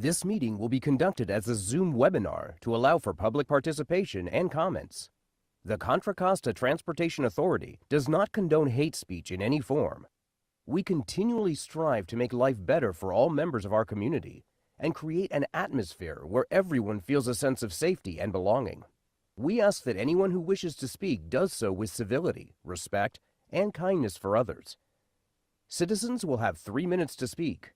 This meeting will be conducted as a Zoom webinar to allow for public participation and comments. The Contra Costa Transportation Authority does not condone hate speech in any form. We continually strive to make life better for all members of our community and create an atmosphere where everyone feels a sense of safety and belonging. We ask that anyone who wishes to speak does so with civility, respect, and kindness for others. Citizens will have 3 minutes to speak.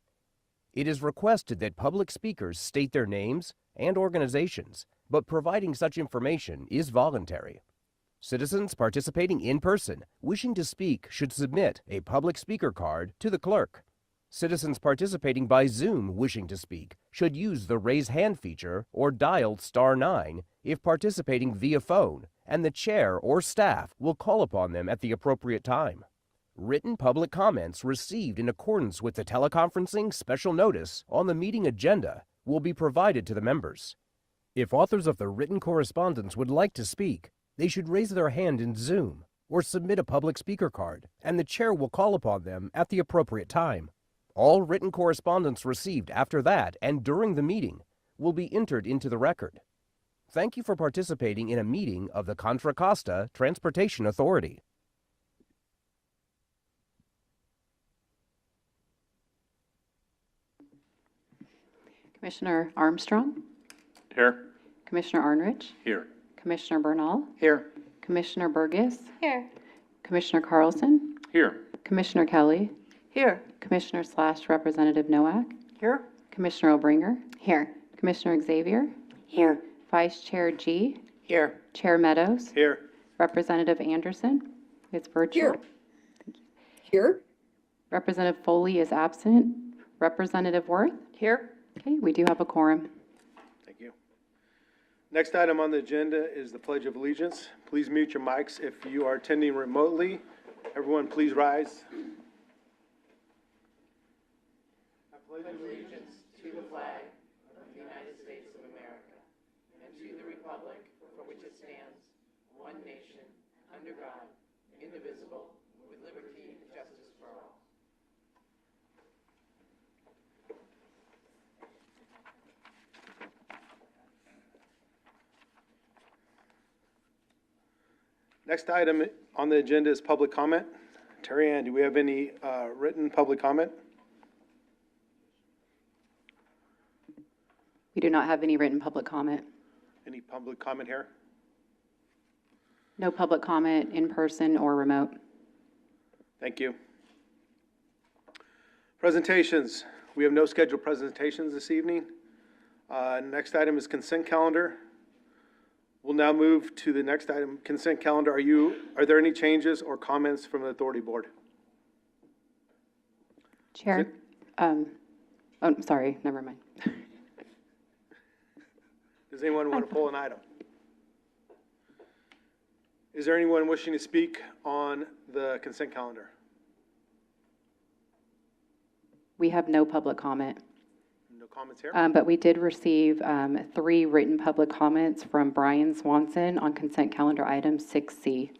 It is requested that public speakers state their names and organizations, but providing such information is voluntary. Citizens participating in person wishing to speak should submit a public speaker card to the clerk. Citizens participating by Zoom wishing to speak should use the raise hand feature or dial *9 if participating via phone, and the chair or staff will call upon them at the appropriate time. Written public comments received in accordance with the teleconferencing special notice on the meeting agenda will be provided to the members. If authors of the written correspondence would like to speak, they should raise their hand in Zoom or submit a public speaker card, and the chair will call upon them at the appropriate time. All written correspondence received after that and during the meeting will be entered into the record. Thank you for participating in a meeting of the Contra Costa Transportation Authority. Commissioner Armstrong, Here. Commissioner Arnrich, Here. Commissioner Bernal, Here. Commissioner Burgess, Here. Commissioner Carlson, Here. Commissioner Kelly, Here. Commissioner / Representative Nowak, Here. Commissioner Obringer, Here. Commissioner Xavier, Here. Vice Chair G, Here. Chair Meadows, Here. Representative Anderson. It's virtual. Here. Representative Foley is absent. Representative Worth. Here. Okay, we do have a quorum. Thank you. Next item on the agenda is the Pledge of Allegiance. Please mute your mics if you are attending remotely. Everyone, please rise. I pledge allegiance to the flag of the United States of America and to the republic for which it stands, one nation, under God, indivisible, with liberty and justice for all. Next item on the agenda is public comment. Terry Ann, do we have any written public comment? We do not have any written public comment. Any public comment here? No public comment in person or remote. Thank you. Presentations. We have no scheduled presentations this evening. Next item is consent calendar. We'll now move to the next item, consent calendar. Are there any changes or comments from the authority board? Chair, sorry, never mind. Does anyone want to pull an item? Is there anyone wishing to speak on the consent calendar? We have no public comment. No comments here? But we did receive 3 written public comments from Brian Swanson on consent calendar item 6C.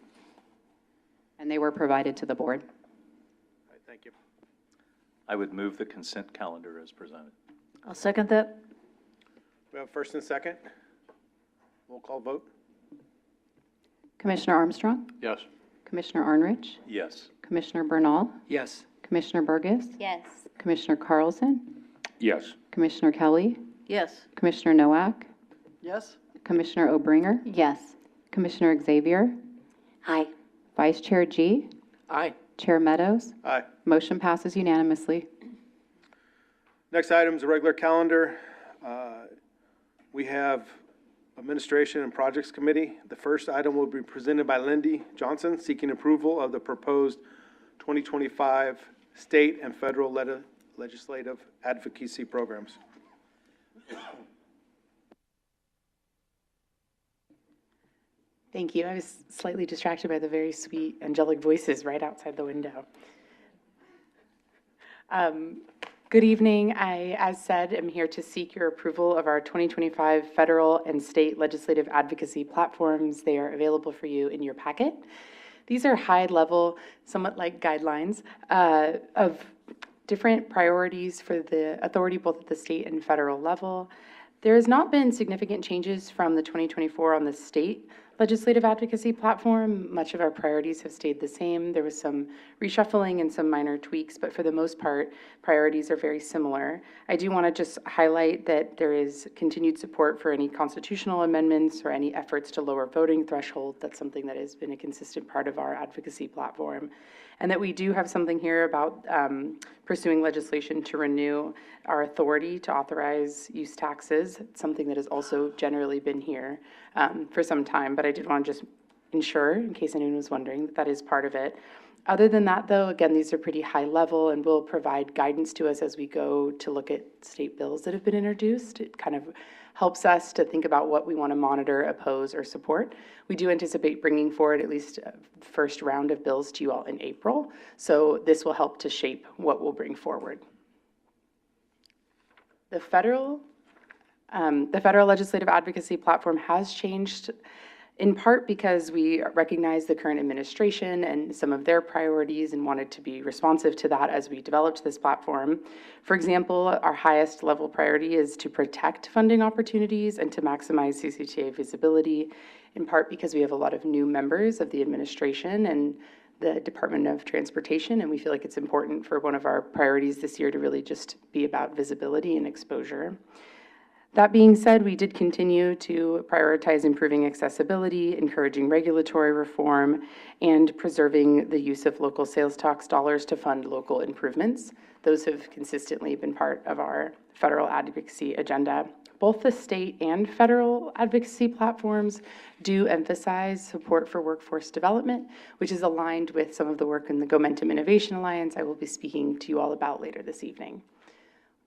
And they were provided to the board. All right, thank you. I would move the consent calendar as presented. I'll second that. We have first and second. Roll call vote. Commissioner Armstrong, Yes. Commissioner Arnrich, Yes. Commissioner Bernal, Yes. Commissioner Burgess, Yes. Commissioner Carlson, Yes. Commissioner Kelly, Yes. Commissioner Nowak, Yes. Commissioner Obringer, Yes. Commissioner Xavier, Aye. Vice Chair G, Aye. Chair Meadows. Aye. Motion passes unanimously. Next item is the regular calendar. We have Administration and Projects Committee. The first item will be presented by Lindy Johnson, seeking approval of the proposed 2025 state and federal legislative advocacy programs. Thank you. I was slightly distracted by the very sweet angelic voices right outside the window. Good evening. I, as said, am here to seek your approval of our 2025 federal and state legislative advocacy platforms. They are available for you in your packet. These are high-level, somewhat like guidelines of different priorities for the authority both at the state and federal level. There has not been significant changes from the 2024 on the state legislative advocacy platform. Much of our priorities have stayed the same. There was some reshuffling and some minor tweaks, but for the most part, priorities are very similar. I do want to just highlight that there is continued support for any constitutional amendments or any efforts to lower voting threshold. That's something that has been a consistent part of our advocacy platform. And that we do have something here about pursuing legislation to renew our authority to authorize use taxes. It's something that has also generally been here for some time, but I did want to just ensure, in case anyone was wondering, that that is part of it. Other than that, though, again, these are pretty high level and will provide guidance to us as we go to look at state bills that have been introduced. It kind of helps us to think about what we want to monitor, oppose, or support. We do anticipate bringing forward at least a first round of bills to you all in April, so this will help to shape what we'll bring forward. The federal legislative advocacy platform has changed in part because we recognize the current administration and some of their priorities and wanted to be responsive to that as we developed this platform. For example, our highest level priority is to protect funding opportunities and to maximize CCTA visibility, in part because we have a lot of new members of the administration and the Department of Transportation, and we feel like it's important for one of our priorities this year to really just be about visibility and exposure. That being said, we did continue to prioritize improving accessibility, encouraging regulatory reform, and preserving the use of local sales tax dollars to fund local improvements. Those have consistently been part of our federal advocacy agenda. Both the state and federal advocacy platforms do emphasize support for workforce development, which is aligned with some of the work in the Gomentum Innovation Alliance I will be speaking to you all about later this evening.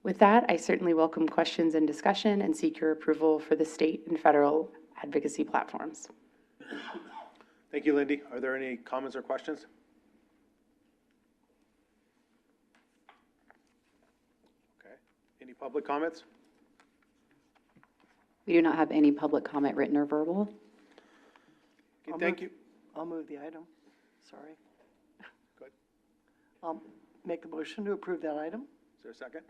With that, I certainly welcome questions and discussion and seek your approval for the state and federal advocacy platforms. Thank you, Lindy. Are there any comments or questions? Okay. Any public comments? We do not have any public comment, written or verbal. Okay, thank you. I'll move the item. Sorry. Go ahead. I'll make the motion to approve that item. Is there a second?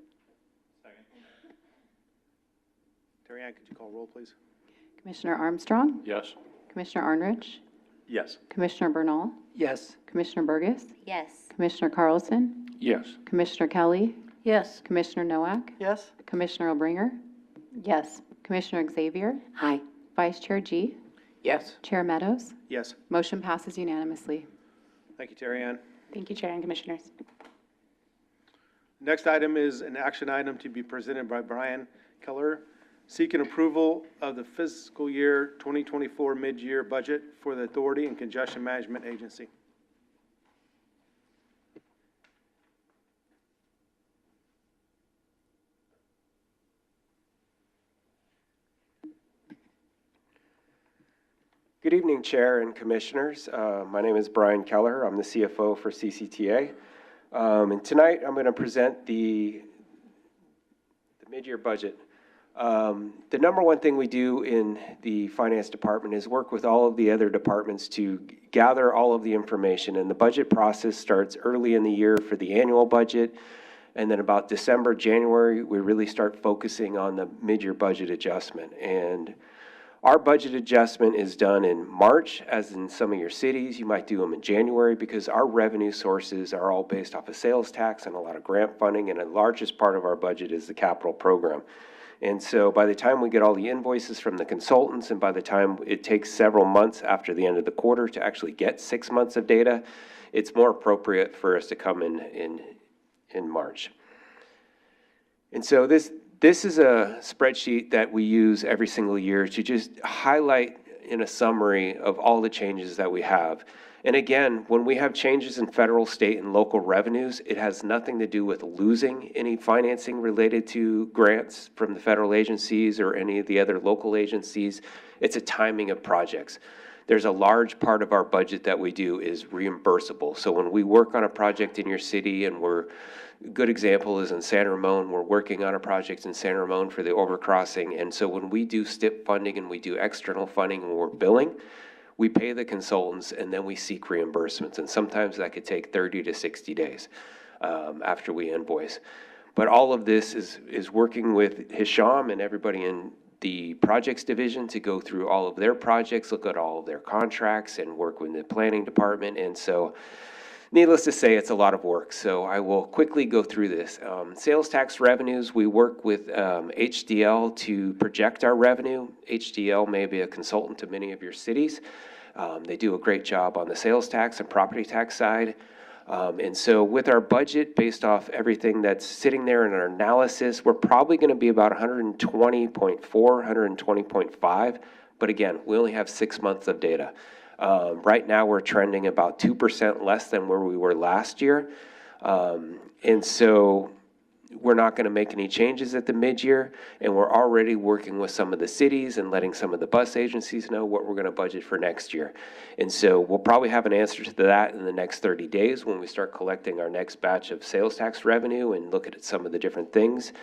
Second. Terry Ann, could you call roll, please? Commissioner Armstrong, Yes. Commissioner Arnrich, Yes. Commissioner Bernal, Yes. Commissioner Burgess, Yes. Commissioner Carlson, Yes. Commissioner Kelly, Yes. Commissioner Nowak, Yes. Commissioner Obringer, Yes. Commissioner Xavier, Aye. Vice Chair G, Yes. Chair Meadows. Yes. Motion passes unanimously. Thank you, Terry Ann. Thank you, Chair and Commissioners. Next item is an action item to be presented by Brian Keller, seeking approval of the fiscal year 2024 mid-year budget for the Authority and Congestion Management Agency. Good evening, Chair and Commissioners. My name is Brian Keller. I'm the CFO for CCTA. And tonight I'm going to present the mid-year budget. The number one thing we do in the Finance Department is work with all of the other departments to gather all of the information. And the budget process starts early in the year for the annual budget. And then about December, January, we really start focusing on the mid-year budget adjustment. And our budget adjustment is done in March, as in some of your cities. You might do them in January because our revenue sources are all based off of sales tax and a lot of grant funding, and the largest part of our budget is the capital program. And so by the time we get all the invoices from the consultants, and by the time it takes several months after the end of the quarter to actually get 6 months of data, it's more appropriate for us to come in March. And so this is a spreadsheet that we use every single year to just highlight in a summary of all the changes that we have. And again, when we have changes in federal, state, and local revenues, it has nothing to do with losing any financing related to grants from the federal agencies or any of the other local agencies. It's a timing of projects. There's a large part of our budget that we do is reimbursable. So when we work on a project in your city, and a good example is in San Ramon, we're working on a project in San Ramon for the overcrossing. And so when we do STIP funding and we do external funding and we're billing, we pay the consultants and then we seek reimbursements. And sometimes that could take 30 to 60 days. after we invoice. But all of this is working with Hisham and everybody in the projects division to go through all of their projects, look at all of their contracts, and work with the planning department. And so, needless to say, it's a lot of work. So I will quickly go through this. Sales tax revenues, we work with HDL to project our revenue. HDL may be a consultant to many of your cities. They do a great job on the sales tax and property tax side. And so with our budget, based off everything that's sitting there in our analysis, we're probably going to be about 120.4, 120.5. But again, we only have 6 months of data. Right now, we're trending about 2% less than where we were last year. And so we're not going to make any changes at the mid-year, and we're already working with some of the cities and letting some of the bus agencies know what we're going to budget for next year. And so we'll probably have an answer to that in the next 30 days when we start collecting our next batch of sales tax revenue and look at some of the different things.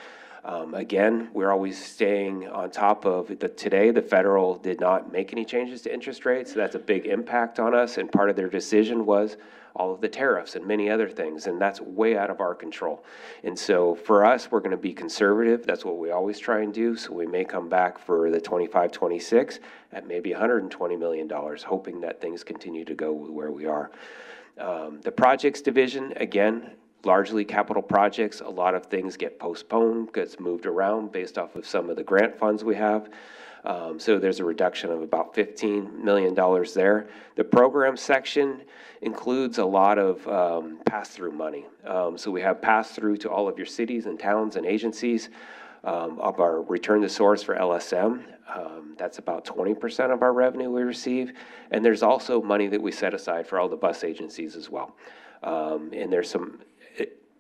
Again, we're always staying on top of today, the federal did not make any changes to interest rates. So that's a big impact on us. And part of their decision was all of the tariffs and many other things. And that's way out of our control. And so for us, we're going to be conservative. That's what we always try and do. So we may come back for the 25-26 at maybe $120 million, hoping that things continue to go where we are. The projects division, again, largely capital projects. A lot of things get postponed, gets moved around based off of some of the grant funds we have. So there's a reduction of about $15 million there. The program section includes a lot of pass-through money. So we have pass-through to all of your cities and towns and agencies of our return to source for LSM. That's about 20% of our revenue we receive. And there's also money that we set aside for all the bus agencies as well. And there's some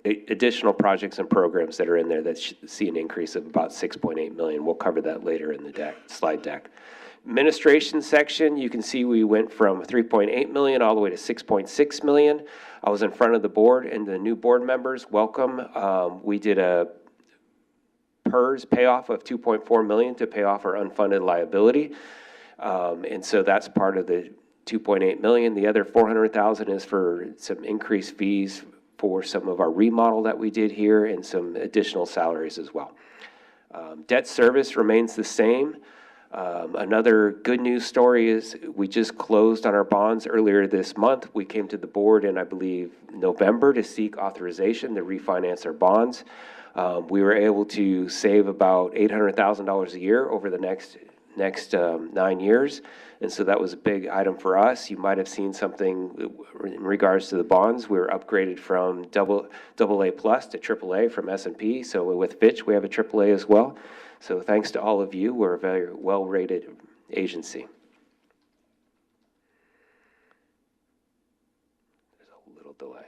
additional projects and programs that are in there that see an increase of about 6.8 million. We'll cover that later in the slide deck. Administration section, you can see we went from 3.8 million all the way to 6.6 million. I was in front of the board and the new board members, welcome. We did a PERS payoff of 2.4 million to pay off our unfunded liability. And so that's part of the 2.8 million. The other 400,000 is for some increased fees for some of our remodel that we did here and some additional salaries as well. Debt service remains the same. Another good news story is we just closed on our bonds earlier this month. We came to the board in, I believe, November to seek authorization to refinance our bonds. We were able to save about $800,000 a year over the next 9 years. And so that was a big item for us. You might have seen something in regards to the bonds. We were upgraded from AA plus to AAA from S&P. So with Fitch, we have a AAA as well. So thanks to all of you, we're a very well-rated agency. There's a little delay.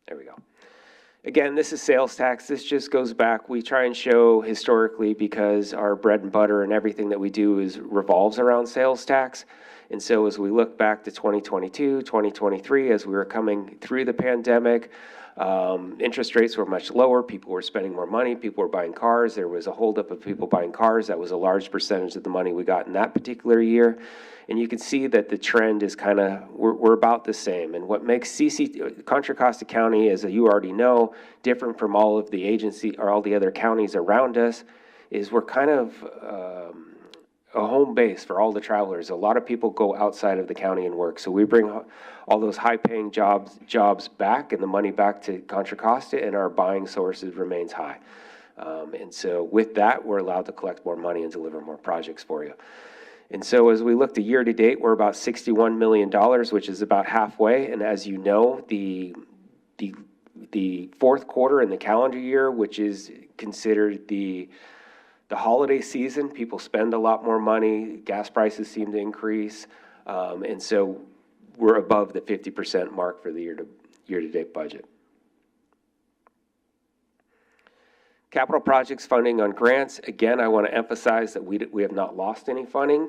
There we go. Again, this is sales tax. This just goes back. We try and show historically because our bread and butter and everything that we do revolves around sales tax. And so as we look back to 2022, 2023, as we were coming through the pandemic, interest rates were much lower. People were spending more money. People were buying cars. There was a holdup of people buying cars. That was a large percentage of the money we got in that particular year. And you can see that the trend is kind of, we're about the same. And what makes Contra Costa County, as you already know, different from all of the agency or all the other counties around us is we're kind of a home base for all the travelers. A lot of people go outside of the county and work. So we bring all those high-paying jobs back and the money back to Contra Costa, and our buying sources remains high. And so with that, we're allowed to collect more money and deliver more projects for you. And so as we look to year to date, we're about $61 million, which is about halfway. And as you know, the fourth quarter in the calendar year, which is considered the holiday season, people spend a lot more money, gas prices seem to increase. And so we're above the 50% mark for the year-to-date budget. Capital projects funding on grants. Again, I want to emphasize that we have not lost any funding.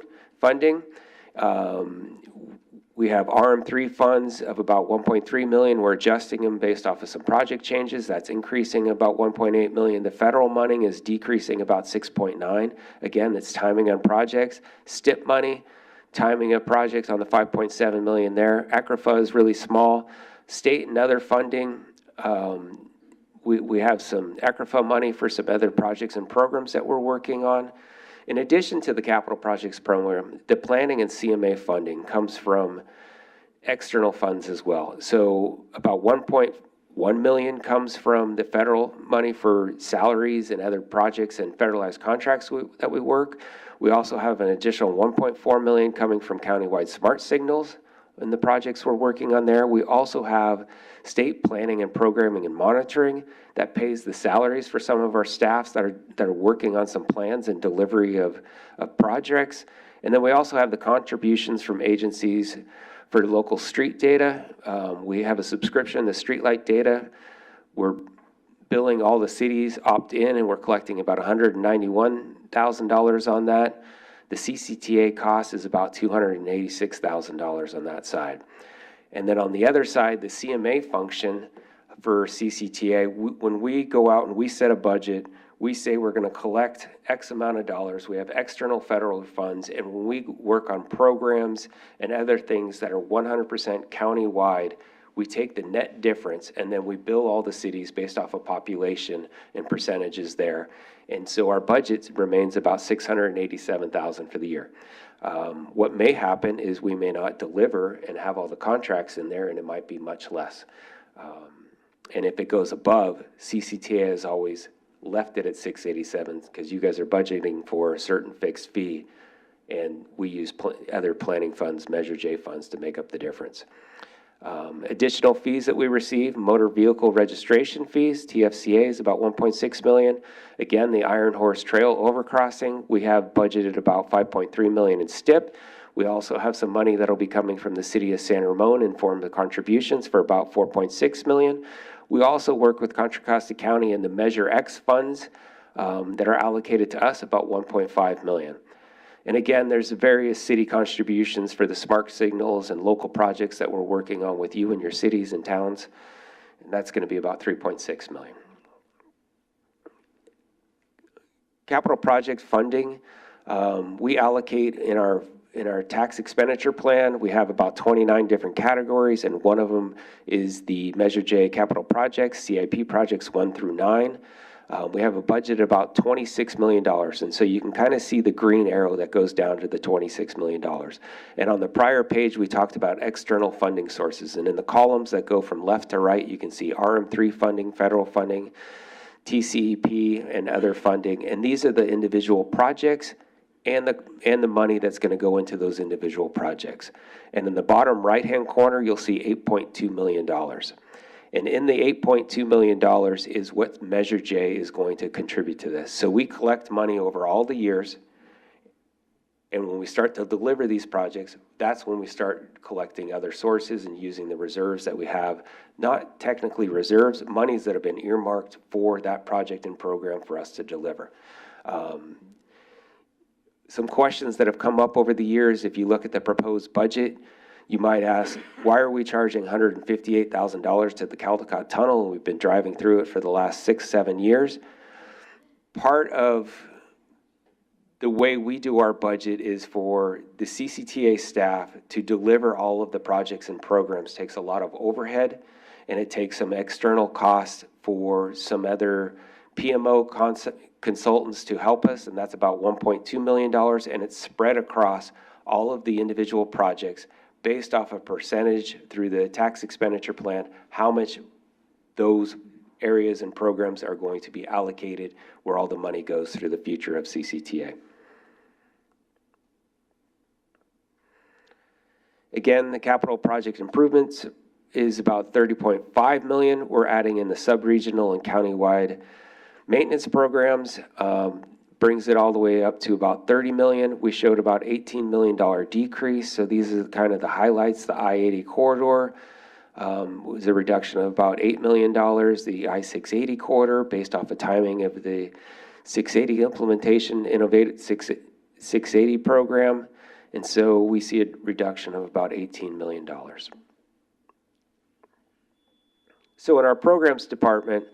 We have RM3 funds of about 1.3 million. We're adjusting them based off of some project changes. That's increasing about 1.8 million. The federal money is decreasing about 6.9. Again, it's timing on projects. STIP money, timing of projects on the 5.7 million there. ECRFA is really small. State and other funding, we have some ECRFA money for some other projects and programs that we're working on. In addition to the capital projects program, the planning and CMA funding comes from external funds as well. So about 1.1 million comes from the federal money for salaries and other projects and federalized contracts that we work. We also have an additional 1.4 million coming from countywide smart signals in the projects we're working on there. We also have state planning and programming and monitoring that pays the salaries for some of our staffs that are working on some plans and delivery of projects. And then we also have the contributions from agencies for local street data. We have a subscription to streetlight data. We're billing all the cities opt-in, and we're collecting about $191,000 on that. The CCTA cost is about $286,000 on that side. And then on the other side, the CMA function for CCTA, when we go out and we set a budget, we say we're going to collect X amount of dollars. We have external federal funds, and when we work on programs and other things that are 100% county-wide, we take the net difference and then we bill all the cities based off of population and percentages there. And so our budget remains about $687,000 for the year. What may happen is we may not deliver and have all the contracts in there, and it might be much less. And if it goes above, CCTA has always left it at 687 because you guys are budgeting for a certain fixed fee, and we use other planning funds, Measure J funds, to make up the difference. Additional fees that we receive, motor vehicle registration fees, TFCA is about 1.6 million. Again, the Iron Horse Trail overcrossing, we have budgeted about 5.3 million in STIP. We also have some money that'll be coming from the city of San Ramon in form of contributions for about 4.6 million. We also work with Contra Costa County in the Measure X funds that are allocated to us, about 1.5 million. And again, there's various city contributions for the smart signals and local projects that we're working on with you in your cities and towns. And that's going to be about 3.6 million. Capital project funding, we allocate in our tax expenditure plan. We have about 29 different categories, and one of them is the Measure J capital projects, CIP projects 1 through 9. We have a budget of about $26 million, and so you can kind of see the green arrow that goes down to the $26 million. And on the prior page, we talked about external funding sources, and in the columns that go from left to right, you can see RM3 funding, federal funding, TCEP, and other funding, and these are the individual projects and the money that's going to go into those individual projects. And in the bottom right-hand corner, you'll see $8.2 million. And in the $8.2 million is what Measure J is going to contribute to this. So we collect money over all the years, and when we start to deliver these projects, that's when we start collecting other sources and using the reserves that we have, not technically reserves, monies that have been earmarked for that project and program for us to deliver. Some questions that have come up over the years, if you look at the proposed budget, you might ask, why are we charging $158,000 to the Caldecott Tunnel? We've been driving through it for the last 6-7 years. Part of the way we do our budget is for the CCTA staff to deliver all of the projects and programs. It takes a lot of overhead, and it takes some external costs for some other PMO consultants to help us, and that's about $1.2 million, and it's spread across all of the individual projects based off a percentage through the tax expenditure plan, how much those areas and programs are going to be allocated, where all the money goes through the future of CCTA. Again, the capital project improvements is about 30.5 million. We're adding in the sub-regional and countywide maintenance programs, brings it all the way up to about 30 million. We showed about $18 million decrease. So these are kind of the highlights. The I-80 corridor was a reduction of about $8 million. The I-680 corridor, based off the timing of the 680 implementation, innovative 680 program. And so we see a reduction of about $18 million. So in our programs department,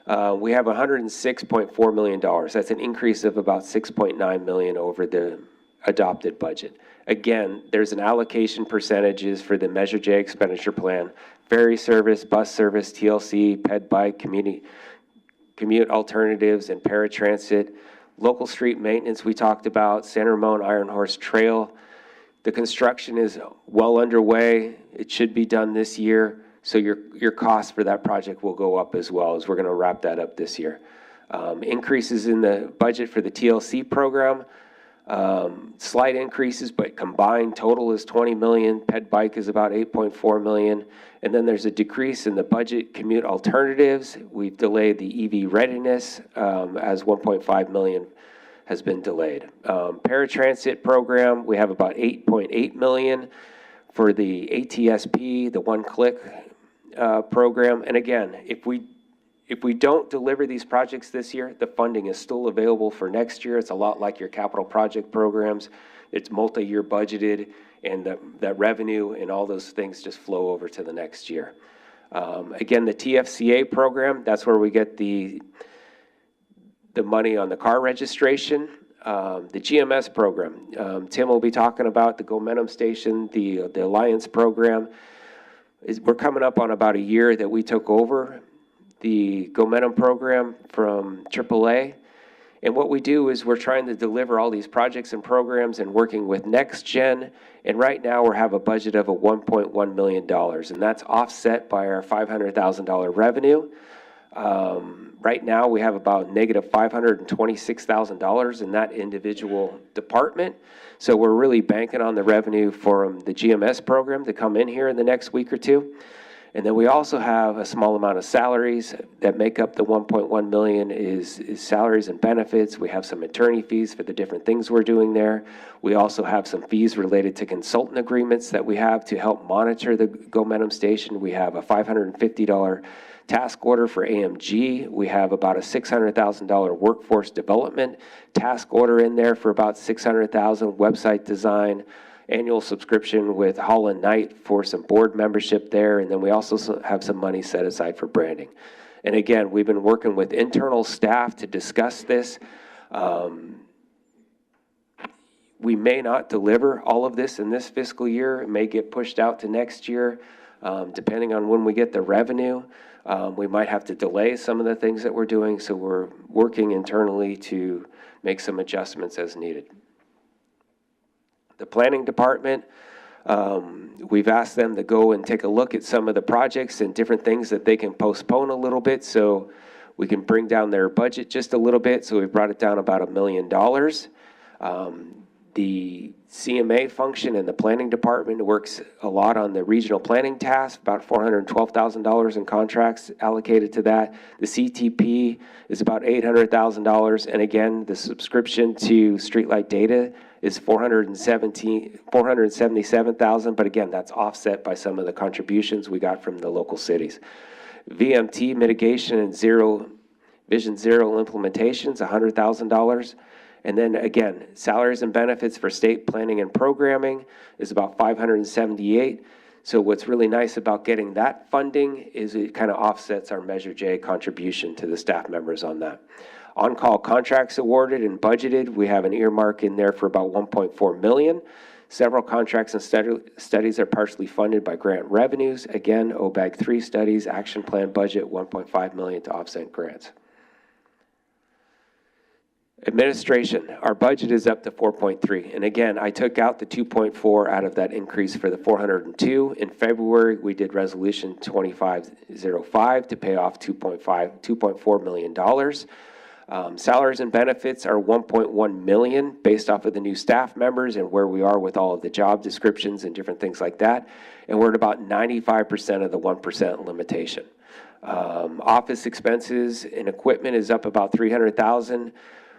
we have $106.4 million. That's an increase of about $6.9 million over the adopted budget. Again, there's an allocation percentages for the Measure J expenditure plan. Ferry service, bus service, TLC, ped bike, commute alternatives, and paratransit. Local street maintenance we talked about, San Ramon Iron Horse Trail. The construction is well underway. It should be done this year. So your cost for that project will go up as well, as we're going to wrap that up this year. Increases in the budget for the TLC program, slight increases, but combined total is 20 million. Ped bike is about 8.4 million. And then there's a decrease in the budget commute alternatives. We've delayed the EV readiness as 1.5 million has been delayed. Paratransit program, we have about 8.8 million for the ATSP, the one-click program. And again, if we don't deliver these projects this year, the funding is still available for next year. It's a lot like your capital project programs. It's multi-year budgeted, and that revenue and all those things just flow over to the next year. Again, the TFCA program, that's where we get the money on the car registration. The GMS program, Tim will be talking about the Gomentum Station, the Alliance program. We're coming up on about a year that we took over the Gomentum program from AAA. And what we do is we're trying to deliver all these projects and programs and working with NextGen. And right now we have a budget of $1.1 million, and that's offset by our $500,000 revenue. Right now we have about negative $526,000 in that individual department. So we're really banking on the revenue from the GMS program to come in here in the next week or two. And then we also have a small amount of salaries that make up the 1.1 million is salaries and benefits. We have some attorney fees for the different things we're doing there. We also have some fees related to consultant agreements that we have to help monitor the Gomentum Station. We have a $550 task order for AMG. We have about a $600,000 workforce development task order in there for about $600,000, website design, annual subscription with Holland Knight for some board membership there, and then we also have some money set aside for branding. And again, we've been working with internal staff to discuss this. We may not deliver all of this in this fiscal year. It may get pushed out to next year, depending on when we get the revenue. We might have to delay some of the things that we're doing, so we're working internally to make some adjustments as needed. The planning department, we've asked them to go and take a look at some of the projects and different things that they can postpone a little bit so we can bring down their budget just a little bit. So we brought it down about $1 million. The CMA function in the planning department works a lot on the regional planning task, about $412,000 in contracts allocated to that. The CTP is about $800,000. And again, the subscription to Streetlight Data is $477,000, but again, that's offset by some of the contributions we got from the local cities. VMT mitigation and Vision Zero implementations, $100,000. And then again, salaries and benefits for state planning and programming is about $578,000. So what's really nice about getting that funding is it kind of offsets our Measure J contribution to the staff members on that. On-call contracts awarded and budgeted, we have an earmark in there for about $1.4 million. Several contracts and studies are partially funded by grant revenues. Again, OBAG 3 studies, action plan budget, $1.5 million to offset grants. Administration, our budget is up to 4.3. And again, I took out the 2.4 out of that increase for the 402. In February, we did resolution 2505 to pay off $2.4 million. Salaries and benefits are 1.1 million based off of the new staff members and where we are with all of the job descriptions and different things like that. And we're at about 95% of the 1% limitation. Office expenses and equipment is up about 300,000.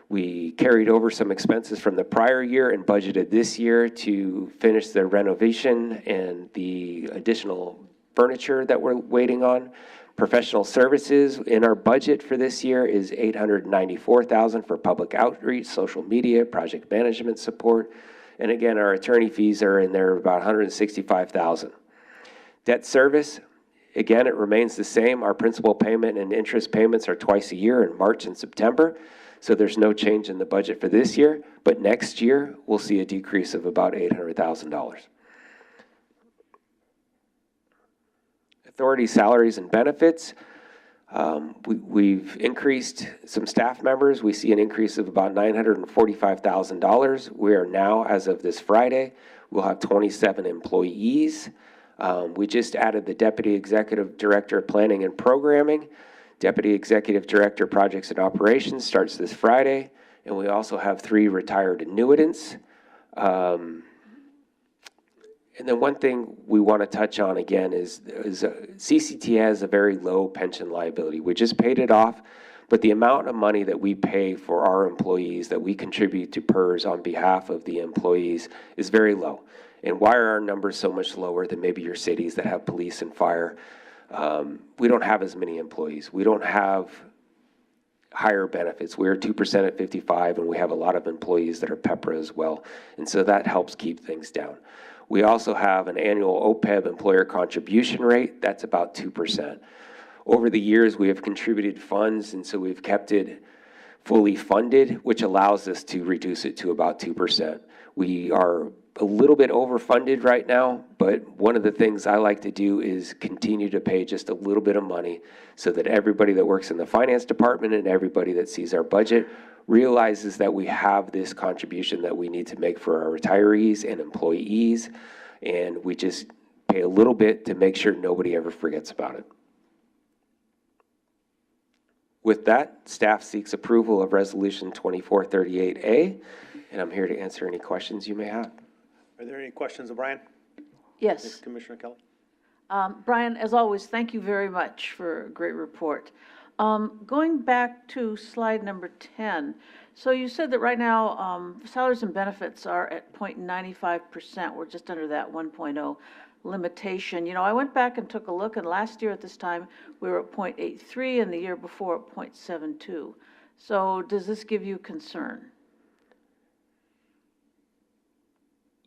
We carried over some expenses from the prior year and budgeted this year to finish the renovation and the additional furniture that we're waiting on. Professional services in our budget for this year is $894,000 for public outreach, social media, project management support. And again, our attorney fees are in there about $165,000. Debt service, again, it remains the same. Our principal payment and interest payments are twice a year in March and September. So there's no change in the budget for this year, but next year, we'll see a decrease of about $800,000. Authority salaries and benefits. We've increased some staff members. We see an increase of about $945,000. We are now, as of this Friday, we'll have 27 employees. We just added the Deputy Executive Director of Planning and Programming. Deputy Executive Director of Projects and Operations starts this Friday. And we also have 3 retired annuitants. And then one thing we want to touch on again is CCTA has a very low pension liability. We just paid it off, but the amount of money that we pay for our employees, that we contribute to PERS on behalf of the employees, is very low. And why are our numbers so much lower than maybe your cities that have police and fire? We don't have as many employees. We don't have higher benefits. We're 2% at 55, and we have a lot of employees that are PEPRA as well. And so that helps keep things down. We also have an annual OPEB employer contribution rate. That's about 2%. Over the years, we have contributed funds, and so we've kept it fully funded, which allows us to reduce it to about 2%. We are a little bit overfunded right now, but one of the things I like to do is continue to pay just a little bit of money so that everybody that works in the finance department and everybody that sees our budget realizes that we have this contribution that we need to make for our retirees and employees, and we just pay a little bit to make sure nobody ever forgets about it. With that, staff seeks approval of Resolution 2438A, and I'm here to answer any questions you may have. Are there any questions of Brian? Yes. Commissioner Keller? Brian, as always, thank you very much for a great report. Going back to slide number 10, so you said that right now salaries and benefits are at 0.95%. We're just under that 1.0 limitation. You know, I went back and took a look, and last year at this time we were at 0.83, and the year before at 0.72. So does this give you concern?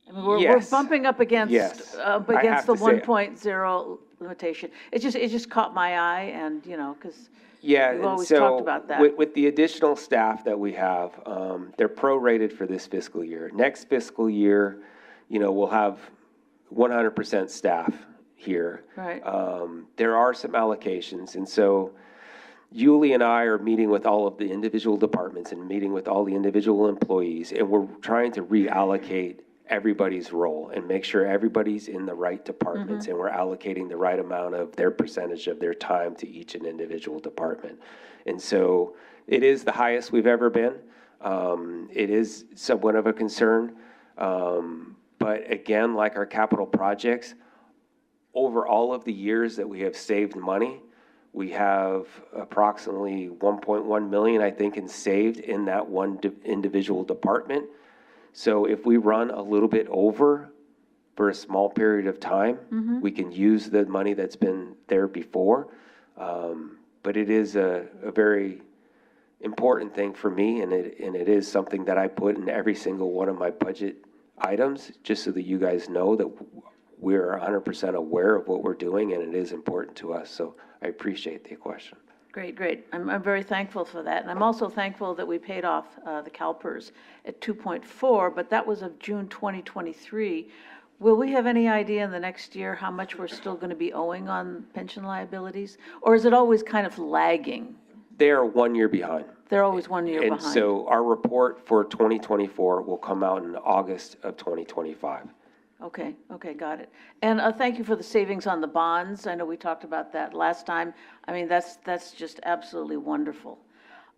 I mean, we're Yes. bumping up against Yes. I have the to say- 1.0 limitation. It just caught my eye, and you know, because Yeah, we've and always so talked about that. with the additional staff that we have, they're prorated for this fiscal year. Next fiscal year, you know, we'll have 100% staff here. Right. There are some allocations, and so Yuli and I are meeting with all of the individual departments and meeting with all the individual employees, and we're trying to reallocate everybody's role and make sure everybody's in the right departments and we're allocating the right amount of their percentage of their time to each and individual department. And so it is the highest we've ever been. It is somewhat of a concern. But again, like our capital projects, over all of the years that we have saved money, we have approximately 1.1 million, I think, in saved in that one individual department. So if we run a little bit over for a small period of time, we can use the money that's been there before. But it is a very important thing for me, and it is something that I put in every single one of my budget items, just so that you guys know that we're 100% aware of what we're doing, and it is important to us. So I appreciate the question. Great, great. I'm very thankful for that. And I'm also thankful that we paid off the CalPERS at 2.4, but that was of June 2023. Will we have any idea in the next year how much we're still going to be owing on pension liabilities? Or is it always kind of lagging? They are 1 year behind. They're always 1 year And behind. so our report for 2024 will come out in August of 2025. Okay, got it. And thank you for the savings on the bonds. I know we talked about that last time. I mean, that's just absolutely wonderful.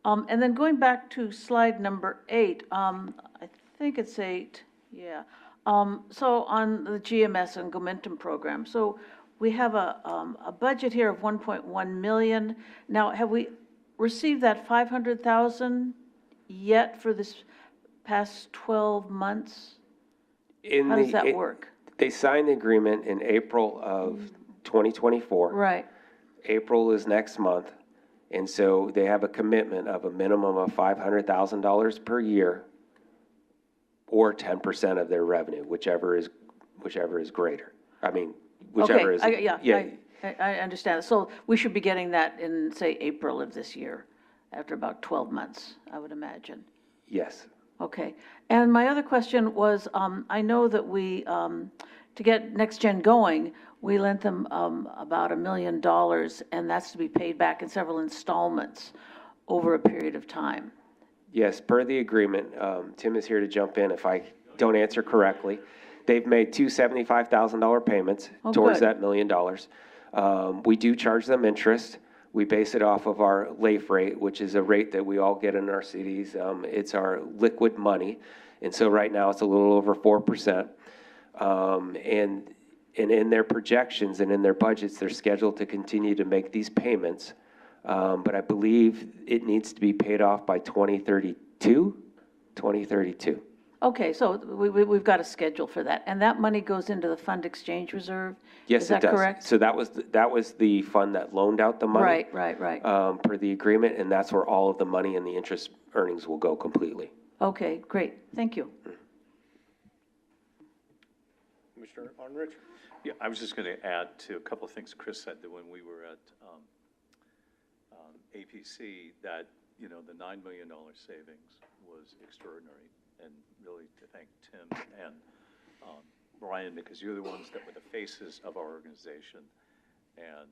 And then going back to slide number 8, I think it's 8, yeah. So on the GMS and Momentum program, so we have a budget here of 1.1 million. Now, have we received that 500,000 yet for this past 12 months? How does that work? They signed the agreement in April of 2024. Right. April is next month. And so they have a commitment of a minimum of $500,000 per year or 10% of their revenue, whichever is greater. I mean, whichever is. Okay, I understand. So we should be getting that in, say, April of this year. after about 12 months, I would imagine. Yes. Okay. And my other question was, I know that we, to get Next Gen going, we lent them about $1 million, and that's to be paid back in several installments over a period of time. Yes, per the agreement, Tim is here to jump in if I don't answer correctly. They've made two $75,000 payments Oh, towards good. that $1 million. We do charge them interest. We base it off of our LAIF rate, which is a rate that we all get in our cities. It's our liquid money. And so right now it's a little over 4%. And in their projections and in their budgets, they're scheduled to continue to make these payments. But I believe it needs to be paid off by 2032. Okay, so we've got a schedule for that. And that money goes into the fund exchange reserve? Yes, Is that it does. correct? So that was the fund that loaned out the money. Right. Per the agreement, and that's where all of the money and the interest earnings will go completely. Okay, great. Thank you. Commissioner Arnrich? Yeah, I was just going to add to a couple of things Chris said, that when we were at APC, that, you know, the $9 million savings was extraordinary. And really to thank Tim and Brian, because you're the ones that were the faces of our organization. And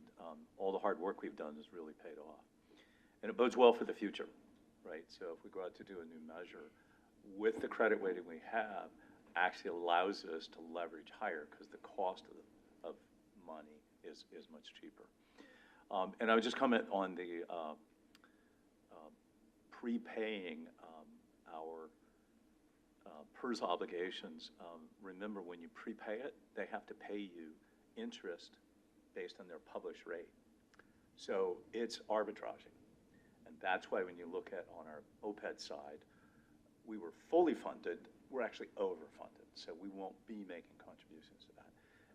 all the hard work we've done has really paid off. And it bodes well for the future, right? So if we go out to do a new measure, with the credit weighting we have, actually allows us to leverage higher because the cost of money is much cheaper. And I would just comment on the prepaying our PERS obligations. Remember, when you prepay it, they have to pay you interest based on their published rate. So it's arbitraging. And that's why when you look at on our OPED side, we were fully funded, we're actually overfunded. So we won't be making contributions to that.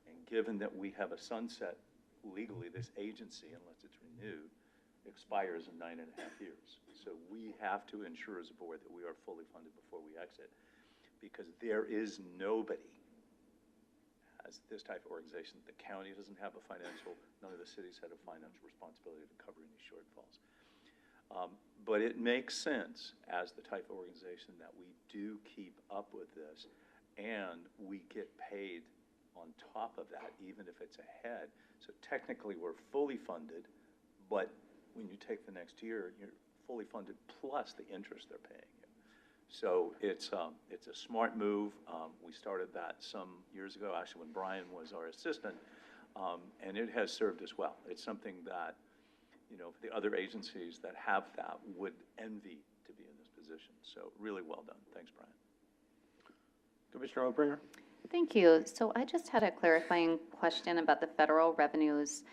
And given that we have a sunset legally, this agency, unless it's renewed, expires in 9.5 years. So we have to ensure as a board that we are fully funded before we exit, because there is nobody as this type of organization. The county doesn't have a financial, none of the cities have a financial responsibility to cover any shortfalls. But it makes sense as the type of organization that we do keep up with this, and we get paid on top of that, even if it's ahead. So technically, we're fully funded, but when you take the next year, you're fully funded plus the interest they're paying you. So it's a smart move. We started that some years ago, actually when Brian was our assistant, and it has served us well. It's something that, you know, the other agencies that have that would envy to be in this position. So really well done. Thanks, Brian. Commissioner Obringer? Thank you. So I just had a clarifying question about the federal revenues.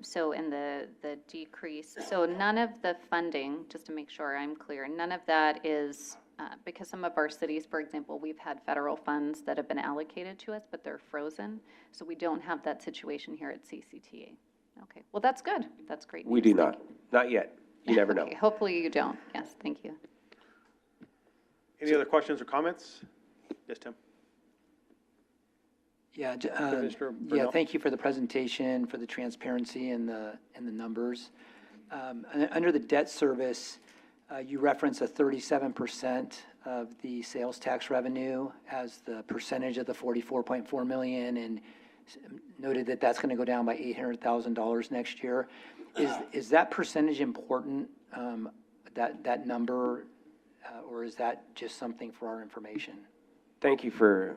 So in the decrease, so none of the funding, just to make sure I'm clear, none of that is, because some of our cities, for example, we've had federal funds that have been allocated to us, but they're frozen. So we don't have that situation here at CCTA. Okay, well, that's good. That's great news. We do Thank not. Not yet. You never know. Okay, hopefully you don't. Yes, thank you. Any other questions or comments? Yes, Tim? Yeah, Commissioner yeah, Brunel? thank you for the presentation, for the transparency and the numbers. Under the debt service, you reference a 37% of the sales tax revenue as the percentage of the 44.4 million, and noted that that's going to go down by $800,000 next year. Is that percentage important, that number, or is that just something for our information? Thank you for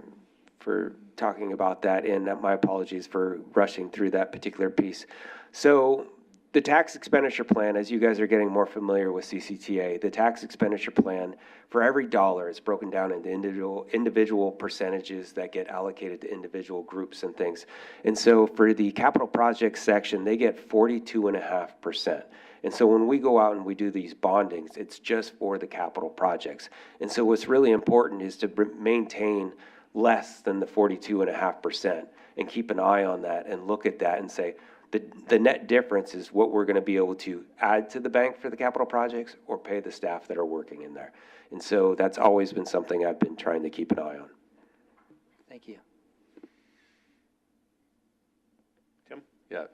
talking about that, and my apologies for rushing through that particular piece. So the tax expenditure plan, as you guys are getting more familiar with CCTA, the tax expenditure plan, for every dollar, is broken down into individual percentages that get allocated to individual groups and things. And so for the capital projects section, they get 42.5%. And so when we go out and we do these bondings, it's just for the capital projects. And so what's really important is to maintain less than the 42.5% and keep an eye on that and look at that and say, the net difference is what we're going to be able to add to the bank for the capital projects or pay the staff that are working in there. And so that's always been something I've been trying to keep an eye on. Thank you. Tim? Yeah,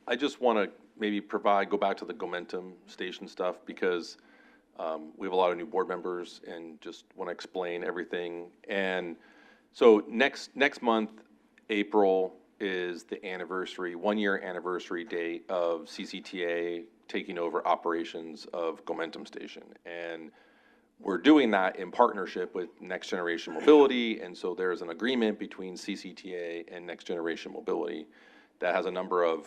I just want to maybe go back to the Gomentum Station stuff, because we have a lot of new board members and just want to explain everything. And so next month, April, is the anniversary, 1-year anniversary date of CCTA taking over operations of Gomentum Station. And we're doing that in partnership with Next Generation Mobility, and so there's an agreement between CCTA and Next Generation Mobility that has a number of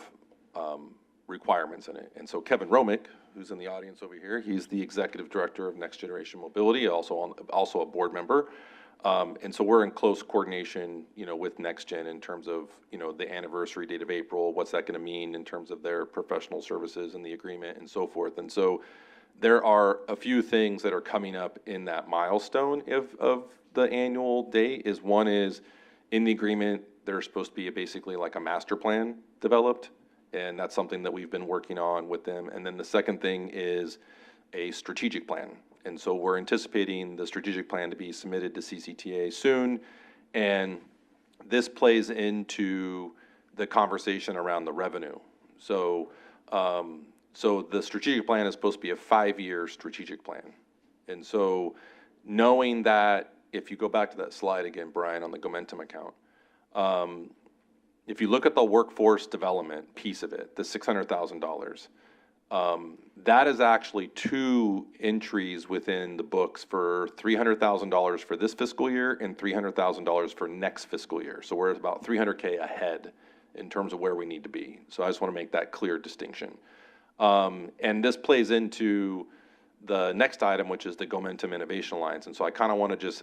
requirements in it. And so Kevin Romick, who's in the audience over here, he's the executive director of Next Generation Mobility, also a board member. And so we're in close coordination, with NextGen in terms of, the anniversary date of April, what's that going to mean in terms of their professional services and the agreement and so forth. And so there are a few things that are coming up in that milestone of the annual date. One is in the agreement, there's supposed to be basically like a master plan developed, and that's something that we've been working on with them. And then the second thing is a strategic plan. And so we're anticipating the strategic plan to be submitted to CCTA soon. And this plays into the conversation around the revenue. So the strategic plan is supposed to be a 5-year strategic plan. And so knowing that, if you go back to that slide again, Brian, on the Gomentum account, if you look at the workforce development piece of it, the $600,000, that is actually 2 entries within the books for $300,000 for this fiscal year and $300,000 for next fiscal year. So we're about $300K ahead in terms of where we need to be. So I just want to make that clear distinction. And this plays into the next item, which is the Gomentum Innovation Alliance. And so I kind of want to just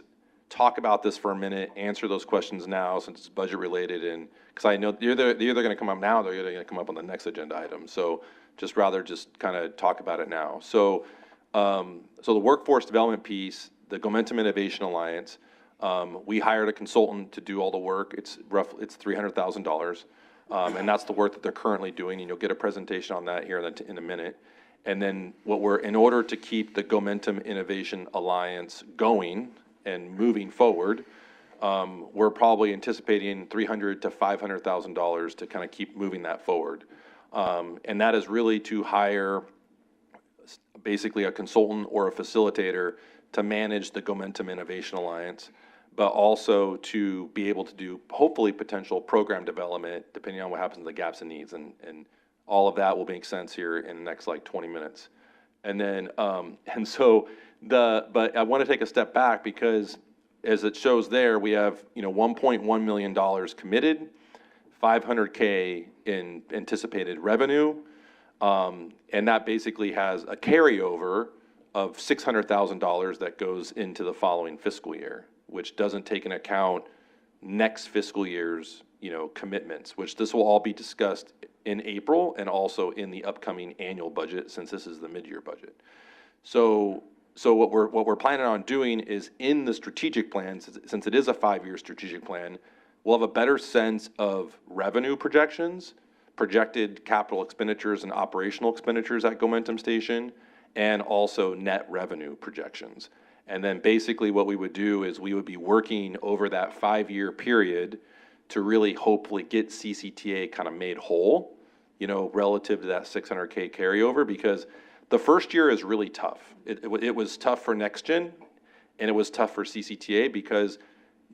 talk about this for a minute, answer those questions now since it's budget related, and because I know they're either going to come up now, or they're going to come up on the next agenda item. So just rather just kind of talk about it now. So the workforce development piece, the Gomentum Innovation Alliance, we hired a consultant to do all the work. It's $300,000, and that's the work that they're currently doing. And you'll get a presentation on that here in a minute. And then in order to keep the Gomentum Innovation Alliance going and moving forward, we're probably anticipating $300,000 to $500,000 to kind of keep moving that forward. And that is really to hire basically a consultant or a facilitator to manage the Gomentum Innovation Alliance, but also to be able to do hopefully potential program development depending on what happens in the gaps and needs. And all of that will make sense here in the next 20 minutes. And then, but I want to take a step back because as it shows there, we have, $1.1 million committed, $500K in anticipated revenue. And that basically has a carryover of $600,000 that goes into the following fiscal year, which doesn't take into account next fiscal year's, commitments, which this will all be discussed in April and also in the upcoming annual budget, since this is the mid-year budget. So what we're planning on doing is in the strategic plan, since it is a 5-year strategic plan, we'll have a better sense of revenue projections, projected capital expenditures and operational expenditures at Gomentum Station, and also net revenue projections. And then basically what we would do is we would be working over that 5-year period to really hopefully get CCTA kind of made whole, relative to that $600K carryover, because the first year is really tough. It was tough for NextGen, and it was tough for CCTA because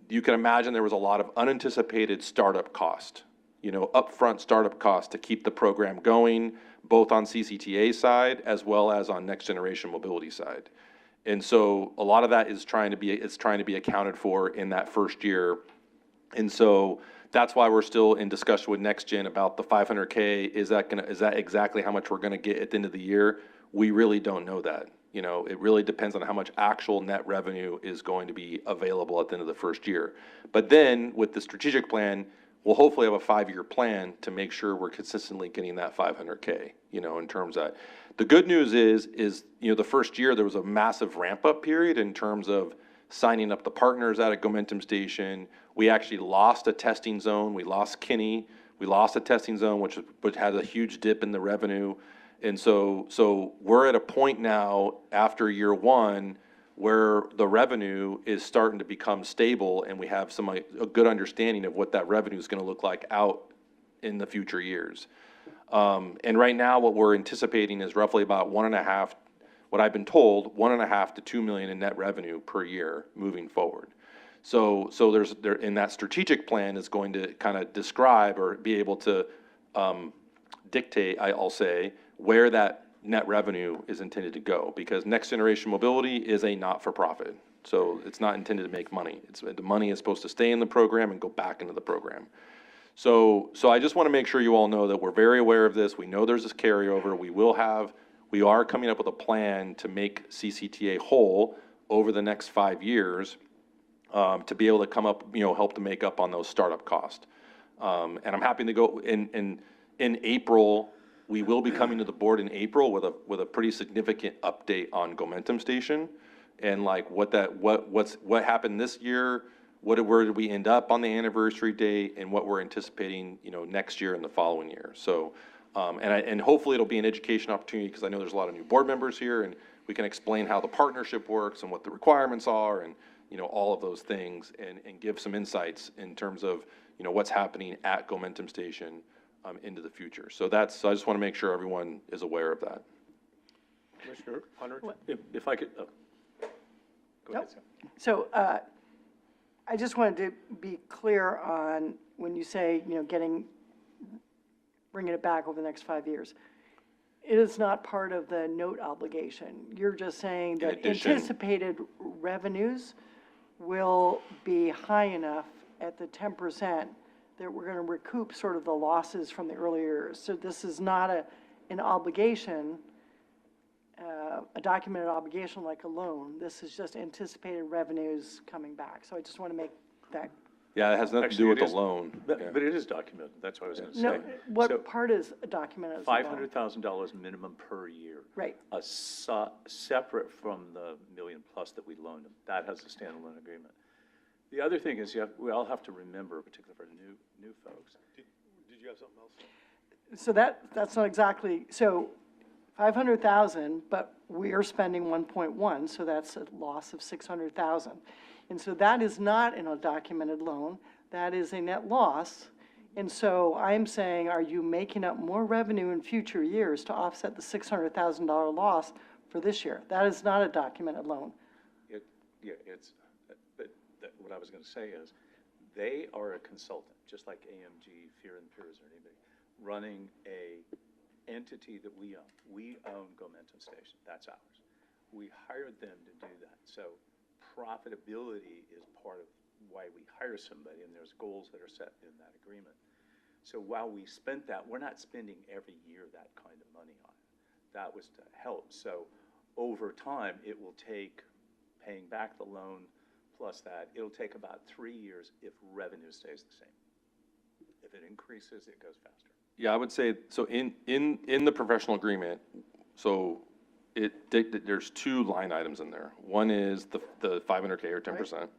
you can imagine there was a lot of unanticipated startup cost, upfront startup cost to keep the program going, both on CCTA side as well as on Next Generation Mobility side. And so a lot of that is trying to be accounted for in that first year. And so that's why we're still in discussion with NextGen about the $500K. Is that exactly how much we're going to get at the end of the year? We really don't know that. It really depends on how much actual net revenue is going to be available at the end of the first year. But then with the strategic plan, we'll hopefully have a 5-year plan to make sure we're consistently getting that $500K, in terms of that. The good news is, the first year there was a massive ramp up period in terms of signing up the partners out at Gomentum Station. We actually lost a testing zone. We lost Kinney. We lost a testing zone, which had a huge dip in the revenue. And so we're at a point now after year 1 where the revenue is starting to become stable, and we have a good understanding of what that revenue is going to look like out in the future years. And right now, what we're anticipating is roughly about what I've been told, 1.5 to 2 million in net revenue per year moving forward. So in that strategic plan is going to kind of describe or be able to dictate, I'll say, where that net revenue is intended to go, because Next Generation Mobility is a not-for-profit. So it's not intended to make money. The money is supposed to stay in the program and go back into the program. So I just want to make sure you all know that we're very aware of this. We know there's this carryover. We are coming up with a plan to make CCTA whole over the next 5 years, to be able to come up, help to make up on those startup costs. And I'm happy to go in April. We will be coming to the board in April with a pretty significant update on Gomentum Station and like what happened this year, where did we end up on the anniversary date, and what we're anticipating, next year and the following year. So, and hopefully it'll be an education opportunity, because I know there's a lot of new board members here, and we can explain how the partnership works and what the requirements are, and all of those things, and give some insights in terms of what's happening at Gomentum Station into the future. So I just want to make sure everyone is aware of that. Commissioner Hunter, if I could, go ahead, Sam. So, I just wanted to be clear on when you say, bringing it back over the next 5 years. It is not part of the note obligation. You're just saying that anticipated revenues will be high enough at the 10% that we're going to recoup sort of the losses from the earlier years. So this is not an obligation, a documented obligation like a loan. This is just anticipated revenues coming back. So I just want to make that. Yeah, it has nothing to do with the loan. But it is documented, that's what I was going to say. No, what So, part is documented as a loan? $500,000 minimum per year. Right. Separate from the million plus that we loaned them. That has a standalone agreement. The other thing is we all have to remember, particularly for new folks. Did you have something else? So that's not exactly, so 500,000, but we are spending 1.1, so that's a loss of 600,000. And so that is not in a documented loan, that is a net loss. And so I'm saying, are you making up more revenue in future years to offset the $600,000 loss for this year? That is not a documented loan. What I was going to say is, they are a consultant, just like AMG, Fear and Peers, or anybody, running a entity that we own. We own Gomentum Station, that's ours. We hired them to do that. So profitability is part of why we hire somebody, and there's goals that are set in that agreement. So while we spent that, we're not spending every year that kind of money on it. That was to help. So over time, it will take paying back the loan plus that, it'll take about 3 years if revenue stays the same. If it increases, it goes faster. Yeah, I would say, so in the professional agreement, so there's 2 line items in there. One is the $500K or 10%. Right.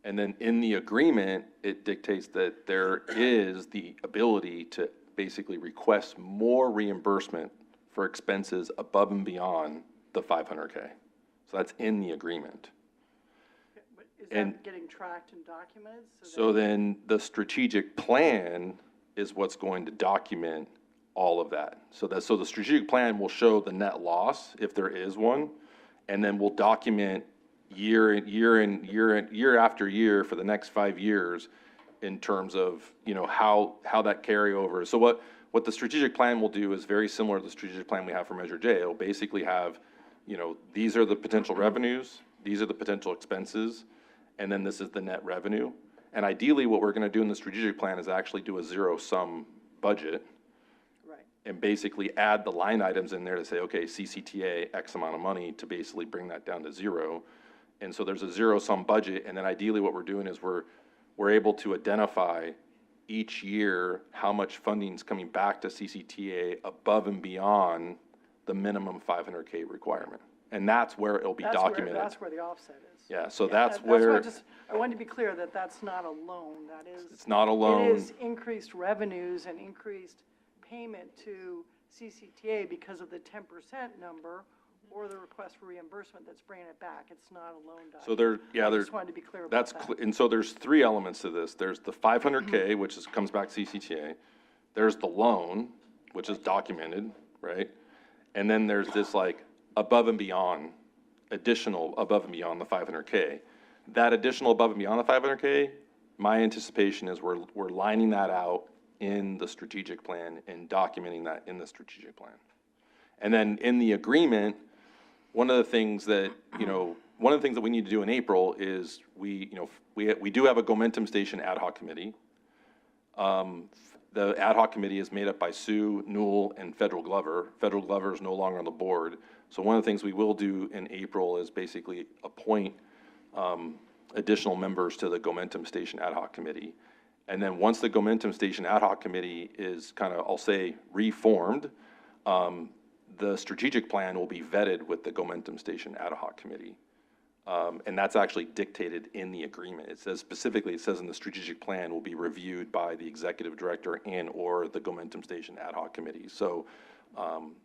And then in the agreement, it dictates that there is the ability to basically request more reimbursement for expenses above and beyond the $500K. So that's in the agreement. Is that getting tracked and documented? So then the strategic plan is what's going to document all of that. So the strategic plan will show the net loss, if there is one, and then we'll document year after year for the next 5 years in terms of, how that carryover. So what the strategic plan will do is very similar to the strategic plan we have for Measure J. It'll basically have, these are the potential revenues, these are the potential expenses, and then this is the net revenue. And ideally, what we're going to do in the strategic plan is actually do a zero-sum budget. Right. And basically add the line items in there to say, okay, CCTA, X amount of money, to basically bring that down to zero. And so there's a zero-sum budget, and then ideally what we're doing is we're able to identify each year how much funding is coming back to CCTA above and beyond the minimum 500K requirement. And that's where it'll be documented. That's where the offset is. Yeah, so that's where. I wanted to be clear that that's not a loan, that is. It's not a loan. It is increased revenues and increased payment to CCTA because of the 10% number or the request for reimbursement that's bringing it back. It's not a loan document. So I just wanted to be clear about that. And so there's 3 elements to this. There's the 500K, which comes back to CCTA. There's the loan, which is documented, right? And then there's this like above and beyond, additional above and beyond the 500K. That additional above and beyond the 500K, my anticipation is we're lining that out in the strategic plan and documenting that in the strategic plan. And then in the agreement, one of the things that, one of the things that we need to do in April is we do have a Gomentum Station ad hoc committee. The ad hoc committee is made up by Sue, Newell, and Federal Glover. Federal Glover is no longer on the board. So one of the things we will do in April is basically appoint additional members to the Gomentum Station ad hoc committee. And then once the Gomentum Station ad hoc committee is kind of, I'll say, reformed, the strategic plan will be vetted with the Gomentum Station ad hoc committee. And that's actually dictated in the agreement. It says specifically, it says in the strategic plan will be reviewed by the executive director and or the Gomentum Station ad hoc committee. So,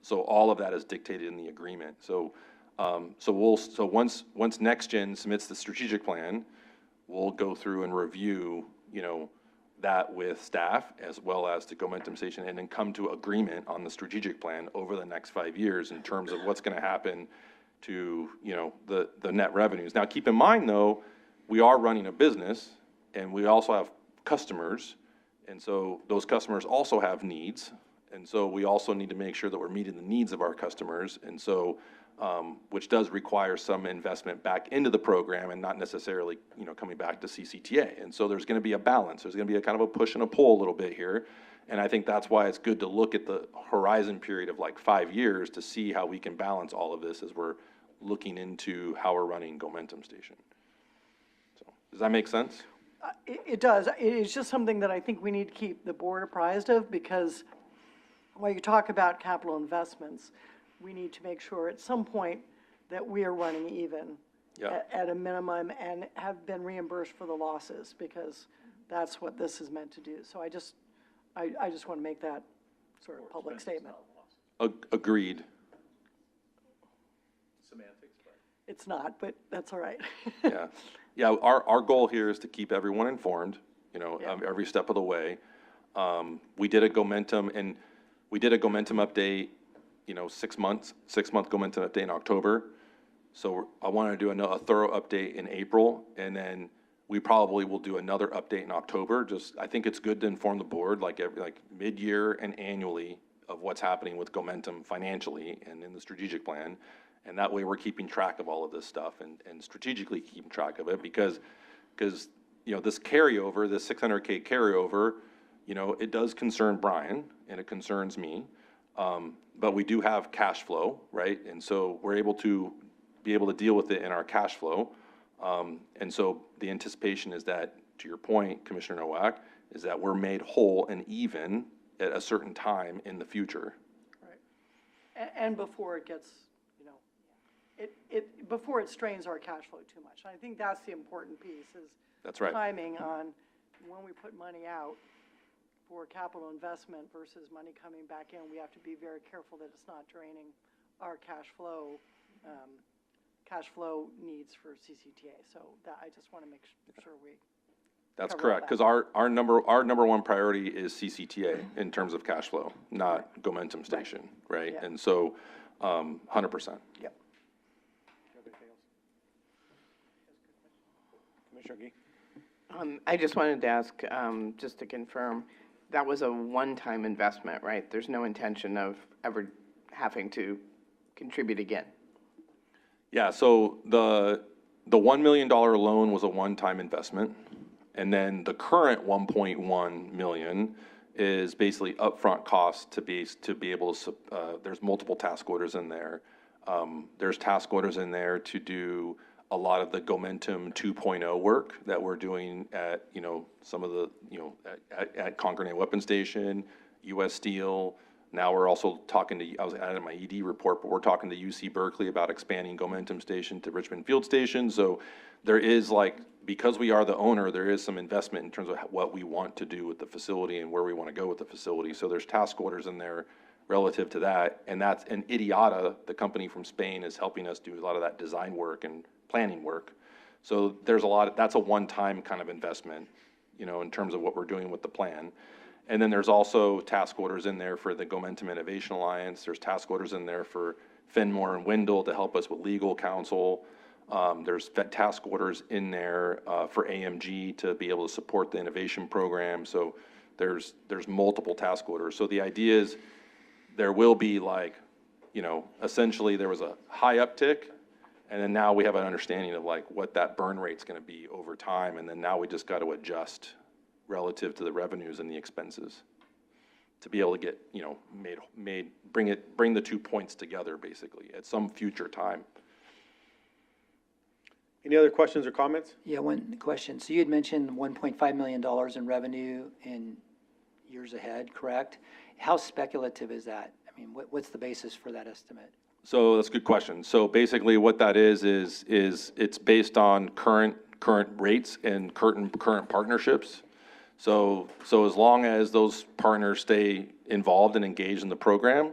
so all of that is dictated in the agreement. So, so once NextGen submits the strategic plan, we'll go through and review, that with staff as well as the Gomentum Station, and then come to agreement on the strategic plan over the next 5 years in terms of what's going to happen to, the net revenues. Now, keep in mind, though, we are running a business, and we also have customers, and so those customers also have needs, and so we also need to make sure that we're meeting the needs of our customers, and so, which does require some investment back into the program and not necessarily, coming back to CCTA. And so there's going to be a balance. There's going to be a kind of a push and a pull a little bit here. And I think that's why it's good to look at the horizon period of like 5 years to see how we can balance all of this as we're looking into how we're running Gomentum Station. So, does that make sense? It does. It's just something that I think we need to keep the board apprised of, because while you talk about capital investments, we need to make sure at some point that we are running even at a minimum and have been reimbursed for the losses, because that's what this is meant to do. So I just want to make that sort of public statement. Agreed. Semantics, but. It's not, but that's all right. Yeah. Our goal here is to keep everyone informed, every step of the way. We did a Gomentum update, 6 month Gomentum update in October. So I want to do a thorough update in April, and then we probably will do another update in October. I think it's good to inform the board like mid-year and annually of what's happening with Gomentum financially and in the strategic plan. And that way we're keeping track of all of this stuff and strategically keeping track of it, because this carryover, this 600K carryover, it does concern Brian and it concerns me. But we do have cash flow, right? And so we're able to deal with it in our cash flow. And so the anticipation is that, to your point, Commissioner Nowak, is that we're made whole and even at a certain time in the future. Right. And before it gets, before it strains our cash flow too much. And I think that's the important piece, is that's right. Timing on when we put money out for capital investment versus money coming back in. We have to be very careful that it's not draining our cash flow needs for CCTA. So that I just want to make sure we. That's correct, because our number one priority is CCTA in terms of cash flow, not Gomentum Station, right? Yeah. And so, 100%. Yep. Commissioner Gee? I just wanted to ask, just to confirm, that was a one-time investment, right? There's no intention of ever having to contribute again? Yeah, so the $1 million loan was a one-time investment, and then the current 1.1 million is basically upfront costs to be able to, there's multiple task orders in there. There's task orders in there to do a lot of the Gomentum 2.0 work that we're doing at, some of the, at Concord Weapon Station, U.S. Steel. Now we're also talking to, I was adding my ED report, but we're talking to UC Berkeley about expanding Gomentum Station to Richmond Field Station. So there is because we are the owner, there is some investment in terms of what we want to do with the facility and where we want to go with the facility. So there's task orders in there relative to that. And IDIATA, the company from Spain, is helping us do a lot of that design work and planning work. So there's that's a one-time kind of investment, in terms of what we're doing with the plan. And then there's also task orders in there for the Gomentum Innovation Alliance. There's task orders in there for Fenmore and Wendell to help us with legal counsel. There's task orders in there for AMG to be able to support the innovation program. So there's multiple task orders. So the idea is there will be like, you know, essentially there was a high uptick, and then now we have an understanding of like what that burn rate's going to be over time, and then now we just got to adjust relative to the revenues and the expenses to be able to get, you know, bring the 2 points together basically at some future time. Any other questions or comments? Yeah, one question. So you had mentioned $1.5 million in revenue in years ahead, correct? How speculative is that? I mean, what's the basis for that estimate? So that's a good question. So basically what that is it's based on current rates and current partnerships. So as long as those partners stay involved and engaged in the program,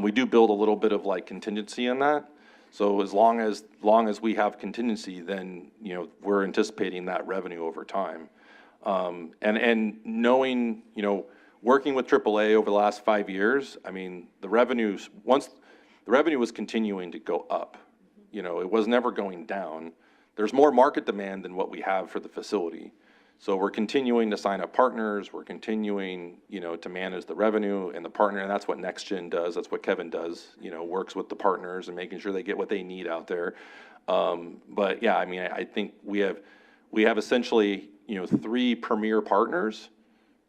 we do build a little bit of like contingency in that. So as long as we have contingency, then, you know, we're anticipating that revenue over time. And knowing, you know, working with AAA over the last 5 years, I mean, the revenue was continuing to go up. You know, it was never going down. There's more market demand than what we have for the facility. So we're continuing to sign up partners. We're continuing, you know, to manage the revenue and the partner, and that's what NextGen does. That's what Kevin does, you know, works with the partners and making sure they get what they need out there. But yeah, I mean, I think we have essentially, you know, 3 premier partners,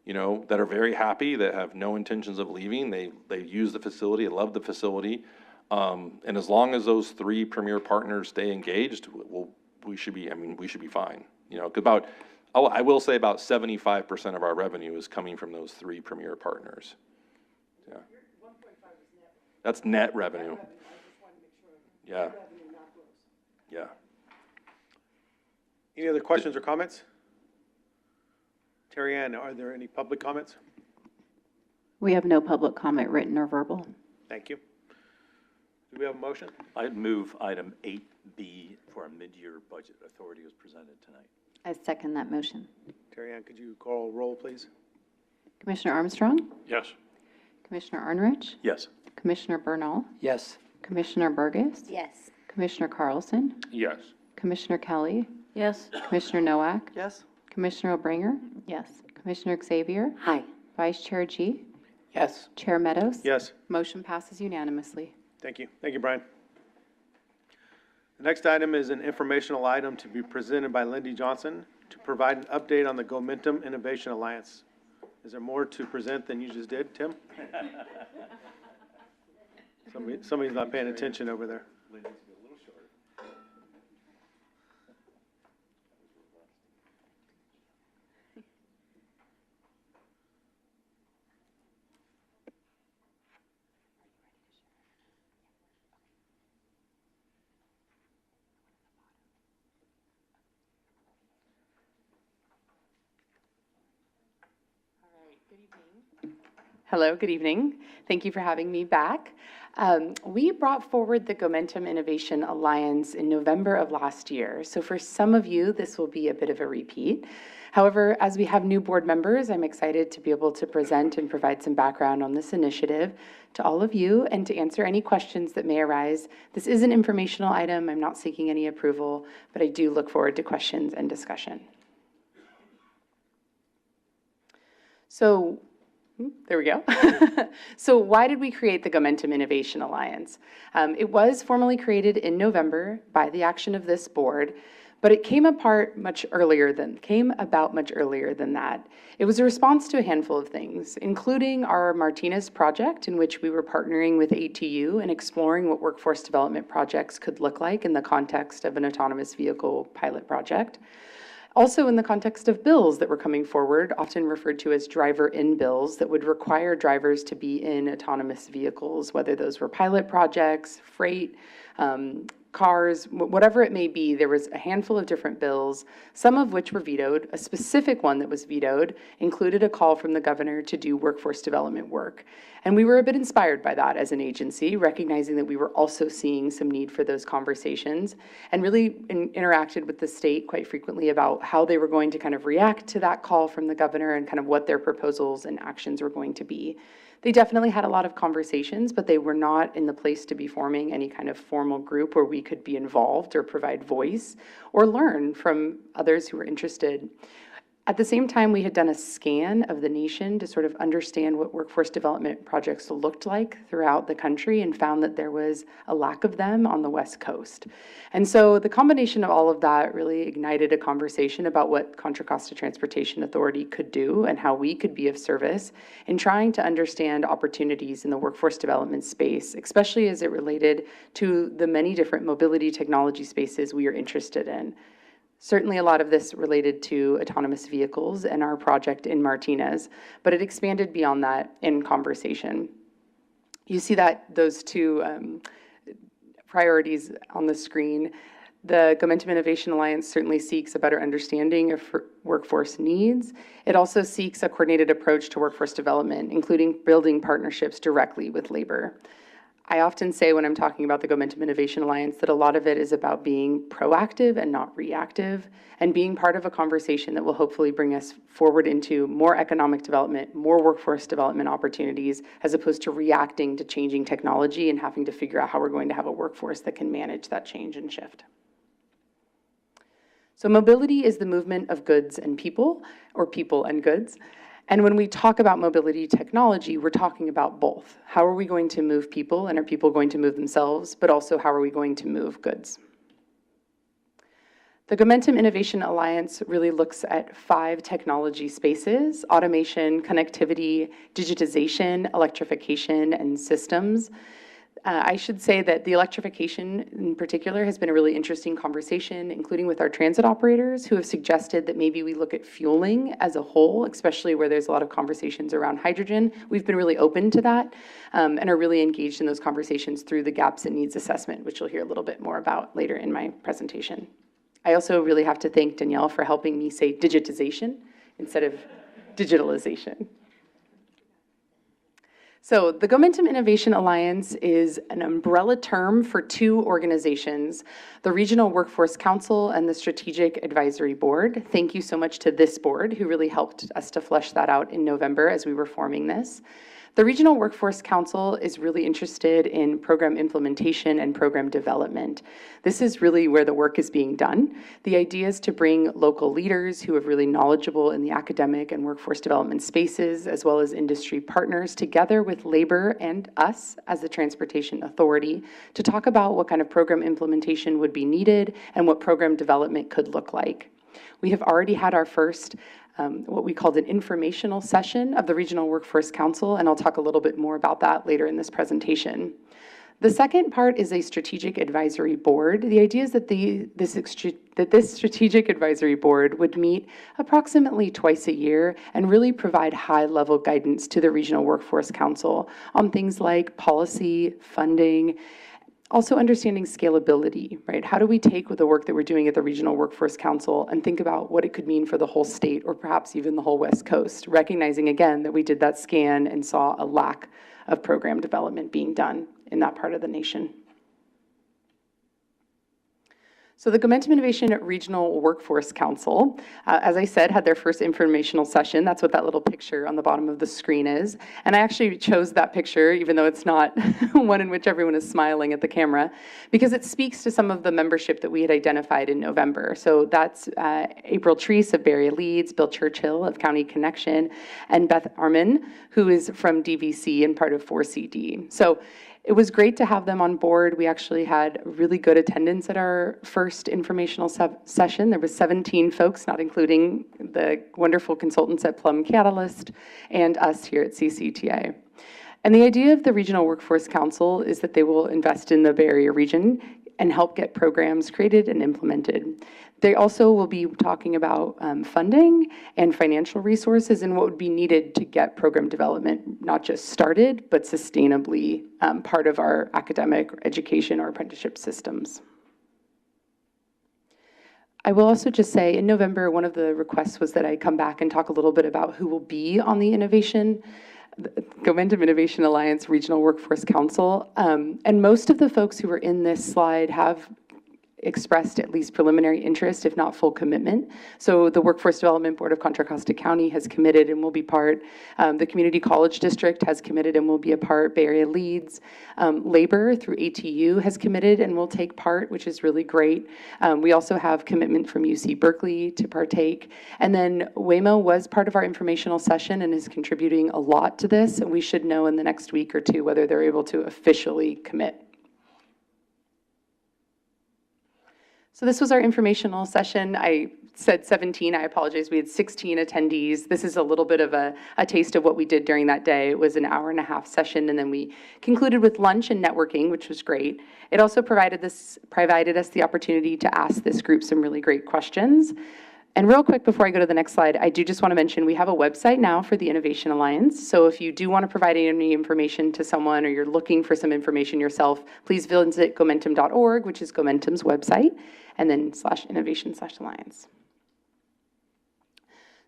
you know, that are very happy, that have no intentions of leaving. They use the facility, love the facility. And as long as those 3 premier partners stay engaged, we should be fine. You know, I will say about 75% of our revenue is coming from those 3 premier partners. Yeah. That's net revenue. Yeah. Yeah. Any other questions or comments? Terry Ann, are there any public comments? We have no public comment, written or verbal. Thank you. Do we have a motion? I'd move item 8B for a mid-year budget authority as presented tonight. I second that motion. Terry Ann, could you call roll, please? Commissioner Armstrong? Yes. Commissioner Arnrich? Yes. Commissioner Bernal? Yes. Commissioner Burgess? Yes. Commissioner Carlson? Yes. Commissioner Kelly? Yes. Commissioner Nowak? Yes? Commissioner Obringer? Yes. Commissioner Xavier? Hi. Vice Chair G? Yes. Chair Meadows? Yes. Motion passes unanimously. Thank you. Thank you, Brian. The next item is an informational item to be presented by Lindy Johnson to provide an update on the Gomentum Innovation Alliance. Is there more to present than you just did, Tim? Somebody's not paying attention over there. Hello, good evening. Thank you for having me back. We brought forward the Gomentum Innovation Alliance in November of last year. So for some of you, this will be a bit of a repeat. However, as we have new board members, I'm excited to be able to present and provide some background on this initiative to all of you and to answer any questions that may arise. This is an informational item. I'm not seeking any approval, but I do look forward to questions and discussion. So, there we go. So why did we create the Gomentum Innovation Alliance? It was formally created in November by the action of this board, but it came about much earlier than that. It was a response to a handful of things, including our Martinez project, in which we were partnering with ATU and exploring what workforce development projects could look like in the context of an autonomous vehicle pilot project. Also in the context of bills that were coming forward, often referred to as driver-in bills, that would require drivers to be in autonomous vehicles, whether those were pilot projects, freight, cars, whatever it may be, there was a handful of different bills, some of which were vetoed. A specific one that was vetoed included a call from the governor to do workforce development work. And we were a bit inspired by that as an agency, recognizing that we were also seeing some need for those conversations, and really interacted with the state quite frequently about how they were going to kind of react to that call from the governor and kind of what their proposals and actions were going to be. They definitely had a lot of conversations, but they were not in the place to be forming any kind of formal group where we could be involved or provide voice or learn from others who were interested. At the same time, we had done a scan of the nation to sort of understand what workforce development projects looked like throughout the country and found that there was a lack of them on the West Coast. And so the combination of all of that really ignited a conversation about what Contra Costa Transportation Authority could do and how we could be of service in trying to understand opportunities in the workforce development space, especially as it related to the many different mobility technology spaces we are interested in. Certainly a lot of this related to autonomous vehicles and our project in Martinez, but it expanded beyond that in conversation. You see that those two priorities on the screen. The Gomentum Innovation Alliance certainly seeks a better understanding of workforce needs. It also seeks a coordinated approach to workforce development, including building partnerships directly with labor. I often say when I'm talking about the Gomentum Innovation Alliance that a lot of it is about being proactive and not reactive, and being part of a conversation that will hopefully bring us forward into more economic development, more workforce development opportunities, as opposed to reacting to changing technology and having to figure out how we're going to have a workforce that can manage that change and shift. So mobility is the movement of goods and people, or people and goods. And when we talk about mobility technology, we're talking about both. How are we going to move people, and are people going to move themselves, but also how are we going to move goods? The Gomentum Innovation Alliance really looks at 5 technology spaces: automation, connectivity, digitization, electrification, and systems. I should say that the electrification in particular has been a really interesting conversation, including with our transit operators, who have suggested that maybe we look at fueling as a whole, especially where there's a lot of conversations around hydrogen. We've been really open to that and are really engaged in those conversations through the gaps and needs assessment, which you'll hear a little bit more about later in my presentation. I also really have to thank Danielle for helping me say digitization instead of digitalization. So the Gomentum Innovation Alliance is an umbrella term for 2 organizations, the Regional Workforce Council and the Strategic Advisory Board. Thank you so much to this board who really helped us to flesh that out in November as we were forming this. The Regional Workforce Council is really interested in program implementation and program development. This is really where the work is being done. The idea is to bring local leaders who are really knowledgeable in the academic and workforce development spaces, as well as industry partners, together with labor and us as the Transportation Authority, to talk about what kind of program implementation would be needed and what program development could look like. We have already had our first what we called an informational session of the Regional Workforce Council, and I'll talk a little bit more about that later in this presentation. The second part is a strategic advisory board. The idea is that this strategic advisory board would meet approximately twice a year and really provide high-level guidance to the Regional Workforce Council on things like policy, funding, also understanding scalability, right? How do we take with the work that we're doing at the Regional Workforce Council and think about what it could mean for the whole state or perhaps even the whole West Coast, recognizing again that we did that scan and saw a lack of program development being done in that part of the nation. So the Gomentum Innovation Regional Workforce Council, as I said, had their first informational session. That's what that little picture on the bottom of the screen is. And I actually chose that picture, even though it's not one in which everyone is smiling at the camera, because it speaks to some of the membership that we had identified in November. So that's April Treese of Barrie Leeds, Bill Churchill of County Connection, and Beth Arman, who is from DVC and part of 4CD. So it was great to have them on board. We actually had really good attendance at our first informational session. There was 17 folks, not including the wonderful consultants at Plum Catalyst and us here at CCTA. And the idea of the Regional Workforce Council is that they will invest in the Bay Area region and help get programs created and implemented. They also will be talking about funding and financial resources and what would be needed to get program development not just started, but sustainably part of our academic education or apprenticeship systems. I will also just say, in November, one of the requests was that I come back and talk a little bit about who will be on the Gomentum Innovation Alliance Regional Workforce Council. And most of the folks who were in this slide have expressed at least preliminary interest, if not full commitment. So the Workforce Development Board of Contra Costa County has committed and will be part. The Community College District has committed and will be a part. Bay Area Leads. Labor through ATU has committed and will take part, which is really great. We also have commitment from UC Berkeley to partake. And then Waymo was part of our informational session and is contributing a lot to this. And we should know in the next week or two whether they're able to officially commit. So this was our informational session. I said 17, I apologize. We had 16 attendees. This is a little bit of a taste of what we did during that day. It was an hour-and-a-half session, and then we concluded with lunch and networking, which was great. It also provided us the opportunity to ask this group some really great questions. And real quick, before I go to the next slide, I do just want to mention we have a website now for the Innovation Alliance. So if you do want to provide any information to someone or you're looking for some information yourself, please visit gomentum.org, which is Gomentum's website, and then /innovation/alliance.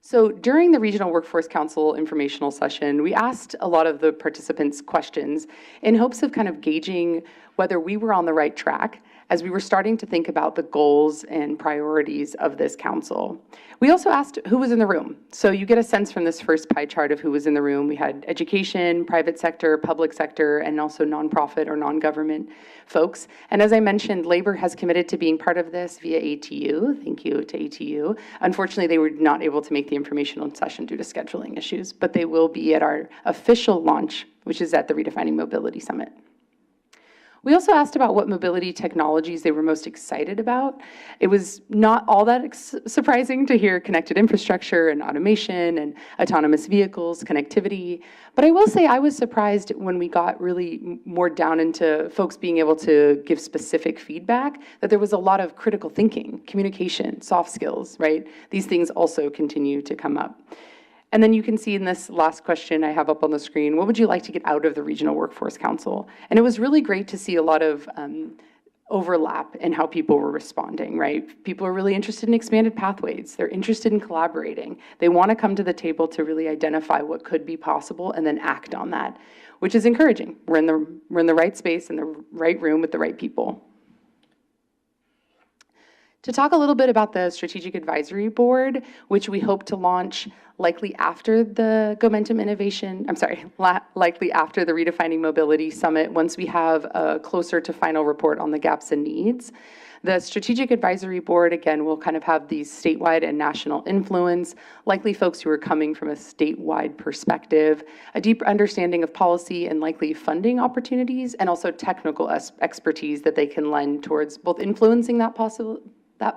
So during the Regional Workforce Council informational session, we asked a lot of the participants questions in hopes of kind of gauging whether we were on the right track as we were starting to think about the goals and priorities of this council. We also asked who was in the room. So you get a sense from this first pie chart of who was in the room. We had education, private sector, public sector, and also nonprofit or non-government folks. And as I mentioned, labor has committed to being part of this via ATU. Thank you to ATU. Unfortunately, they were not able to make the informational session due to scheduling issues, but they will be at our official launch, which is at the Redefining Mobility Summit. We also asked about what mobility technologies they were most excited about. It was not all that surprising to hear connected infrastructure and automation and autonomous vehicles, connectivity. But I will say I was surprised when we got really more down into folks being able to give specific feedback, that there was a lot of critical thinking, communication, soft skills, right? These things also continue to come up. And then you can see in this last question I have up on the screen, what would you like to get out of the Regional Workforce Council? And it was really great to see a lot of overlap in how people were responding, right? People are really interested in expanded pathways. They're interested in collaborating. They want to come to the table to really identify what could be possible and then act on that, which is encouraging. We're in the right space, in the right room with the right people. To talk a little bit about the Strategic Advisory Board, which we hope to launch likely after the likely after the Redefining Mobility Summit, once we have a closer to final report on the gaps and needs. The Strategic Advisory Board, again, will kind of have these statewide and national influence, likely folks who are coming from a statewide perspective, a deep understanding of policy and likely funding opportunities, and also technical expertise that they can lend towards both influencing that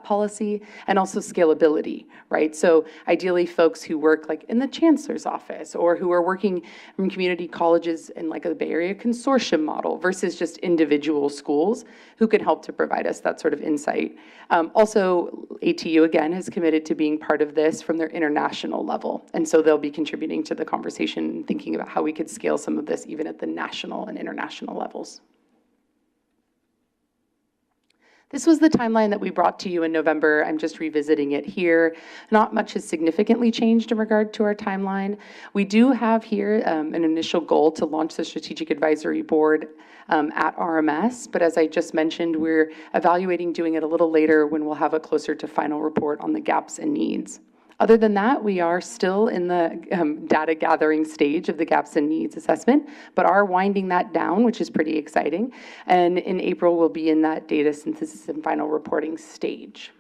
policy and also scalability, right? So ideally folks who work like in the chancellor's office or who are working from community colleges in like a Bay Area consortium model versus just individual schools who can help to provide us that sort of insight. Also, ATU again has committed to being part of this from their international level. And so they'll be contributing to the conversation, thinking about how we could scale some of this even at the national and international levels. This was the timeline that we brought to you in November. I'm just revisiting it here. Not much has significantly changed in regard to our timeline. We do have here an initial goal to launch the Strategic Advisory Board at RMS, but as I just mentioned, we're evaluating doing it a little later when we'll have a closer to final report on the gaps and needs. Other than that, we are still in the data gathering stage of the gaps and needs assessment, but are winding that down, which is pretty exciting. And in April, we'll be in that data synthesis and final reporting stage.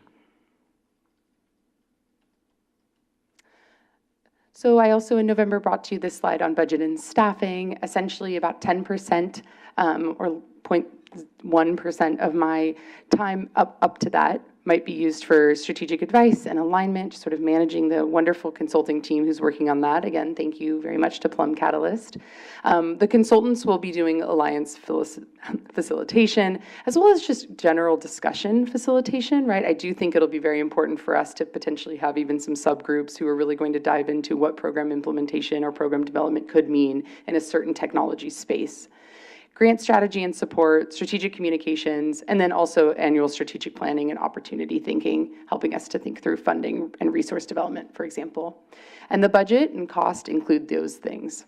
So I also in November brought to you this slide on budget and staffing. Essentially about 10% or 0.1% of my time up to that might be used for strategic advice and alignment, sort of managing the wonderful consulting team who's working on that. Again, thank you very much to Plum Catalyst. The consultants will be doing alliance facilitation, as well as just general discussion facilitation, right? I do think it'll be very important for us to potentially have even some subgroups who are really going to dive into what program implementation or program development could mean in a certain technology space. grant strategy and support, strategic communications, and then also annual strategic planning and opportunity thinking, helping us to think through funding and resource development, for example. And the budget and cost include those things.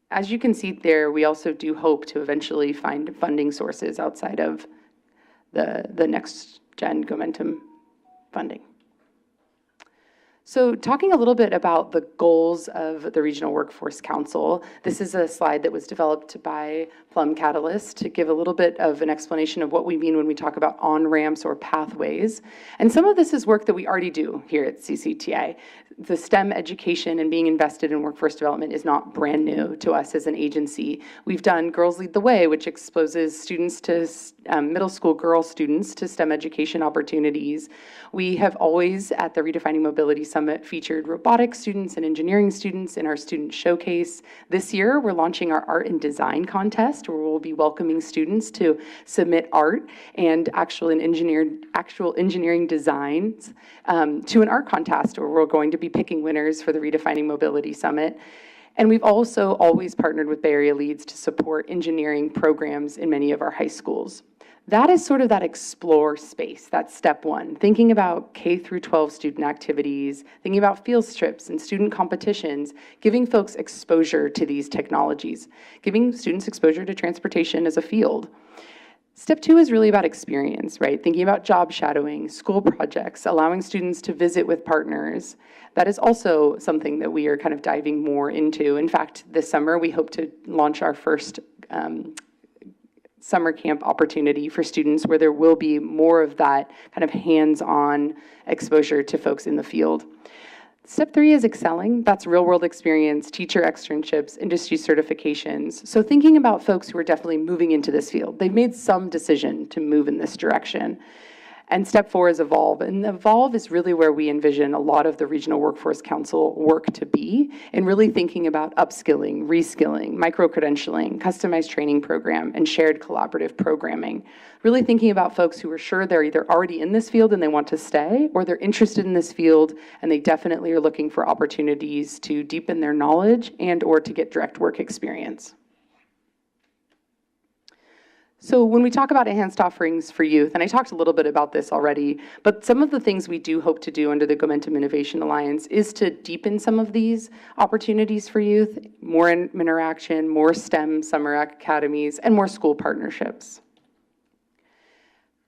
As you can see there, we also do hope to eventually find funding sources outside of the next gen Gomentum funding. So talking a little bit about the goals of the Regional Workforce Council, this is a slide that was developed by Plum Catalyst to give a little bit of an explanation of what we mean when we talk about on-ramps or pathways. And some of this is work that we already do here at CCTA. The STEM education and being invested in workforce development is not brand new to us as an agency. We've done Girls Lead the Way, which exposes students to middle school girl students to STEM education opportunities. We have always, at the Redefining Mobility Summit, featured robotics students and engineering students in our student showcase. This year, we're launching our art and design contest, where we'll be welcoming students to submit art and actual engineering designs to an art contest, where we're going to be picking winners for the Redefining Mobility Summit. And we've also always partnered with Bay Area Leads to support engineering programs in many of our high schools. That is sort of that explore space. That's step one, thinking about K through 12 student activities, thinking about field trips and student competitions, giving folks exposure to these technologies, giving students exposure to transportation as a field. Step two is really about experience, right? Thinking about job shadowing, school projects, allowing students to visit with partners. That is also something that we are kind of diving more into. In fact, this summer, we hope to launch our first summer camp opportunity for students, where there will be more of that kind of hands-on exposure to folks in the field. Step three is excelling. That's real-world experience, teacher externships, industry certifications. So thinking about folks who are definitely moving into this field. They've made some decision to move in this direction. And step four is evolve. And evolve is really where we envision a lot of the Regional Workforce Council work to be, and really thinking about upskilling, reskilling, micro-credentialing, customized training program, and shared collaborative programming. Really thinking about folks who are sure they're either already in this field and they want to stay, or they're interested in this field and they definitely are looking for opportunities to deepen their knowledge and or to get direct work experience. So when we talk about enhanced offerings for youth, and I talked a little bit about this already, but some of the things we do hope to do under the Gomentum Innovation Alliance is to deepen some of these opportunities for youth, more interaction, more STEM summer academies, and more school partnerships.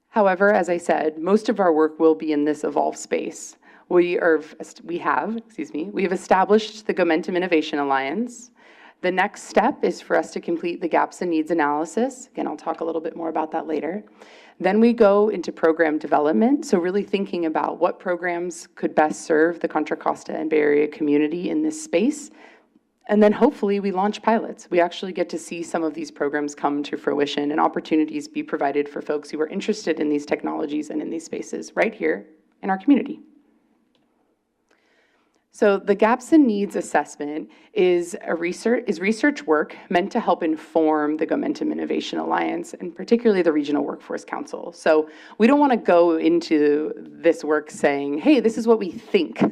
However, as I said, most of our work will be in this evolve space. We have established the Gomentum Innovation Alliance. The next step is for us to complete the gaps and needs analysis. Again, I'll talk a little bit more about that later. Then we go into program development, so really thinking about what programs could best serve the Contra Costa and Bay Area community in this space. And then hopefully we launch pilots. We actually get to see some of these programs come to fruition and opportunities be provided for folks who are interested in these technologies and in these spaces right here in our community. So the gaps and needs assessment is research work meant to help inform the Gomentum Innovation Alliance, and particularly the Regional Workforce Council. So we don't want to go into this work saying, hey, this is what we think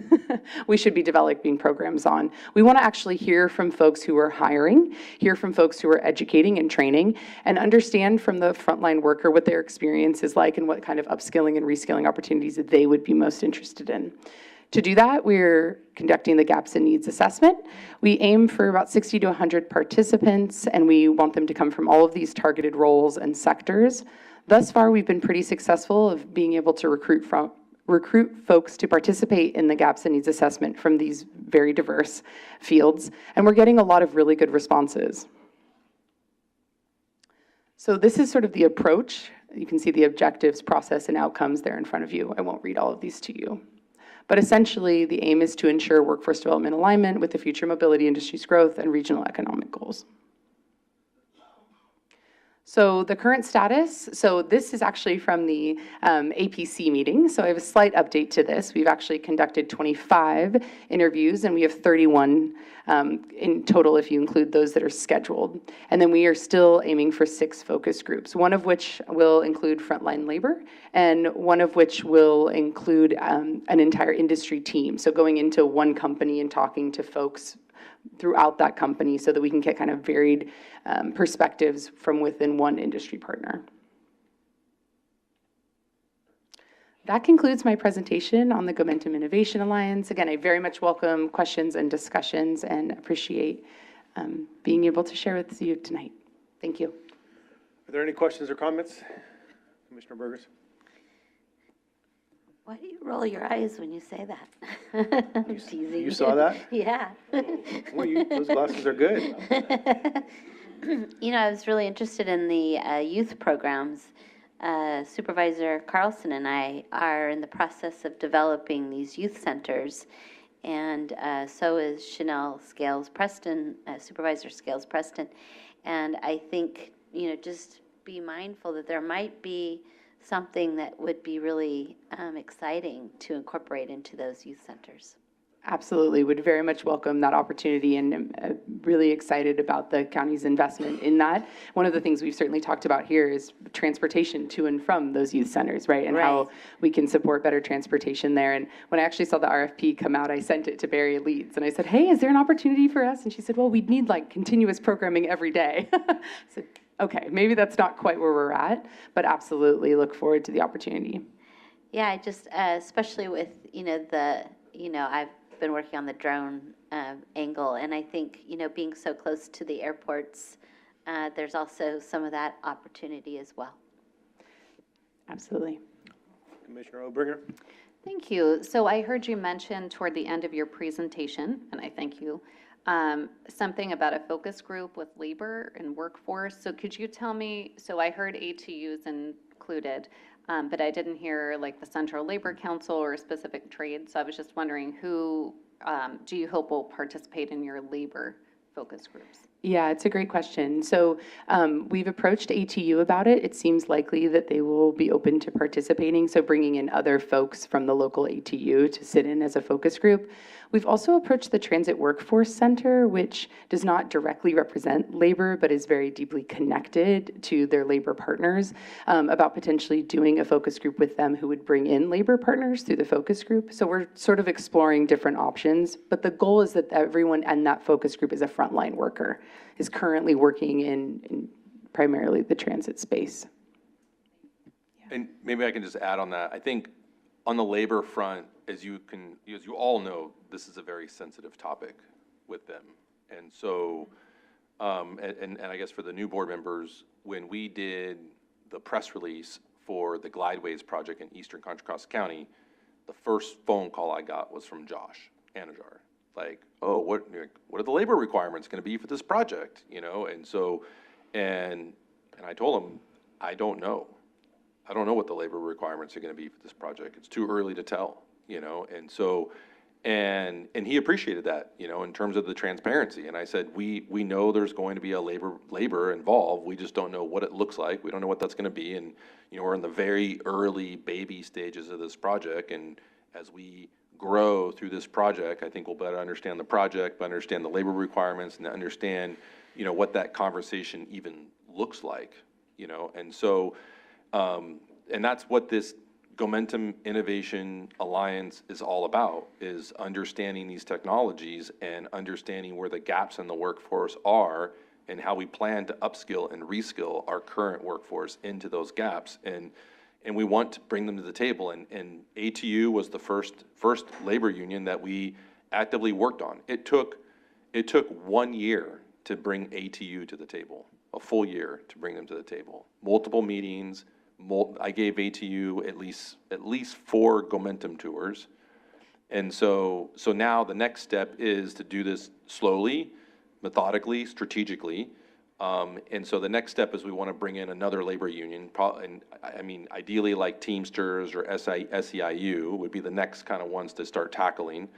we should be developing programs on. We want to actually hear from folks who are hiring, hear from folks who are educating and training, and understand from the frontline worker what their experience is like and what kind of upskilling and reskilling opportunities that they would be most interested in. To do that, we're conducting the gaps and needs assessment. We aim for about 60 to 100 participants, and we want them to come from all of these targeted roles and sectors. Thus far, we've been pretty successful of being able to recruit folks to participate in the gaps and needs assessment from these very diverse fields, and we're getting a lot of really good responses. So this is sort of the approach. You can see the objectives, process, and outcomes there in front of you. I won't read all of these to you. But essentially, the aim is to ensure workforce development alignment with the future mobility industry's growth and regional economic goals. So the current status, so this is actually from the APC meeting. So I have a slight update to this. We've actually conducted 25 interviews, and we have 31 in total if you include those that are scheduled. And then we are still aiming for 6 focus groups, one of which will include frontline labor, and one of which will include an entire industry team. So going into one company and talking to folks throughout that company so that we can get kind of varied perspectives from within one industry partner. That concludes my presentation on the Gomentum Innovation Alliance. Again, I very much welcome questions and discussions and appreciate being able to share with you tonight. Thank you. Are there any questions or comments? Commissioner Burgess? Why do you roll your eyes when you say that? I'm teasing. You saw that? Yeah. Well, those glasses are good. You know, I was really interested in the youth programs. Supervisor Carlson and I are in the process of developing these youth centers, and so is Chanel Scales Preston, Supervisor Scales Preston. And I think, you know, just be mindful that there might be something that would be really exciting to incorporate into those youth centers. Absolutely, would very much welcome that opportunity, and am really excited about the county's investment in that. One of the things we've certainly talked about here is transportation to and from those youth centers, right? And how we can support better transportation there. And when I actually saw the RFP come out, I sent it to Barry Leeds, and I said, hey, is there an opportunity for us? And she said, well, we'd need like continuous programming every day. I said, okay, maybe that's not quite where we're at, but absolutely look forward to the opportunity. Yeah, I just, especially with, I've been working on the drone angle, and I think, being so close to the airports, there's also some of that opportunity as well. Absolutely. Commissioner Oberger? Thank you. So I heard you mention toward the end of your presentation, and I thank you, something about a focus group with labor and workforce. So could you tell me, so I heard ATUs included, but I didn't hear like the Central Labor Council or a specific trade. So I was just wondering who do you hope will participate in your labor focus groups? Yeah, it's a great question. So we've approached ATU about it. It seems likely that they will be open to participating, so bringing in other folks from the local ATU to sit in as a focus group. We've also approached the Transit Workforce Center, which does not directly represent labor, but is very deeply connected to their labor partners, about potentially doing a focus group with them who would bring in labor partners through the focus group. So we're sort of exploring different options, but the goal is that everyone in that focus group is a frontline worker, is currently working in primarily the transit space. And maybe I can just add on that. I think on the labor front, as you all know, this is a very sensitive topic with them. And so, and I guess for the new board members, when we did the press release for the Glideways project in Eastern Contra Costa County, the first phone call I got was from Josh Anajar. Like, oh, what are the labor requirements going to be for this project? And so, and I told him, I don't know what the labor requirements are going to be for this project. It's too early to tell, and so, and he appreciated that, in terms of the transparency. And I said, we know there's going to be a labor involved. We just don't know what it looks like. We don't know what that's going to be. And, we're in the very early baby stages of this project. And as we grow through this project, I think we'll better understand the project, better understand the labor requirements, and understand, what that conversation even looks like, and so, and that's what this Gomentum Innovation Alliance is all about, is understanding these technologies and understanding where the gaps in the workforce are and how we plan to upskill and reskill our current workforce into those gaps. And we want to bring them to the table. And ATU was the first labor union that we actively worked on. It took 1 year to bring ATU to the table, a full year to bring them to the table. Multiple meetings. I gave ATU at least 4 Gomentum tours. And so now the next step is to do this slowly, methodically, strategically. And so the next step is we want to bring in another labor union, and I mean, ideally like Teamsters or SEIU would be the next kind of ones to start tackling.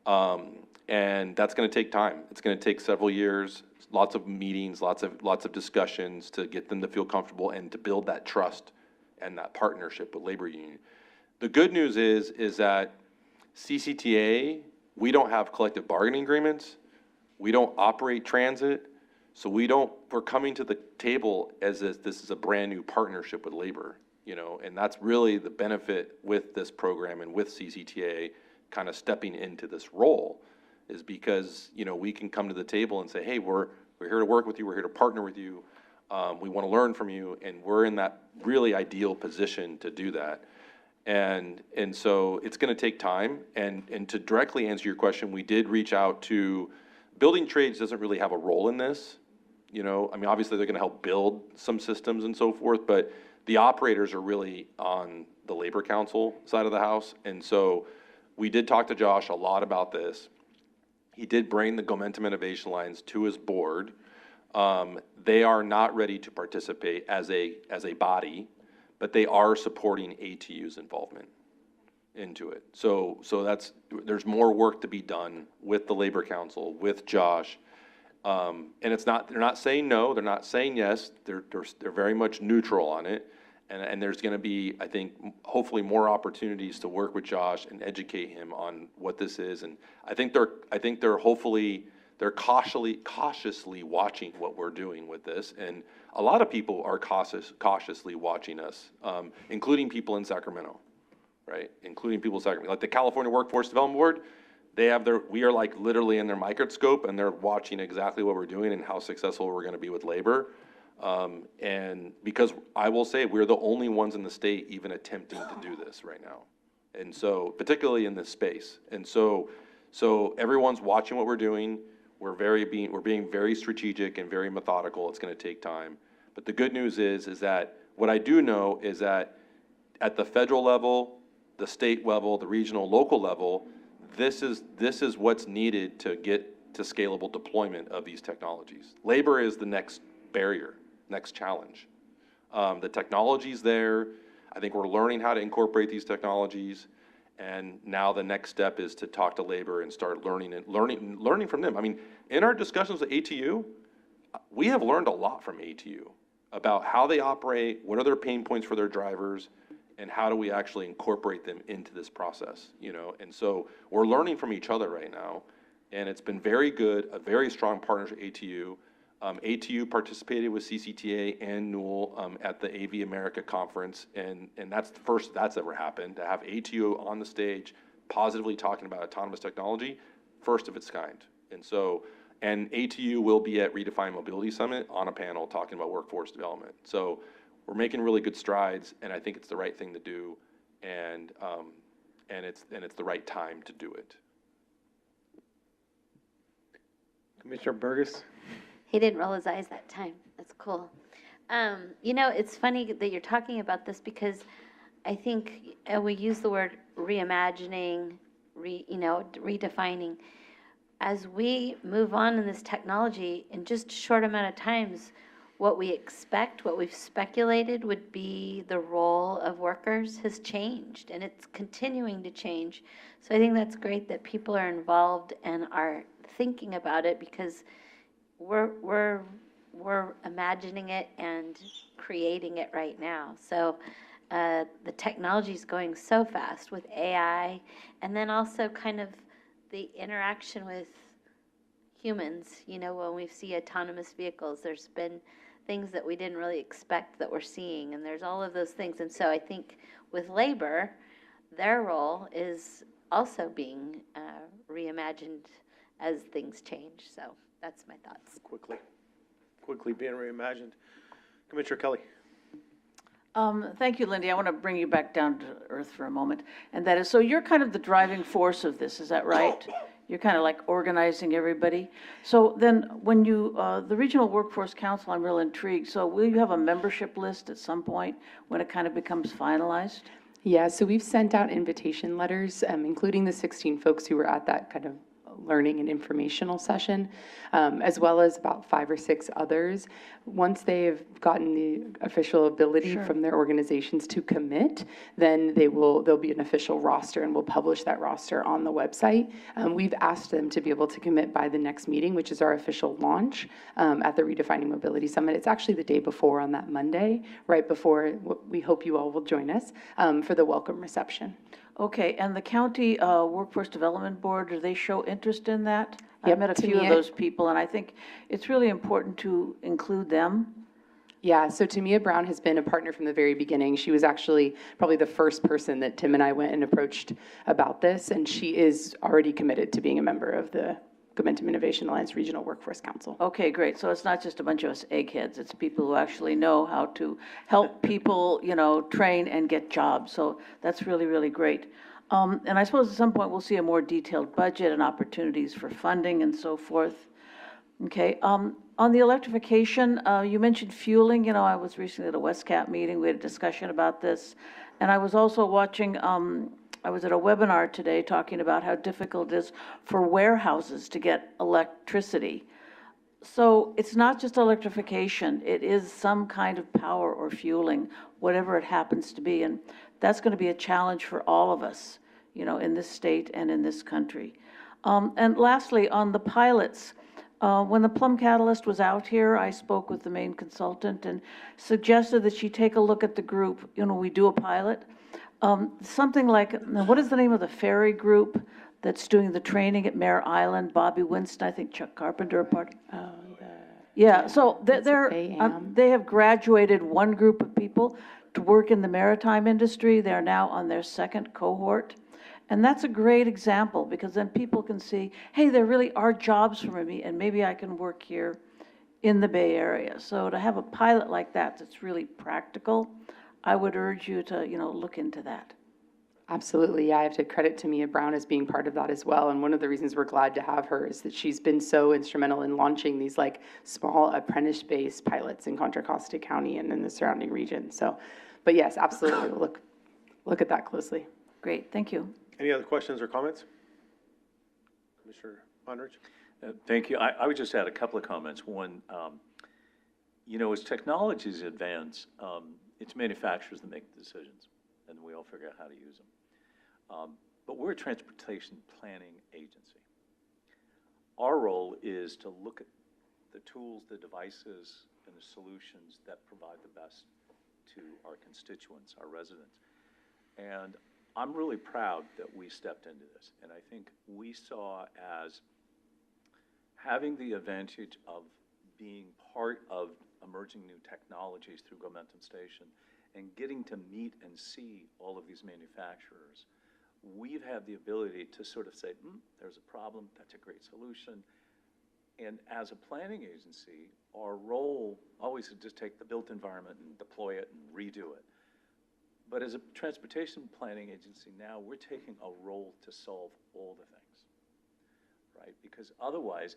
And that's going to take time. It's going to take several years, lots of meetings, lots of discussions to get them to feel comfortable and to build that trust and that partnership with labor union. The good news is that CCTA, we don't have collective bargaining agreements. We don't operate transit. So we're coming to the table as if this is a brand new partnership with labor, and that's really the benefit with this program and with CCTA kind of stepping into this role, is because, you know, we can come to the table and say, hey, we're here to work with you, we're here to partner with you, we want to learn from you, and we're in that really ideal position to do that. And so it's going to take time, and to directly answer your question, we did reach out to, building trades doesn't really have a role in this, you know, I mean, obviously they're going to help build some systems and so forth, but the operators are really on the Labor Council side of the house, and so we did talk to Josh a lot about this. He did bring the Gomentum Innovation Lines to his board. They are not ready to participate as a body, but they are supporting ATU's involvement into it. So there's more work to be done with the Labor Council, with Josh. And they're not saying no, they're not saying yes, they're very much neutral on it. And there's going to be, I think, hopefully more opportunities to work with Josh and educate him on what this is. And I think they're cautiously watching what we're doing with this. And a lot of people are cautiously watching us, including people in Sacramento, right? Including people in Sacramento, like the California Workforce Development Board. We are like literally in their microscope, and they're watching exactly what we're doing and how successful we're going to be with labor. And because I will say, we're the only ones in the state even attempting to do this right now. And so, particularly in this space. And so everyone's watching what we're doing. We're being very strategic and very methodical. It's going to take time. But the good news is that what I do know is that at the federal level, the state level, the regional, local level, this is what's needed to get to scalable deployment of these technologies. Labor is the next barrier, next challenge. The technology's there. I think we're learning how to incorporate these technologies. And now the next step is to talk to labor and start learning from them. I mean, in our discussions with ATU, we have learned a lot from ATU about how they operate, what are their pain points for their drivers, and how do we actually incorporate them into this process, you know? And so we're learning from each other right now, and it's been very good, a very strong partnership with ATU. ATU participated with CCTA and Newell at the AV America conference, and that's the first that's ever happened, to have ATU on the stage positively talking about autonomous technology, first of its kind. And so, and ATU will be at Redefine Mobility Summit on a panel talking about workforce development. So we're making really good strides, and I think it's the right thing to do, and it's the right time to do it. Commissioner Burgess? He didn't roll his eyes that time. That's cool. You know, it's funny that you're talking about this because I think we use the word reimagining, redefining. As we move on in this technology, in just a short amount of times, what we expect, what we've speculated would be the role of workers has changed, and it's continuing to change. So I think that's great that people are involved and are thinking about it, because we're imagining it and creating it right now. So the technology is going so fast with AI, and then also kind of the interaction with humans. You know, when we see autonomous vehicles, there's been things that we didn't really expect that we're seeing, and there's all of those things. And so I think with labor, their role is also being reimagined as things change. So that's my thoughts. Quickly being reimagined. Commissioner Kelly. Thank you, Lindy. I want to bring you back down to earth for a moment. And that is, so you're kind of the driving force of this, is that right? You're kind of like organizing everybody. So then when you, the Regional Workforce Council, I'm real intrigued. So will you have a membership list at some point when it kind of becomes finalized? Yeah, so we've sent out invitation letters, including the 16 folks who were at that kind of learning and informational session, as well as about 5 or 6 others. Once they've gotten the official ability from their organizations to commit, then there'll be an official roster, and we'll publish that roster on the website. We've asked them to be able to commit by the next meeting, which is our official launch at the Redefining Mobility Summit. It's actually the day before, on that Monday, right before we hope you all will join us for the welcome reception. Okay, and the County Workforce Development Board, do they show interest in that? Yep, I've met a few of those people, and I think it's really important to include them. Yeah, so Tamia Brown has been a partner from the very beginning. She was actually probably the first person that Tim and I went and approached about this, and she is already committed to being a member of the Gomentum Innovation Alliance Regional Workforce Council. Okay, great. So it's not just a bunch of us eggheads, it's people who actually know how to help people, train and get jobs. So that's really, really great. And I suppose at some point we'll see a more detailed budget and opportunities for funding and so forth. Okay, on the electrification, you mentioned fueling. I was recently at a WestCap meeting. We had a discussion about this. And I was also watching, I was at a webinar today talking about how difficult it is for warehouses to get electricity. So it's not just electrification, it is some kind of power or fueling, whatever it happens to be. And that's going to be a challenge for all of us, in this state and in this country. And lastly, on the pilots, when the Plum Catalyst was out here, I spoke with the main consultant and suggested that she take a look at the group. We do a pilot. Something like, what is the name of the ferry group that's doing the training at Mare Island? Bobby Winston, I think Chuck Carpenter are part. Yeah, so they have graduated one group of people to work in the maritime industry. They're now on their second cohort. And that's a great example, because then people can see, hey, there really are jobs for me, and maybe I can work here in the Bay Area. So to have a pilot like that that's really practical, I would urge you to, look into that. Absolutely, yeah, I have to credit Tamia Brown as being part of that as well. And one of the reasons we're glad to have her is that she's been so instrumental in launching these small apprentice-based pilots in Contra Costa County and in the surrounding region. So, but yes, absolutely, we'll look at that closely. Great, thank you. Any other questions or comments? Commissioner Monrich? Thank you. I would just add a couple of comments. One, as technologies advance, it's manufacturers that make the decisions, and we all figure out how to use them. But we're a transportation planning agency. Our role is to look at the tools, the devices, and the solutions that provide the best to our constituents, our residents. And I'm really proud that we stepped into this, and I think we saw as having the advantage of being part of emerging new technologies through Gomentum Station and getting to meet and see all of these manufacturers. We've had the ability to sort of say, there's a problem, that's a great solution. And as a planning agency, our role always is to just take the built environment and deploy it and redo it. But as a transportation planning agency now, we're taking a role to solve all the things, right? Because otherwise,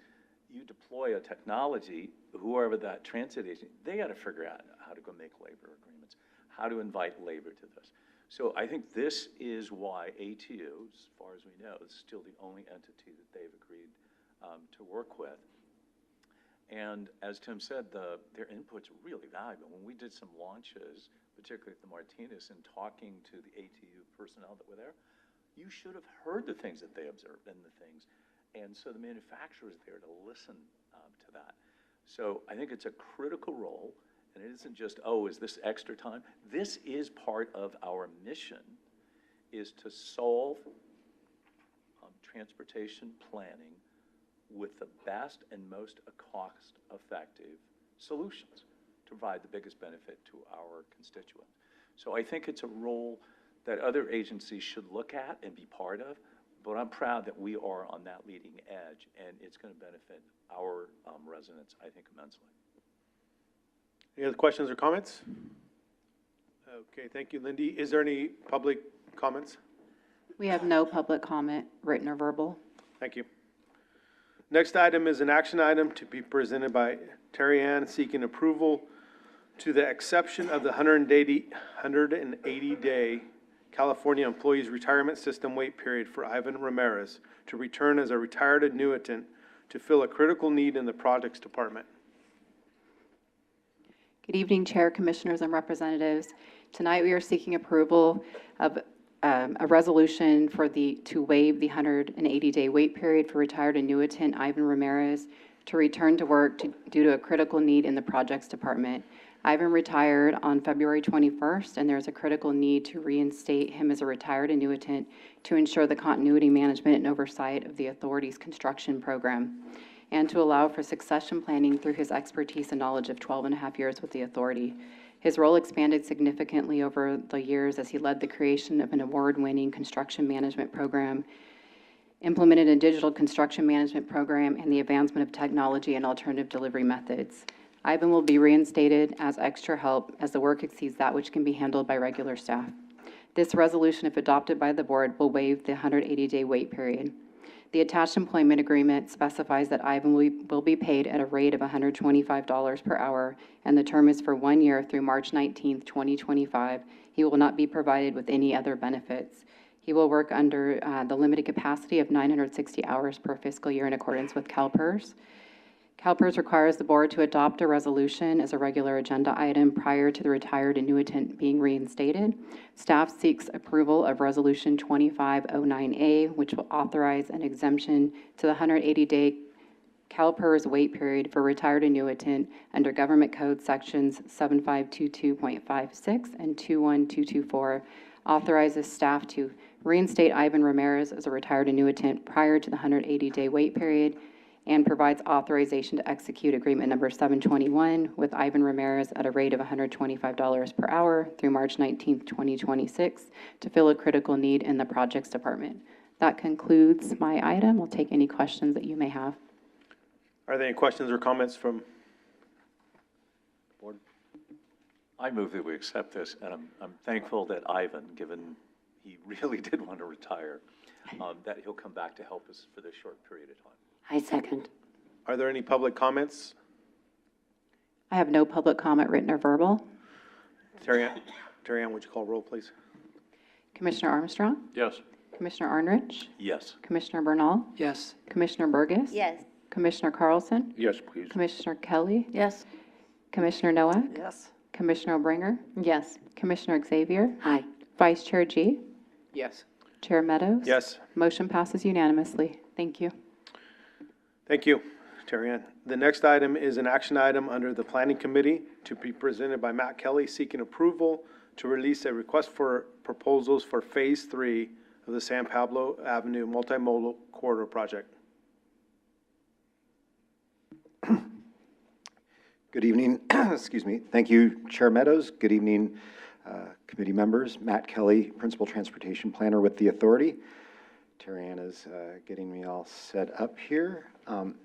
you deploy a technology, whoever that transit agent, they got to figure out how to go make labor agreements, how to invite labor to this. So I think this is why ATU, as far as we know, is still the only entity that they've agreed to work with. And as Tim said, their input's really valuable. When we did some launches, particularly at the Martinez, and talking to the ATU personnel that were there, you should have heard the things that they observed and the things. And so the manufacturer is there to listen to that. So I think it's a critical role, and it isn't just, is this extra time? This is part of our mission, is to solve transportation planning with the best and most cost-effective solutions to provide the biggest benefit to our constituents. So I think it's a role that other agencies should look at and be part of, but I'm proud that we are on that leading edge, and it's going to benefit our residents, I think, immensely. Any other questions or comments? Okay, thank you, Lindy. Is there any public comments? We have no public comment, written or verbal. Thank you. Next item is an action item to be presented by Terry Ann seeking approval to the exception of the 180-day California Employees Retirement System wait period for Ivan Ramirez to return as a retired annuitant to fill a critical need in the projects department. Good evening, Chair, Commissioners, and Representatives. Tonight, we are seeking approval of a resolution to waive the 180-day wait period for retired annuitant Ivan Ramirez to return to work due to a critical need in the projects department. Ivan retired on February 21st, and there's a critical need to reinstate him as a retired annuitant to ensure the continuity management and oversight of the authority's construction program. and to allow for succession planning through his expertise and knowledge of 12.5 years with the authority. His role expanded significantly over the years as he led the creation of an award-winning construction management program, implemented a digital construction management program, and the advancement of technology and alternative delivery methods. Ivan will be reinstated as extra help as the work exceeds that which can be handled by regular staff. This resolution, if adopted by the board, will waive the 180-day wait period. The attached employment agreement specifies that Ivan will be paid at a rate of $125 per hour, and the term is for 1 year through March 19th, 2025. He will not be provided with any other benefits. He will work under the limited capacity of 960 hours per fiscal year in accordance with CalPERS. CalPERS requires the board to adopt a resolution as a regular agenda item prior to the retired annuitant being reinstated. Staff seeks approval of Resolution 2509A, which will authorize an exemption to the 180-day CalPERS wait period for retired annuitant under Government Code Sections 7522.56 and 21224, authorizes staff to reinstate Ivan Ramirez as a retired annuitant prior to the 180-day wait period, and provides authorization to execute agreement number 721 with Ivan Ramirez at a rate of $125 per hour through March 19th, 2026 to fill a critical need in the projects department. That concludes my item. We'll take any questions that you may have. Are there any questions or comments from the board? I move that we accept this, and I'm thankful that Ivan, given he really did want to retire, that he'll come back to help us for this short period of time. I second. Are there any public comments? I have no public comment, written or verbal. Terry Ann, would you call roll, please? Commissioner Armstrong? Yes. Commissioner Arnrich? Yes. Commissioner Bernal? Yes. Commissioner Burgess? Yes. Commissioner Carlson? Yes, please. Commissioner Kelly? Yes. Commissioner Nowak? Yes. Commissioner Bringer? Yes. Commissioner Xavier? Aye. Vice Chair G? Yes. Chair Meadows? Yes. Motion passes unanimously. Thank you. Thank you, Terry Ann. The next item is an action item under the Planning Committee to be presented by Matt Kelly seeking approval to release a request for proposals for Phase 3 of the San Pablo Avenue Multimodal Corridor Project. Good evening. Excuse me. Thank you, Chair Meadows. Good evening, committee members. Matt Kelly, Principal Transportation Planner with the Authority. Terry Ann is getting me all set up here. And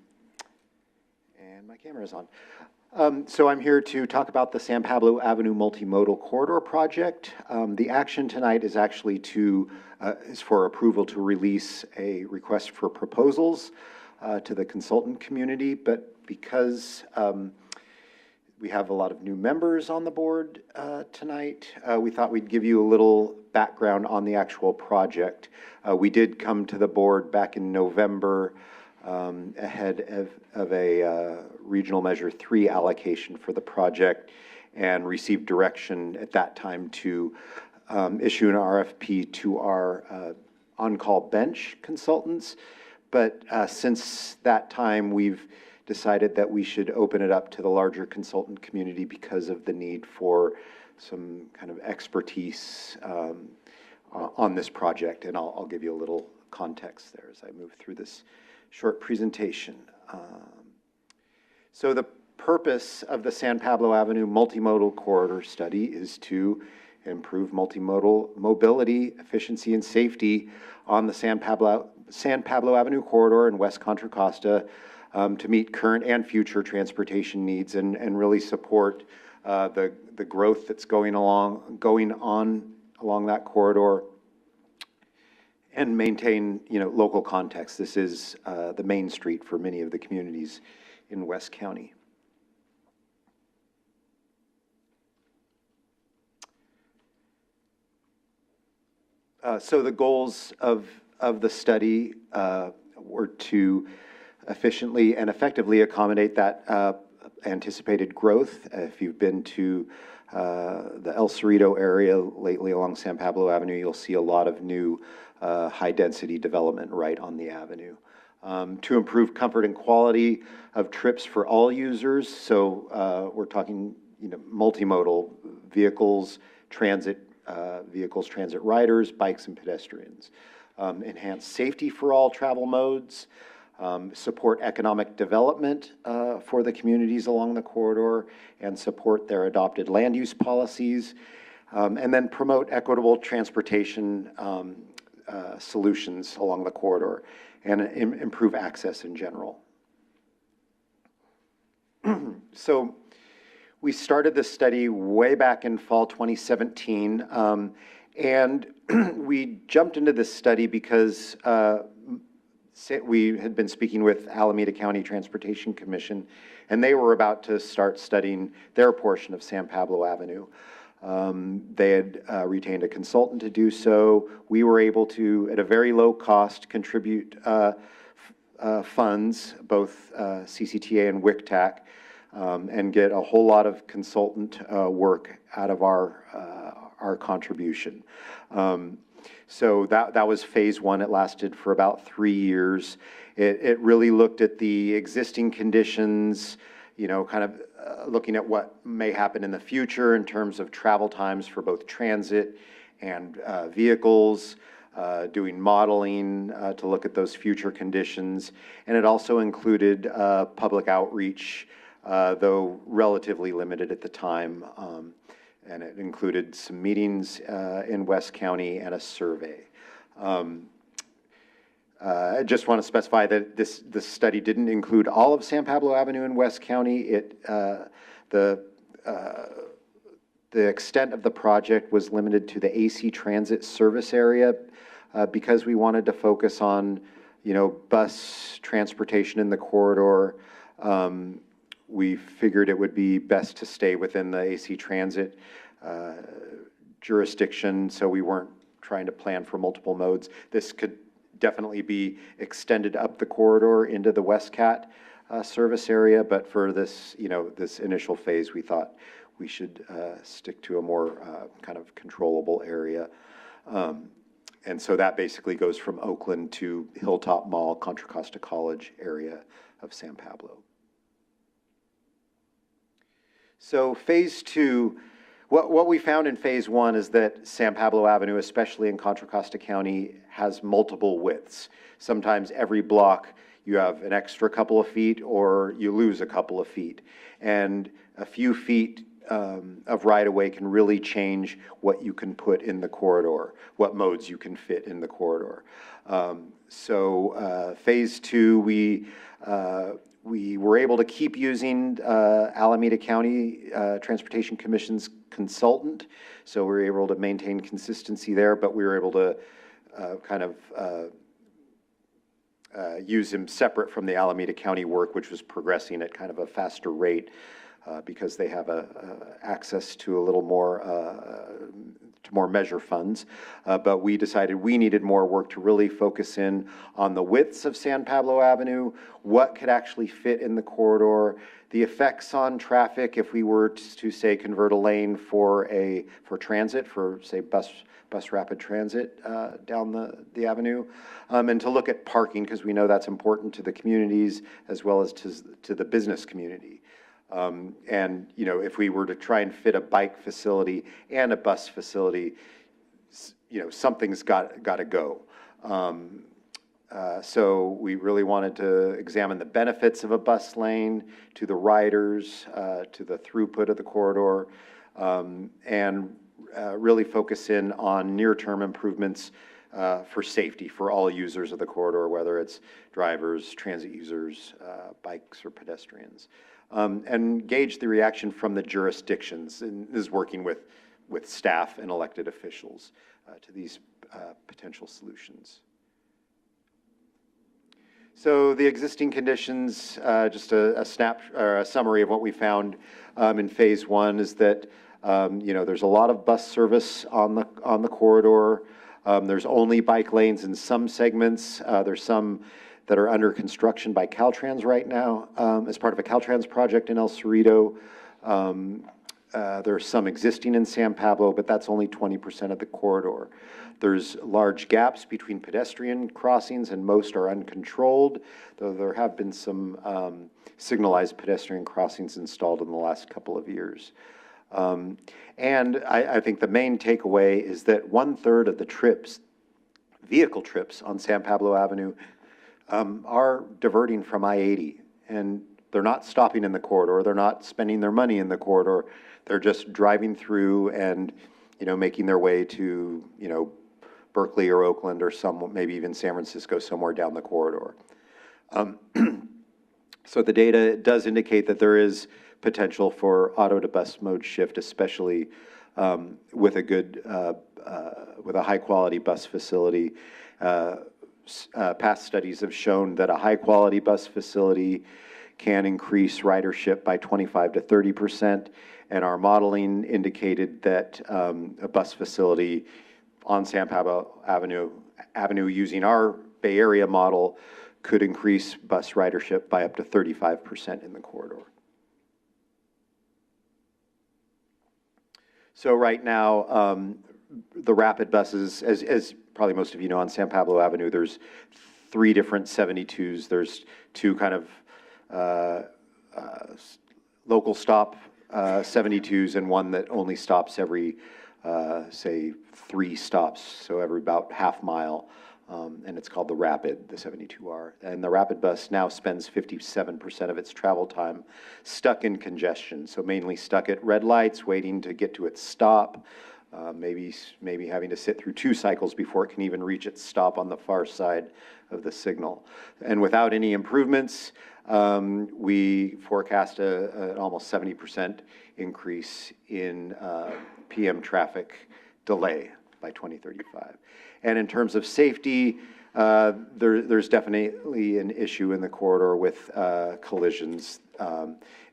my camera is on. So I'm here to talk about the San Pablo Avenue Multimodal Corridor Project. The action tonight is actually is for approval to release a request for proposals to the consultant community, but because we have a lot of new members on the board tonight, we thought we'd give you a little background on the actual project. We did come to the board back in November ahead of a Regional Measure 3 allocation for the project and received direction at that time to issue an RFP to our on-call bench consultants. But since that time, we've decided that we should open it up to the larger consultant community because of the need for some kind of expertise on this project. And I'll give you a little context there as I move through this short presentation. So the purpose of the San Pablo Avenue Multimodal Corridor Study is to improve multimodal mobility, efficiency, and safety on the San Pablo Avenue corridor in West Contra Costa to meet current and future transportation needs and really support the growth that's going on along that corridor and maintain, local context. This is the main street for many of the communities in West County. So the goals of the study were to efficiently and effectively accommodate that anticipated growth. If you've been to the El Cerrito area lately along San Pablo Avenue, you'll see a lot of new high-density development right on the avenue. To improve comfort and quality of trips for all users, so we're talking multimodal vehicles, transit riders, bikes, and pedestrians. Enhance safety for all travel modes, support economic development for the communities along the corridor, and support their adopted land use policies, and then promote equitable transportation solutions along the corridor, and improve access in general. So we started this study way back in fall 2017, and we jumped into this study because we had been speaking with Alameda County Transportation Commission, and they were about to start studying their portion of San Pablo Avenue. They had retained a consultant to do so. We were able to, at a very low cost, contribute funds, both CCTA and WICTAC, and get a whole lot of consultant work out of our contribution. So that was phase one. It lasted for about 3 years. It really looked at the existing conditions, you know, kind of looking at what may happen in the future in terms of travel times for both transit and vehicles, doing modeling to look at those future conditions. And it also included public outreach, though relatively limited at the time. And it included some meetings in West County and a survey. I just want to specify that this study didn't include all of San Pablo Avenue in West County. The extent of the project was limited to the AC Transit service area because we wanted to focus on, you know, bus transportation in the corridor. We figured it would be best to stay within the AC Transit jurisdiction, so we weren't trying to plan for multiple modes. This could definitely be extended up the corridor into the WestCat service area, but for this, you know, this initial phase, we thought we should stick to a more kind of controllable area. And so that basically goes from Oakland to Hilltop Mall, Contra Costa College area of San Pablo. So phase two, what we found in phase one is that San Pablo Avenue, especially in Contra Costa County, has multiple widths. Sometimes every block you have an extra couple of feet or you lose a couple of feet. And a few feet of right-of-way can really change what you can put in the corridor, what modes you can fit in the corridor. So phase two, we were able to keep using Alameda County Transportation Commission's consultant, so we were able to maintain consistency there, but we were able to kind of use him separate from the Alameda County work, which was progressing at kind of a faster rate because they have access to a little more to more measure funds. But we decided we needed more work to really focus in on the widths of San Pablo Avenue, what could actually fit in the corridor, the effects on traffic if we were to say convert a lane for transit, for say bus rapid transit down the avenue, and to look at parking because we know that's important to the communities as well as to the business community. And, you know, if we were to try and fit a bike facility and a bus facility, you know, something's got to go. So we really wanted to examine the benefits of a bus lane to the riders, to the throughput of the corridor, and really focus in on near-term improvements for safety for all users of the corridor, whether it's drivers, transit users, bikes, or pedestrians. And gauge the reaction from the jurisdictions, and this is working with staff and elected officials to these potential solutions. So the existing conditions, just a summary of what we found in phase one is that you know, there's a lot of bus service on the corridor. There's only bike lanes in some segments. There's some that are under construction by Caltrans right now as part of a Caltrans project in El Cerrito. There's some existing in San Pablo, but that's only 20% of the corridor. There's large gaps between pedestrian crossings, and most are uncontrolled, though there have been some signalized pedestrian crossings installed in the last couple of years. And I think the main takeaway is that 1/3 of the trips, vehicle trips on San Pablo Avenue, are diverting from I-80, and they're not stopping in the corridor, they're not spending their money in the corridor, they're just driving through and, making their way to, Berkeley or Oakland or maybe even San Francisco, somewhere down the corridor. So the data does indicate that there is potential for auto to bus mode shift, especially with a good, with a high-quality bus facility. Past studies have shown that a high-quality bus facility can increase ridership by 25 to 30%, and our modeling indicated that a bus facility on San Pablo Avenue using our Bay Area model could increase bus ridership by up to 35% in the corridor. So right now, the rapid buses, as probably most of you know, on San Pablo Avenue, there's 3 different 72s. There's 2 kind of local stop 72s and 1 that only stops every, say, 3 stops, so every about half mile. And it's called the Rapid, the 72R. And the Rapid bus now spends 57% of its travel time stuck in congestion, so mainly stuck at red lights, waiting to get to its stop, maybe having to sit through 2 cycles before it can even reach its stop on the far side of the signal. And without any improvements, we forecast an almost 70% increase in PM traffic delay by 2035. And in terms of safety, there's definitely an issue in the corridor with collisions,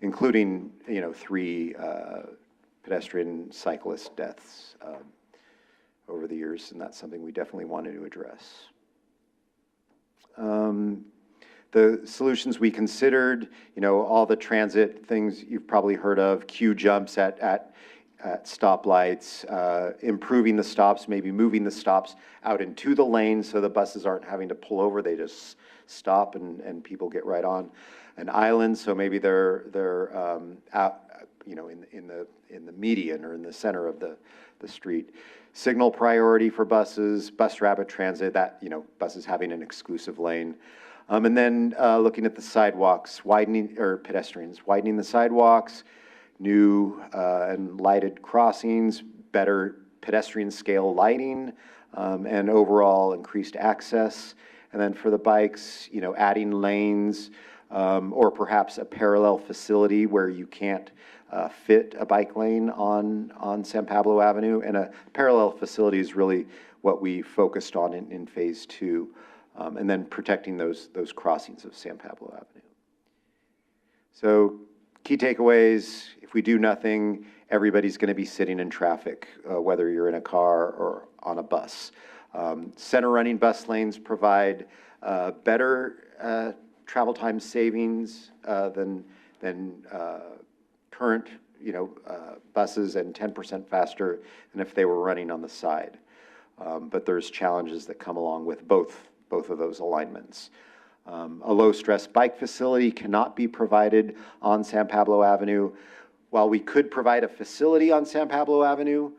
including 3 pedestrian cyclist deaths over the years, and that's something we definitely wanted to address. The solutions we considered, all the transit things you've probably heard of, queue jumps at stoplights, improving the stops, maybe moving the stops out into the lane so the buses aren't having to pull over, they just stop and people get right on an island, so maybe they're out, in the median or in the center of the street. Signal priority for buses, bus rapid transit, that, buses having an exclusive lane. And then looking at the sidewalks, pedestrians, widening the sidewalks, new and lighted crossings, better pedestrian scale lighting, and overall increased access. And then for the bikes, adding lanes, or perhaps a parallel facility where you can't fit a bike lane on San Pablo Avenue. And a parallel facility is really what we focused on in phase 2. And then protecting those crossings of San Pablo Avenue. So key takeaways, if we do nothing, everybody's going to be sitting in traffic, whether you're in a car or on a bus. Center running bus lanes provide better travel time savings than current buses, and 10% faster than if they were running on the side. But there's challenges that come along with both of those alignments. A low-stress bike facility cannot be provided on San Pablo Avenue. While we could provide a facility on San Pablo Avenue,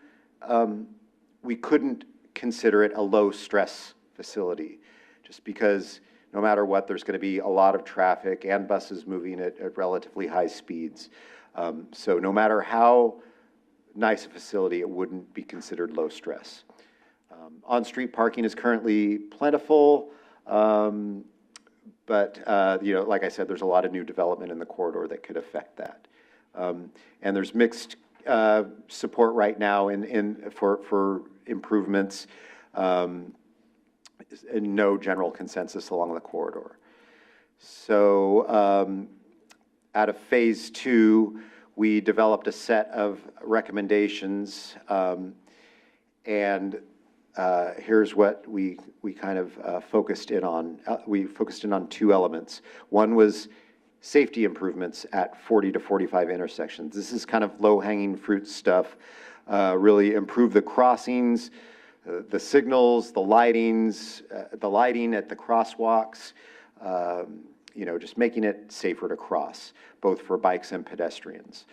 we couldn't consider it a low-stress facility, just because no matter what, there's going to be a lot of traffic and buses moving at relatively high speeds. So no matter how nice a facility, it wouldn't be considered low stress. On-street parking is currently plentiful, but like I said, there's a lot of new development in the corridor that could affect that. And there's mixed support right now for improvements, and no general consensus along the corridor. So out of phase 2, we developed a set of recommendations, and here's what we kind of focused in on. We focused in on 2 elements. One was safety improvements at 40 to 45 intersections. This is kind of low-hanging fruit stuff. Really improve the crossings, the signals, the lighting at the crosswalks, just making it safer to cross, both for bikes and pedestrians.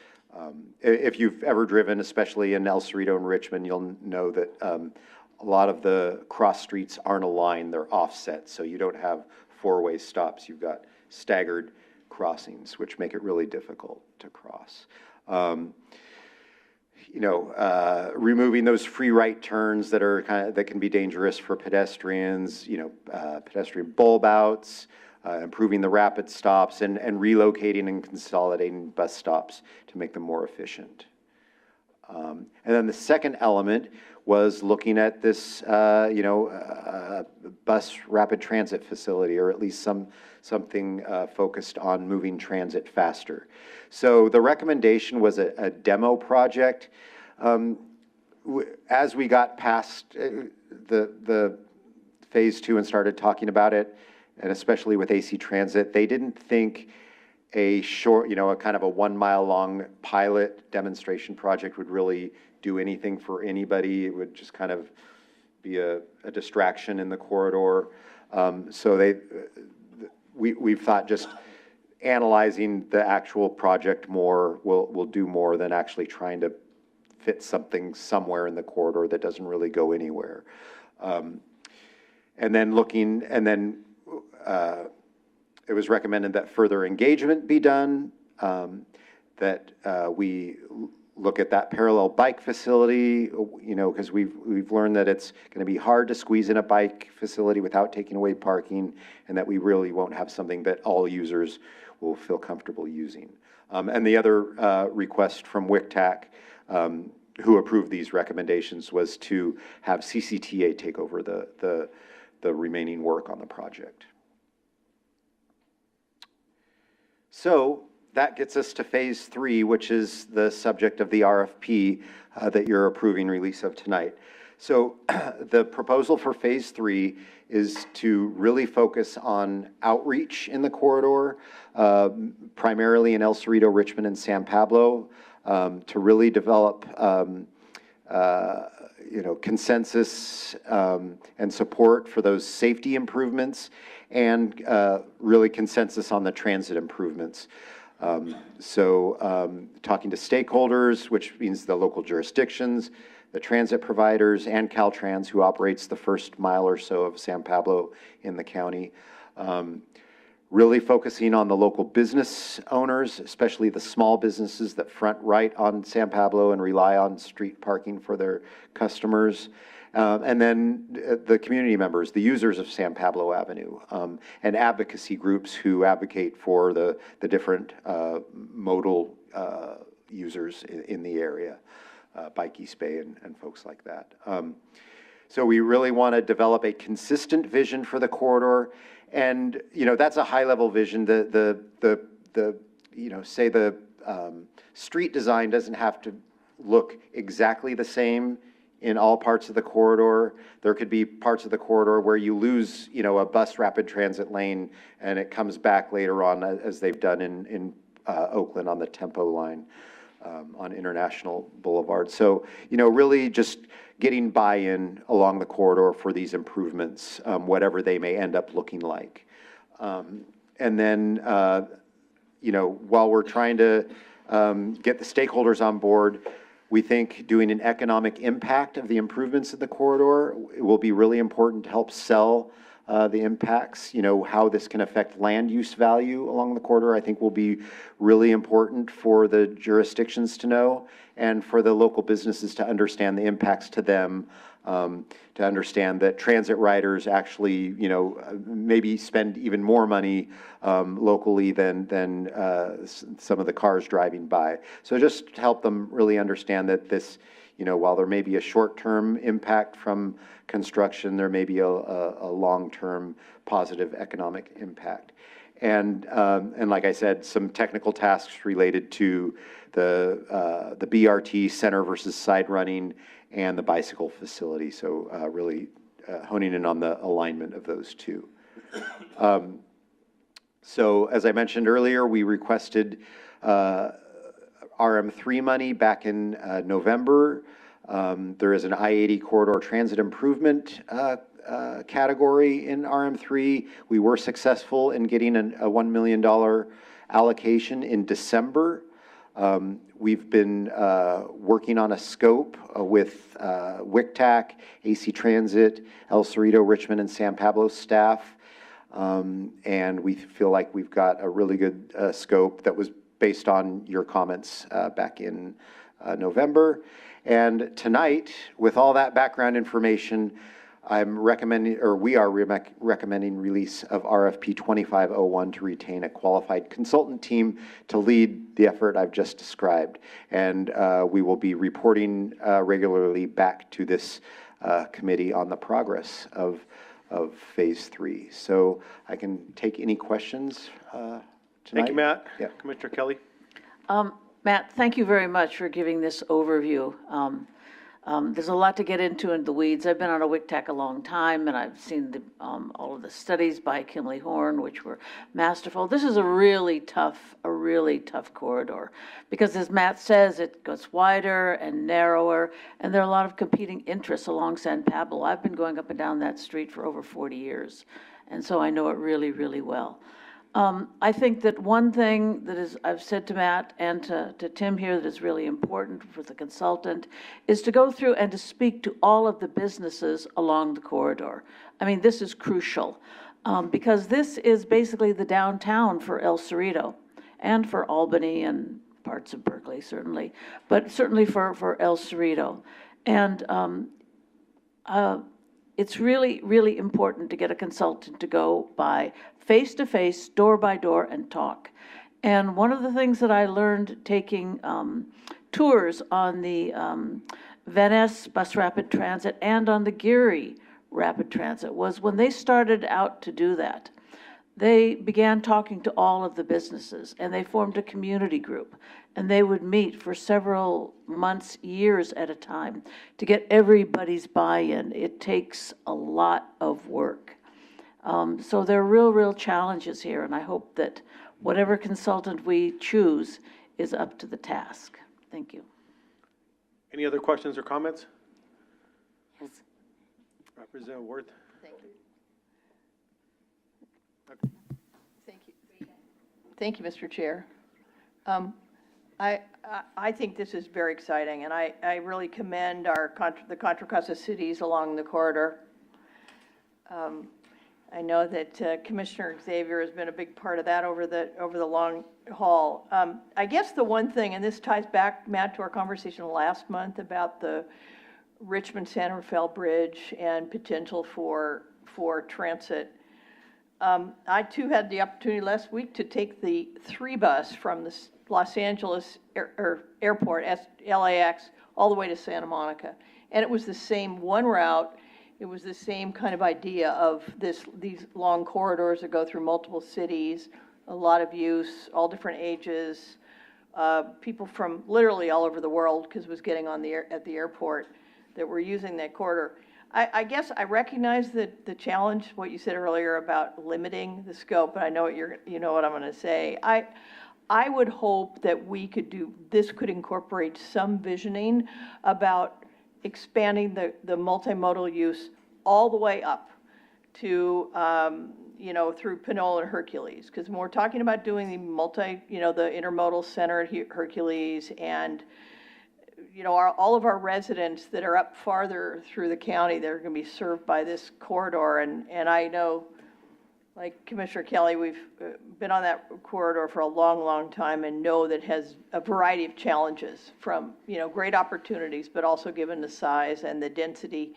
If you've ever driven, especially in El Cerrito and Richmond, you'll know that a lot of the cross streets aren't aligned, they're offset, so you don't have four-way stops. You've got staggered crossings, which make it really difficult to cross. Removing those free right turns that can be dangerous for pedestrians, pedestrian bulb outs, improving the rapid stops, and relocating and consolidating bus stops to make them more efficient. And then the second element was looking at this, bus rapid transit facility, or at least something focused on moving transit faster. So the recommendation was a demo project. As we got past the phase 2 and started talking about it, and especially with AC Transit, they didn't think a short, a kind of a 1 mile long pilot demonstration project would really do anything for anybody. It would just kind of be a distraction in the corridor. So we've thought just analyzing the actual project more will do more than actually trying to fit something somewhere in the corridor that doesn't really go anywhere. And then it was recommended that further engagement be done, that we look at that parallel bike facility, because we've learned that it's going to be hard to squeeze in a bike facility without taking away parking, and that we really won't have something that all users will feel comfortable using. And the other request from WICTAC, who approved these recommendations, was to have CCTA take over the remaining work on the project. So that gets us to phase 3, which is the subject of the RFP that you're approving release of tonight. So the proposal for phase 3 is to really focus on outreach in the corridor, primarily in El Cerrito, Richmond, and San Pablo, to really develop consensus and support for those safety improvements, and really consensus on the transit improvements. Talking to stakeholders, which means the local jurisdictions, the transit providers, and Caltrans, who operates the first mile or so of San Pablo in the county. Really focusing on the local business owners, especially the small businesses that front right on San Pablo and rely on street parking for their customers. And then the community members, the users of San Pablo Avenue, and advocacy groups who advocate for the different modal users in the area, Bike East Bay and folks like that. So we really want to develop a consistent vision for the corridor, and that's a high-level vision. Say the street design doesn't have to look exactly the same in all parts of the corridor. There could be parts of the corridor where you lose, a bus rapid transit lane, and it comes back later on, as they've done in Oakland on the Tempo line on International Boulevard. So, really just getting buy-in along the corridor for these improvements, whatever they may end up looking like. And then, while we're trying to get the stakeholders on board, we think doing an economic impact of the improvements of the corridor will be really important to help sell the impacts. How this can affect land use value along the corridor, I think, will be really important for the jurisdictions to know, and for the local businesses to understand the impacts to them, to understand that transit riders actually, maybe spend even more money locally than some of the cars driving by. So just to help them really understand that this, while there may be a short-term impact from construction, there may be a long-term positive economic impact. And like I said, some technical tasks related to the BRT center versus side running and the bicycle facility. So really honing in on the alignment of those two. So as I mentioned earlier, we requested RM3 money back in November. There is an I-80 corridor transit improvement category in RM3. We were successful in getting a $1 million allocation in December. We've been working on a scope with WICTAC, AC Transit, El Cerrito, Richmond, and San Pablo staff. And we feel like we've got a really good scope that was based on your comments back in November. And tonight, with all that background information, I'm recommending, or we are recommending release of RFP 2501 to retain a qualified consultant team to lead the effort I've just described. And we will be reporting regularly back to this committee on the progress of Phase 3. So I can take any questions tonight. Thank you, Matt. Yeah. Commissioner Kelly? Matt, thank you very much for giving this overview. There's a lot to get into in the weeds. I've been on a WCTAC a long time, and I've seen all of the studies by Kimley Horn, which were masterful. This is a really tough corridor, because as Matt says, it goes wider and narrower, and there are a lot of competing interests along San Pablo. I've been going up and down that street for over 40 years, and so I know it really, really well. I think that one thing that is, I've said to Matt and to Tim here, that is really important for the consultant, is to go through and to speak to all of the businesses along the corridor. I mean, this is crucial, because this is basically the downtown for El Cerrito and for Albany and parts of Berkeley, certainly, but certainly for El Cerrito. And it's really, really important to get a consultant to go by face-to-face, door-by-door, and talk. And one of the things that I learned taking tours on the Van Ness Bus Rapid Transit and on the Geary Rapid Transit was when they started out to do that, they began talking to all of the businesses, and they formed a community group, and they would meet for several months, years at a time to get everybody's buy-in. It takes a lot of work. So there are real challenges here, and I hope that whatever consultant we choose is up to the task. Thank you. Any other questions or comments? Yes. Representative Worth? Thank you. Thank you, Mr. Chair. I think this is very exciting, and I really commend the Contra Costa cities along the corridor. I know that Commissioner Xavier has been a big part of that over the long haul. I guess the one thing, and this ties back, Matt, to our conversation last month about the Richmond-San Rafael Bridge and potential for transit. I too had the opportunity last week to take the 3 bus from the Los Angeles airport, LAX, all the way to Santa Monica. And it was the same one route. It was the same kind of idea of these long corridors that go through multiple cities, a lot of use, all different ages, people from literally all over the world, because it was getting on at the airport, that were using that corridor. I guess I recognize the challenge, what you said earlier about limiting the scope, but I know what you know what I'm going to say. I would hope that we could this could incorporate some visioning about expanding the multimodal use all the way up to, through Pinole and Hercules. Because when we're talking about doing the the intermodal center at Hercules and, all of our residents that are up farther through the county that are going to be served by this corridor. And I know, like Commissioner Kelly, we've been on that corridor for a long time and know that it has a variety of challenges from, great opportunities, but also given the size and the density.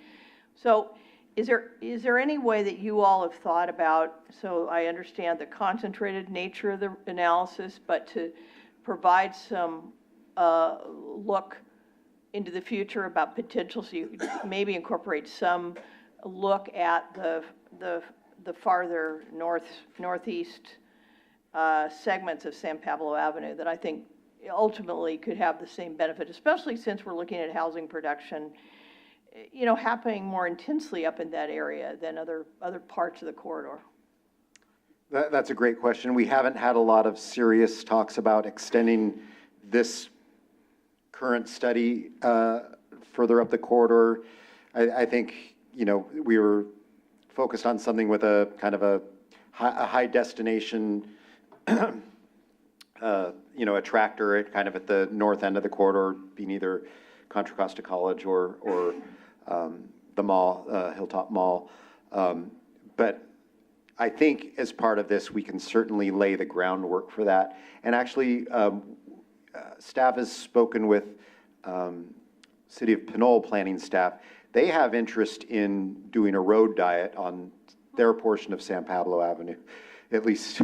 So is there any way that you all have thought about, so I understand the concentrated nature of the analysis, but to provide some look into the future about potential, so you could maybe incorporate some look at the farther northeast segments of San Pablo Avenue that I think ultimately could have the same benefit, especially since we're looking at housing production, happening more intensely up in that area than other parts of the corridor. That's a great question. We haven't had a lot of serious talks about extending this current study further up the corridor. I think, we were focused on something with a kind of a high destination, attractor kind of at the north end of the corridor, being either Contra Costa College or the mall, Hilltop Mall. But I think as part of this, we can certainly lay the groundwork for that. And actually, staff has spoken with City of Pinole planning staff. They have interest in doing a road diet on their portion of San Pablo Avenue, at least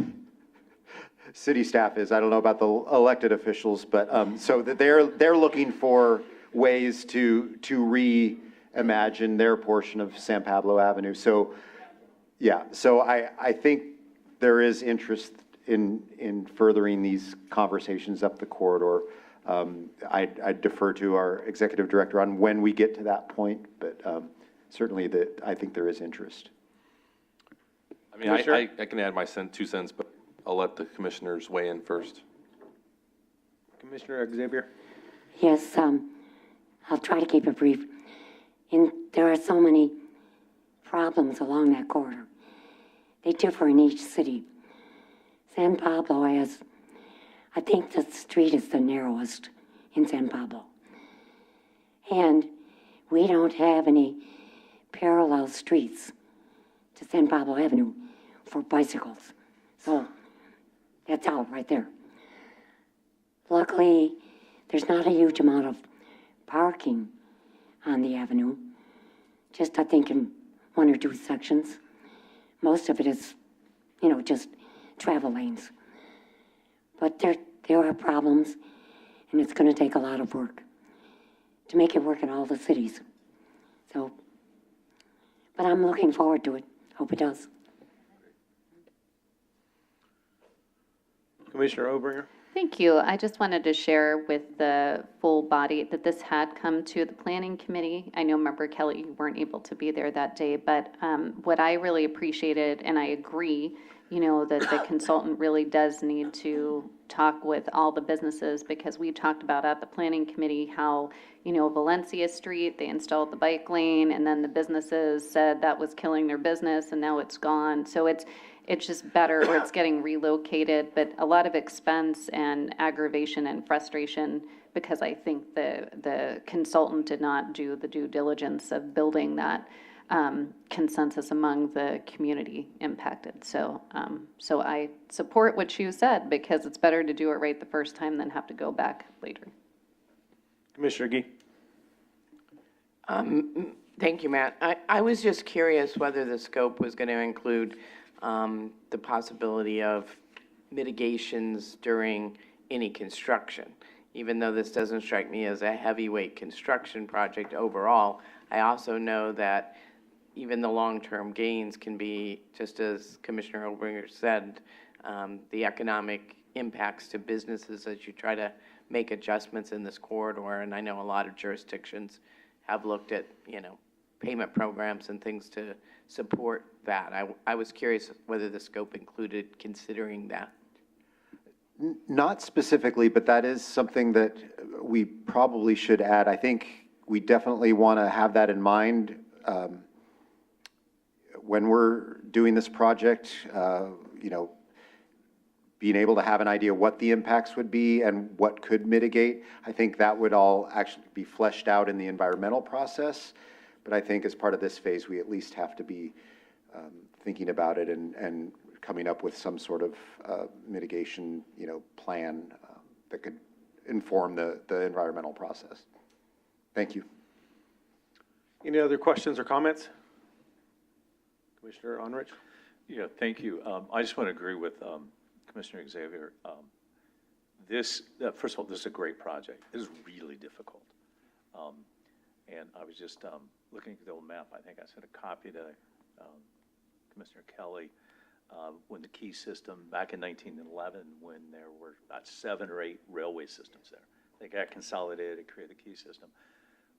city staff is. I don't know about the elected officials, but so that they're looking for ways to reimagine their portion of San Pablo Avenue. So, yeah, so I think there is interest in furthering these conversations up the corridor. I defer to our executive director on when we get to that point, but certainly I think there is interest. I mean, I can add my 2 cents, but I'll let the commissioners weigh in first. Commissioner Xavier? Yes, I'll try to keep it brief. There are so many problems along that corridor. They differ in each city. San Pablo has, I think the street is the narrowest in San Pablo. And we don't have any parallel streets to San Pablo Avenue for bicycles. So that's out right there. Luckily, there's not a huge amount of parking on the avenue. Just, I think, in 1 or 2 sections. Most of it is, just travel lanes. But there are problems, and it's going to take a lot of work to make it work in all the cities. So, but I'm looking forward to it. Hope it does. Commissioner Obringer? Thank you. I just wanted to share with the full body that this had come to the planning committee. I know Member Kelly, you weren't able to be there that day, but what I really appreciated, and I agree, that the consultant really does need to talk with all the businesses, because we talked about at the planning committee how, Valencia Street, they installed the bike lane, and then the businesses said that was killing their business, and now it's gone. So it's just better, or it's getting relocated, but a lot of expense and aggravation and frustration, because I think the consultant did not do the due diligence of building that consensus among the community impacted. So I support what you said, because it's better to do it right the first time than have to go back later. Commissioner Gee? Thank you, Matt. I was just curious whether the scope was going to include the possibility of mitigations during any construction. Even though this doesn't strike me as a heavyweight construction project overall, I also know that even the long-term gains can be, just as Commissioner Obringer said, the economic impacts to businesses as you try to make adjustments in this corridor. And I know a lot of jurisdictions have looked at, payment programs and things to support that. I was curious whether the scope included considering that. Not specifically, but that is something that we probably should add. I think we definitely want to have that in mind when we're doing this project, being able to have an idea what the impacts would be and what could mitigate. I think that would all actually be fleshed out in the environmental process. But I think as part of this phase, we at least have to be thinking about it and coming up with some sort of mitigation, plan that could inform the environmental process. Thank you. Any other questions or comments? Commissioner Onrich? Yeah, thank you. I just want to agree with Commissioner Xavier. First of all, this is a great project. It is really difficult. And I was just looking at the old map. I think I sent a copy to Commissioner Kelly when the key system, back in 1911, when there were about 7 or 8 railway systems there. They got consolidated to create the key system.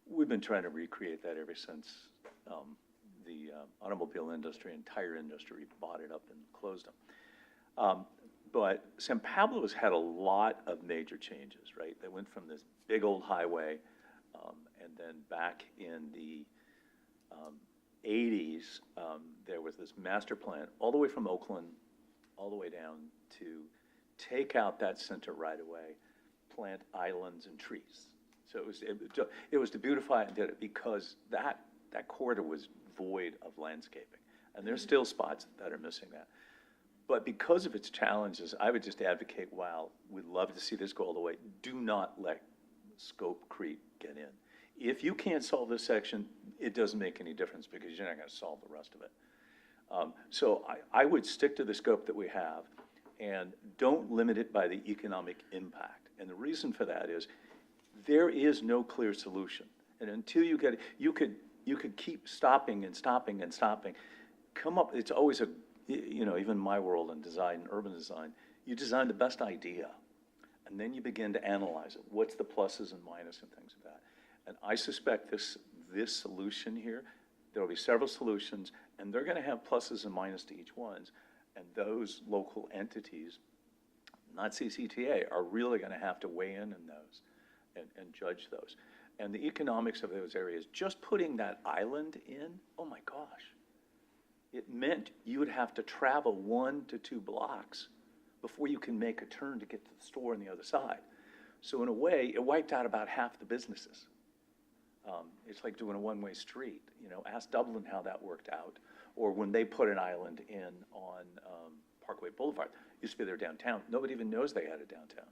We've been trying to recreate that ever since the automobile industry and tire industry bought it up and closed them. But San Pablo has had a lot of major changes, right? They went from this big old highway, and then back in the 80s, there was this master plan all the way from Oakland, all the way down to take out that center right away, plant islands and trees. So it was to beautify it and did it because that corridor was void of landscaping. And there's still spots that are missing that. But because of its challenges, I would just advocate, while we'd love to see this go all the way, do not let scope creep get in. If you can't solve this section, it doesn't make any difference because you're not going to solve the rest of it. So I would stick to the scope that we have and don't limit it by the economic impact. And the reason for that is there is no clear solution. And until you get it, you could keep stopping and stopping and stopping. Come up, it's always a, you know, even my world in design, urban design, you design the best idea. And then you begin to analyze it. What's the pluses and minuses and things like that? And I suspect this solution here, there will be several solutions, and they're going to have pluses and minuses to each one. And those local entities, not CCTA, are really going to have to weigh in those and judge those. And the economics of those areas, just putting that island in, oh my gosh, it meant you would have to travel 1 to 2 blocks before you can make a turn to get to the store on the other side. So in a way, it wiped out about half the businesses. It's like doing a one-way street. You know, ask Dublin how that worked out. Or when they put an island in on Parkway Boulevard, used to be their downtown. Nobody even knows they had a downtown.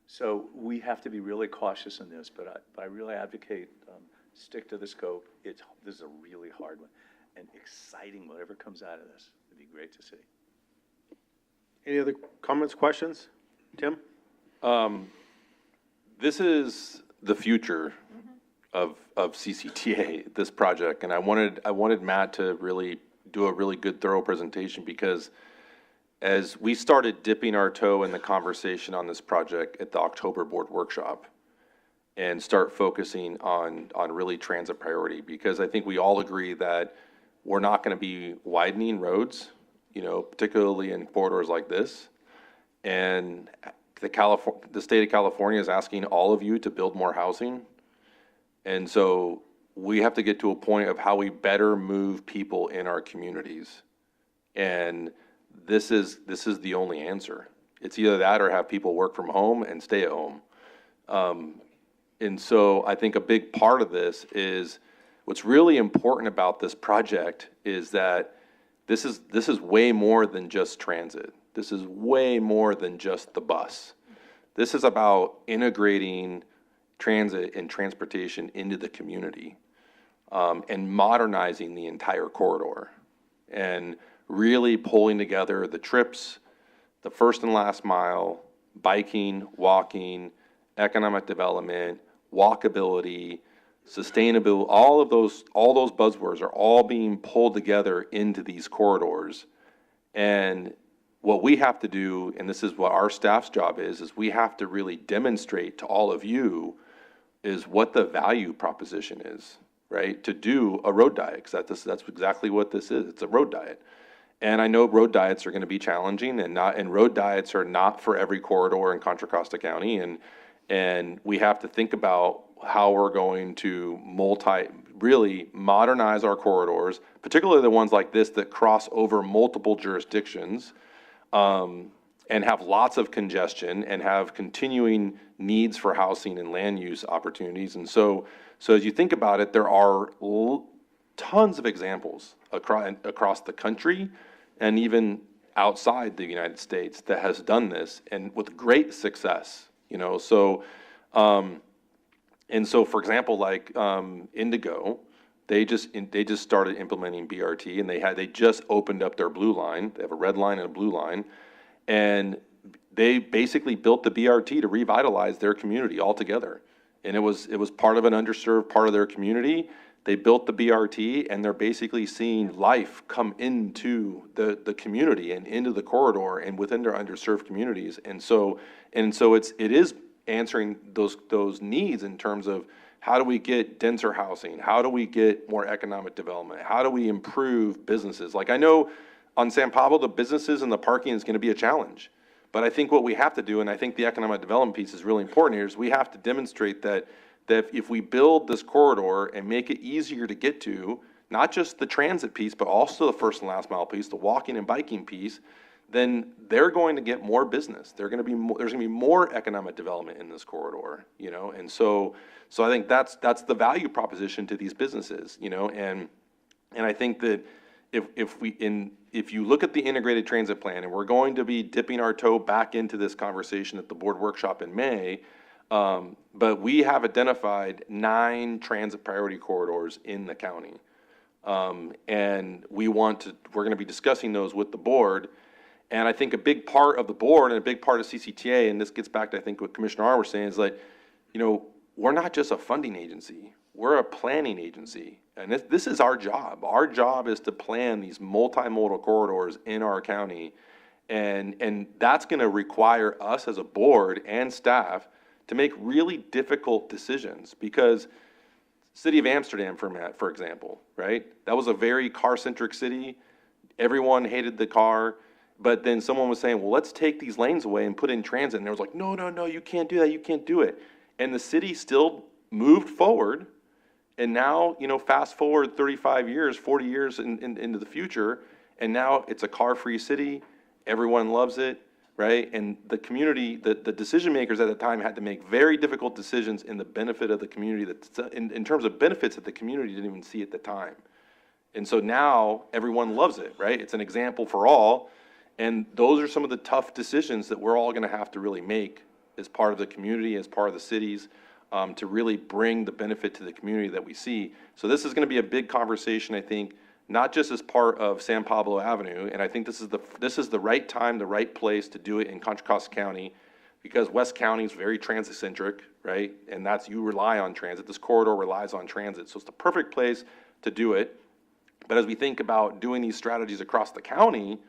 So we have to be really cautious in this, but I really advocate stick to the scope. This is a really hard one and exciting. Whatever comes out of this, it'd be great to see. Any other comments, questions? Tim? This is the future of CCTA, this project, and I wanted Matt to really do a really good, thorough presentation, because as we started dipping our toe in the conversation on this project at the October board workshop and start focusing on really transit priority, because I think we all agree that we're not going to be widening roads, you know, particularly in corridors like this. And the state of California is asking all of you to build more housing. And so we have to get to a point of how we better move people in our communities. And this is the only answer. It's either that or have people work from home and stay at home. And so I think a big part of this is what's really important about this project is that this is way more than just transit. This is way more than just the bus. This is about integrating transit and transportation into the community, and modernizing the entire corridor, and really pulling together the trips, the first and last mile, biking, walking, economic development, walkability, sustainability, all those buzzwords are all being pulled together into these corridors. And what we have to do, and this is what our staff's job is we have to really demonstrate to all of you is what the value proposition is, right? To do a road diet, because that's exactly what this is. It's a road diet. And I know road diets are going to be challenging, and road diets are not for every corridor in Contra Costa County, and we have to think about how we're going to really modernize our corridors, particularly the ones like this that cross over multiple jurisdictions, and have lots of congestion and have continuing needs for housing and land use opportunities. And so as you think about it, there are tons of examples across the country and even outside the United States that has done this, and with great success, you know. So, and so, for example, like Indigo, they just started implementing BRT, and they just opened up their blue line. They have a red line and a blue line, and they basically built the BRT to revitalize their community altogether. And it was part of an underserved part of their community. They built the BRT, and they're basically seeing life come into the community and into the corridor and within their underserved communities. And so it is answering those needs in terms of how do we get denser housing? How do we get more economic development? How do we improve businesses? Like, I know on San Pablo, the businesses and the parking is going to be a challenge. But I think what we have to do, and I think the economic development piece is really important here, is we have to demonstrate that if we build this corridor and make it easier to get to, not just the transit piece, but also the first and last mile piece, the walking and biking piece, then they're going to get more business. There's going to be more economic development in this corridor, you know. And so I think that's the value proposition to these businesses, you know. And I think that if you look at the integrated transit plan, and we're going to be dipping our toe back into this conversation at the board workshop in May, but we have identified 9 transit priority corridors in the county. And we're going to be discussing those with the board. And I think a big part of the board and a big part of CCTA, and this gets back to, I think, what Commissioner R was saying, is like, we're not just a funding agency, we're a planning agency. And this is our job. Our job is to plan these multimodal corridors in our county. And that's going to require us as a board and staff to make really difficult decisions, because City of Amsterdam, for example, right? That was a very car-centric city. Everyone hated the car. But then someone was saying, well, let's take these lanes away and put in transit. And there was like, no, you can't do that. You can't do it. And the city still moved forward. And now, fast forward 35 years, 40 years into the future, and now it's a car-free city. Everyone loves it, right? And the community, the decision makers at the time had to make very difficult decisions in the benefit of the community, in terms of benefits that the community didn't even see at the time. And so now everyone loves it, right? It's an example for all. And those are some of the tough decisions that we're all going to have to really make as part of the community, as part of the cities, to really bring the benefit to the community that we see. So this is going to be a big conversation, I think, not just as part of San Pablo Avenue, and I think this is the right time, the right place to do it in Contra Costa County, because West County is very transit-centric, right? And you rely on transit. This corridor relies on transit, so it's the perfect place to do it. But as we think about doing these strategies across the county,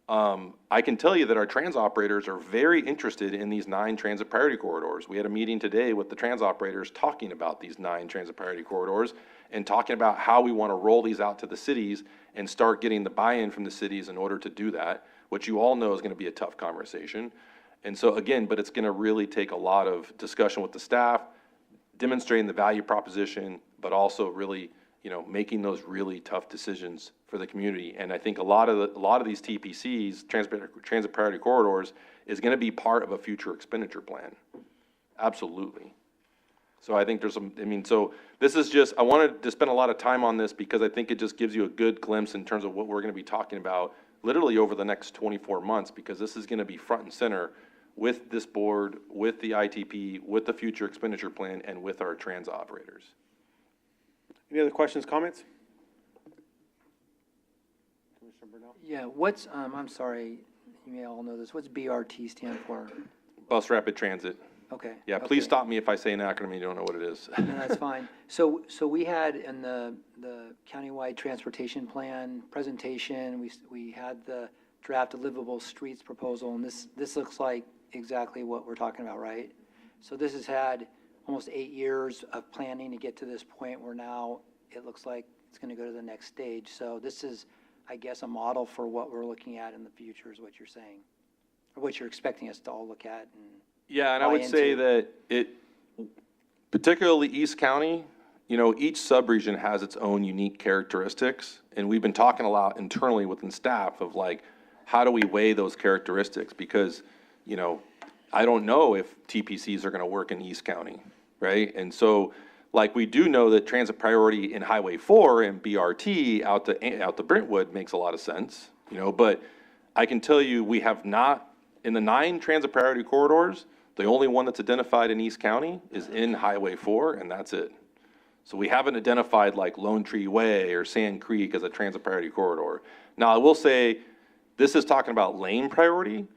I can tell you that our trans operators are very interested in these 9 transit priority corridors. We had a meeting today with the trans operators talking about these 9 transit priority corridors and talking about how we want to roll these out to the cities and start getting the buy-in from the cities in order to do that, which you all know is going to be a tough conversation. And so again, but it's going to really take a lot of discussion with the staff, demonstrating the value proposition, but also really, making those really tough decisions for the community. And I think a lot of these TPCs, transit priority corridors, is going to be part of a future expenditure plan. Absolutely. So I think so this is just, I wanted to spend a lot of time on this because I think it just gives you a good glimpse in terms of what we're going to be talking about literally over the next 24 months, because this is going to be front and center with this board, with the ITP, with the future expenditure plan, and with our trans operators. Any other questions, comments? Commissioner Burnell? Yeah, I'm sorry, you may all know this. What's BRT stand for? Bus Rapid Transit. Okay. Yeah, please stop me if I say an acronym you don't know what it is. No, that's fine. So we had in the countywide transportation plan presentation, we had the draft of livable streets proposal, and this looks like exactly what we're talking about, right? So this has had almost 8 years of planning to get to this point where now it looks like it's going to go to the next stage. So this is, I guess, a model for what we're looking at in the future is what you're saying, or what you're expecting us to all look at. Yeah, and I would say that particularly East County, each subregion has its own unique characteristics. And we've been talking a lot internally within staff of like, how do we weigh those characteristics? Because, I don't know if TPCs are going to work in East County, right? And so, we do know that transit priority in Highway 4 and BRT out to Brentwood makes a lot of sense, but I can tell you we have not, in the 9 transit priority corridors, the only one that's identified in East County is in Highway 4, and that's it. So we haven't identified like Lone Tree Way or Sand Creek as a transit priority corridor. Now, I will say, this is talking about lane priority.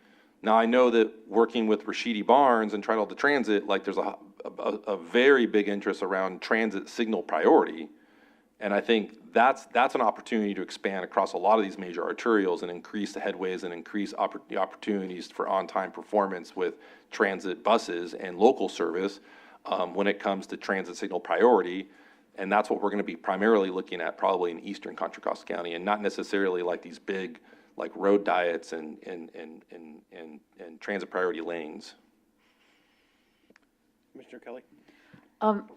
Now, I know that working with Rashidi Barnes and Tri-Delta Transit, there's a very big interest around transit signal priority. And I think that's an opportunity to expand across a lot of these major arterials and increase the headways and increase the opportunities for on-time performance with transit buses and local service when it comes to transit signal priority. And that's what we're going to be primarily looking at probably in eastern Contra Costa County, and not necessarily these big road diets and transit priority lanes. Commissioner Kelly?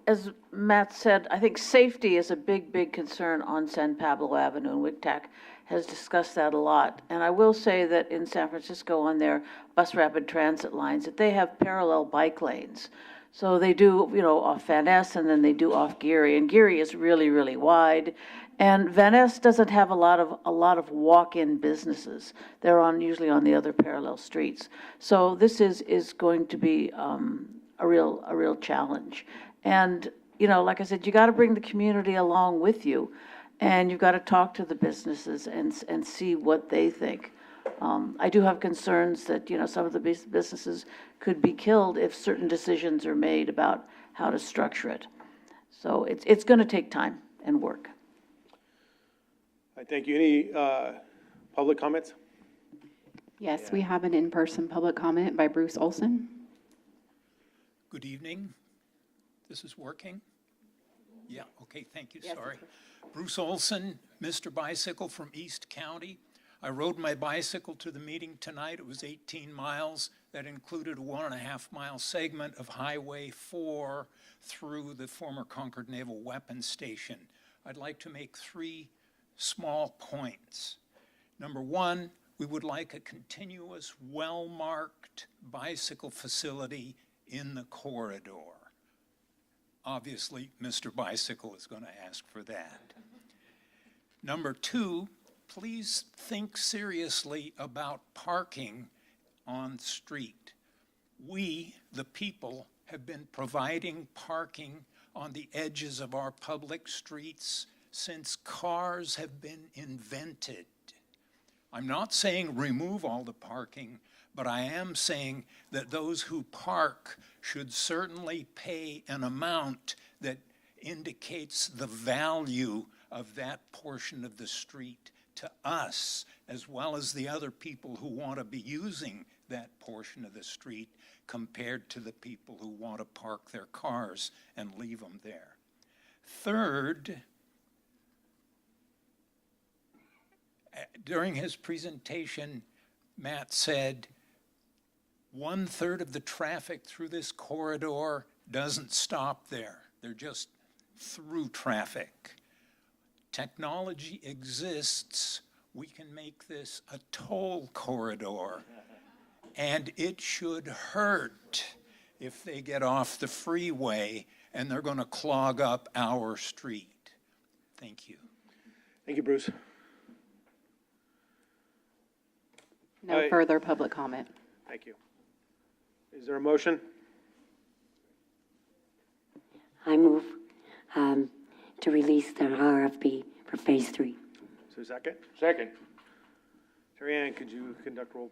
As Matt said, I think safety is a big concern on San Pablo Avenue, and WCTAC has discussed that a lot. And I will say that in San Francisco on their bus rapid transit lines, that they have parallel bike lanes. So they do, off Van Ness, and then they do off Geary, and Geary is really, really wide. And Van Ness doesn't have a lot of walk-in businesses. They're usually on the other parallel streets. So this is going to be a real challenge. And, like I said, you got to bring the community along with you, and you've got to talk to the businesses and see what they think. I do have concerns that, some of the businesses could be killed if certain decisions are made about how to structure it. So it's going to take time and work. I thank you. Any public comments? Yes, we have an in-person public comment by Bruce Olson. Good evening. This is working? Yeah, okay, thank you, sorry. Bruce Olson, Mr. Bicycle from East County. I rode my bicycle to the meeting tonight. It was 18 miles. That included a 1.5-mile segment of Highway 4 through the former Concord Naval Weapons Station. I'd like to make 3 small points. Number 1, we would like a continuous, well-marked bicycle facility in the corridor. Obviously, Mr. Bicycle is going to ask for that. Number 2, please think seriously about parking on street. We, the people, have been providing parking on the edges of our public streets since cars have been invented. I'm not saying remove all the parking, but I am saying that those who park should certainly pay an amount that indicates the value of that portion of the street to us, as well as the other people who want to be using that portion of the street compared to the people who want to park their cars and leave them there. Third, during his presentation, Matt said 1/3 of the traffic through this corridor doesn't stop there. They're just through traffic. Technology exists. We can make this a toll corridor. And it should hurt if they get off the freeway and they're going to clog up our street. Thank you. Thank you, Bruce. No further public comment. Thank you. Is there a motion? I move to release the RFP for Phase 3. Is there a second? Second. Terry Ann, could you conduct roll,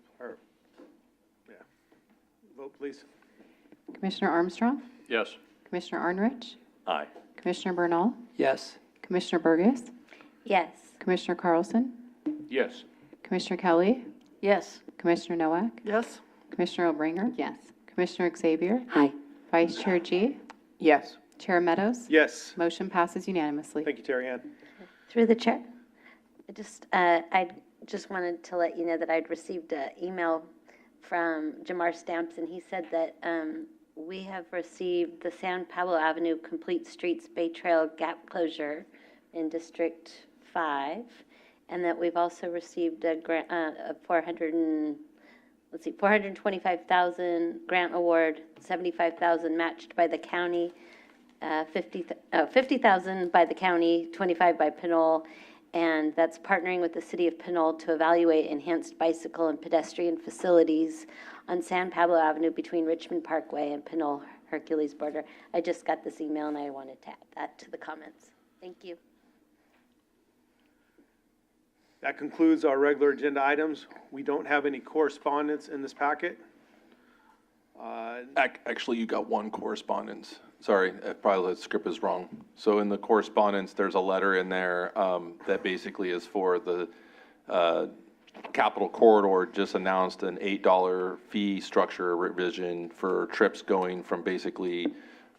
vote, please? Commissioner Armstrong? Yes. Commissioner Arnrich? Aye. Commissioner Bernal? Yes. Commissioner Burgess? Yes. Commissioner Carlson? Yes. Commissioner Kelly? Yes. Commissioner Nowak? Yes? Commissioner Obringer? Yes. Commissioner Xavier? Aye. Vice Chair G? Yes. Chair Meadows? Yes. Motion passes unanimously. Thank you, Terry Ann. Through the chair, I just wanted to let you know that I'd received an email from Jamar Stamps, and he said that we have received the San Pablo Avenue Complete Streets Bay Trail gap closure in District 5, and that we've also received a grant, a $425,000 grant award, $75,000 matched by the county, $50,000 by the county, $25,000 by Pinole, and that's partnering with the city of Pinole to evaluate enhanced bicycle and pedestrian facilities on San Pablo Avenue between Richmond Parkway and Pinole Hercules border. I just got this email and I wanted to add that to the comments. Thank you. That concludes our regular agenda items. We don't have any correspondence in this packet. Actually, you got one correspondence. Sorry, probably the script is wrong. So in the correspondence, there's a letter in there that basically is for the Capital Corridor just announced an $8 fee structure revision for trips going from basically,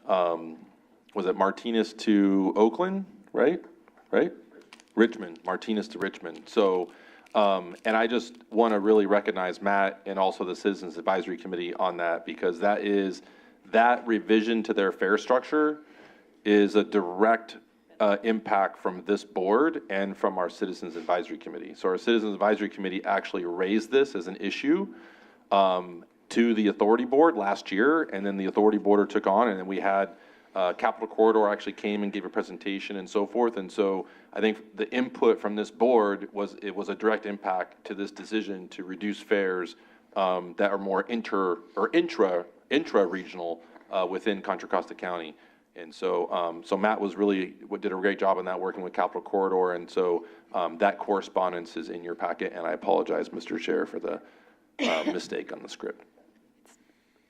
was it Martinez to Oakland, right? Right? Richmond, Martinez to Richmond. So, and I just want to really recognize Matt and also the Citizens Advisory Committee on that, because that revision to their fare structure is a direct impact from this board and from our Citizens Advisory Committee. So our Citizens Advisory Committee actually raised this as an issue, to the authority board last year, and then the authority board took on, and then we had Capital Corridor actually came and gave a presentation and so forth. And so I think the input from this board was a direct impact to this decision to reduce fares that are more intra-regional within Contra Costa County. And so, so Matt did a great job on that, working with Capital Corridor. And so that correspondence is in your packet, and I apologize, Mr. Chair, for the mistake on the script.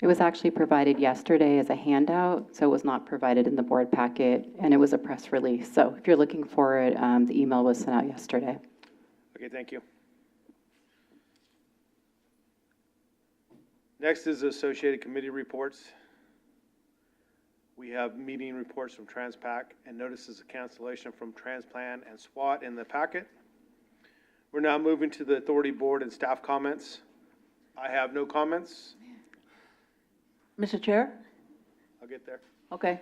It was actually provided yesterday as a handout, so it was not provided in the board packet, and it was a press release. So if you're looking for it, the email was sent out yesterday. Okay, thank you. Next is associated committee reports. We have meeting reports from Transpac and notices of cancellation from Transplan and SWAT in the packet. We're now moving to the authority board and staff comments. I have no comments. Mr. Chair? I'll get there. Okay.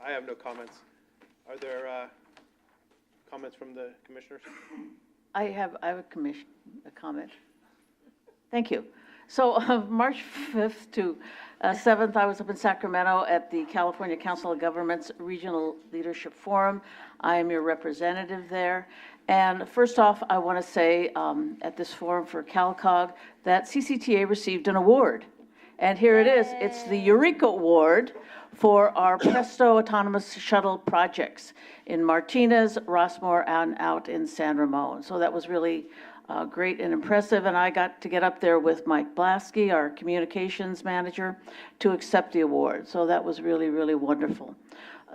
I have no comments. Are there comments from the commissioners? I have a comment. Thank you. So March 5th to 7th, I was up in Sacramento at the California Council of Governments Regional Leadership Forum. I am your representative there. And first off, I want to say at this forum for CalCog that CCTA received an award. And here it is. It's the Eureka Award for our Presto Autonomous Shuttle projects in Martinez, Rossmore, and out in San Ramon. So that was really great and impressive. And I got to get up there with Mike Blasky, our communications manager, to accept the award. So that was really, really wonderful.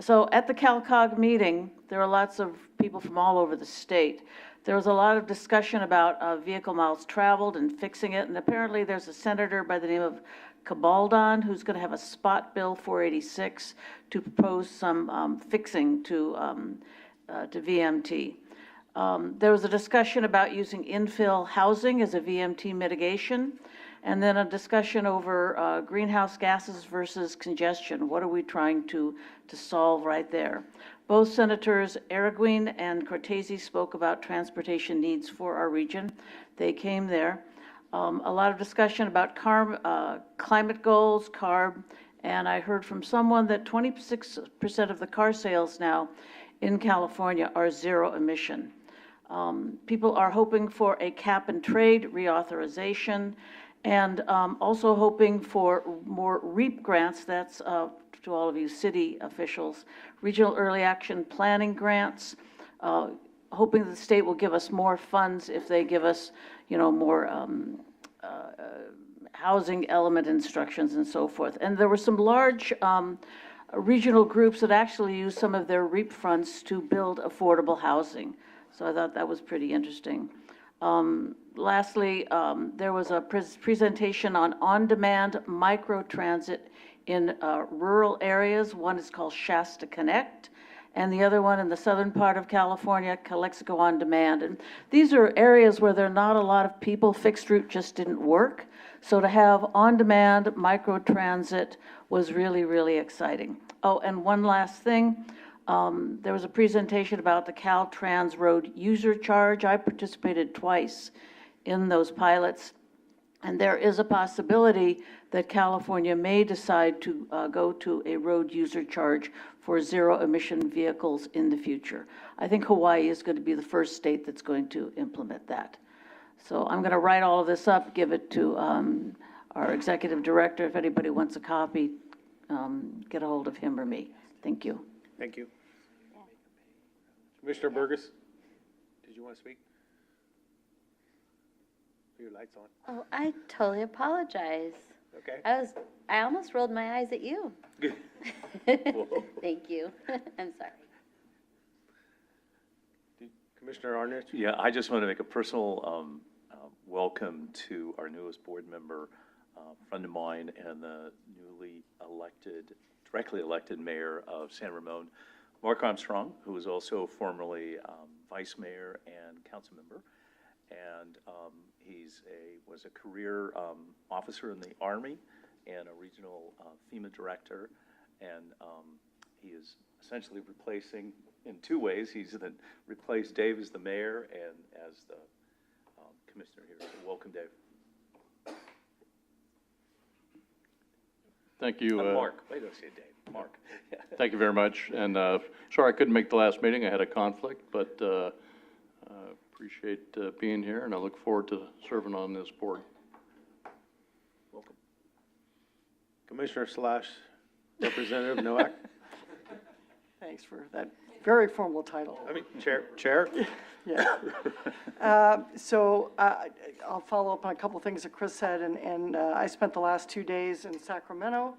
So at the CalCog meeting, there are lots of people from all over the state. There was a lot of discussion about vehicle miles traveled and fixing it. And apparently there's a senator by the name of Cabaldon who's going to have a spot bill 486 to propose some fixing to VMT. There was a discussion about using infill housing as a VMT mitigation, and then a discussion over greenhouse gases versus congestion. What are we trying to solve right there? Both Senators Araguin and Cortese spoke about transportation needs for our region. They came there. A lot of discussion about climate goals, CARB, and I heard from someone that 26% of the car sales now in California are zero emission. People are hoping for a cap and trade reauthorization, and also hoping for more REAP grants. That's to all of you city officials, regional early action planning grants, hoping that the state will give us more funds if they give us, more housing element instructions and so forth. And there were some large regional groups that actually used some of their REAP funds to build affordable housing. So I thought that was pretty interesting. Lastly, there was a presentation on on-demand microtransit in rural areas. One is called Shasta Connect, and the other one in the southern part of California, Calexico On Demand. And these are areas where there are not a lot of people. Fixed route just didn't work. So to have on-demand microtransit was really, really exciting. Oh, and one last thing. There was a presentation about the Caltrans Road user charge. I participated twice in those pilots, and there is a possibility that California may decide to go to a road user charge for zero-emission vehicles in the future. I think Hawaii is going to be the first state that's going to implement that. So I'm going to write all of this up, give it to our executive director. If anybody wants a copy, get a hold of him or me. Thank you. Thank you. Commissioner Burgess, did you want to speak? Your light's on. Oh, I totally apologize. Okay. I almost rolled my eyes at you. Thank you. I'm sorry. Commissioner Arnett? Yeah, I just want to make a personal welcome to our newest board member, friend of mine, and the directly elected mayor of San Ramon, Mark Armstrong, who was also formerly vice mayor and council member. And was a career officer in the Army and a regional FEMA director. And he is essentially replacing, in two ways, he's replaced Dave as the mayor and as the commissioner here, so welcome, Dave. Thank you. Mark, wait, don't say Dave, Mark. Thank you very much. And sorry I couldn't make the last meeting. I had a conflict, but appreciate being here, and I look forward to serving on this board. Welcome. Commissioner / Representative Nowak. Thanks for that very formal title. I mean, Chair? Yeah. So I'll follow up on a couple of things that Chris said, and I spent the last 2 days in Sacramento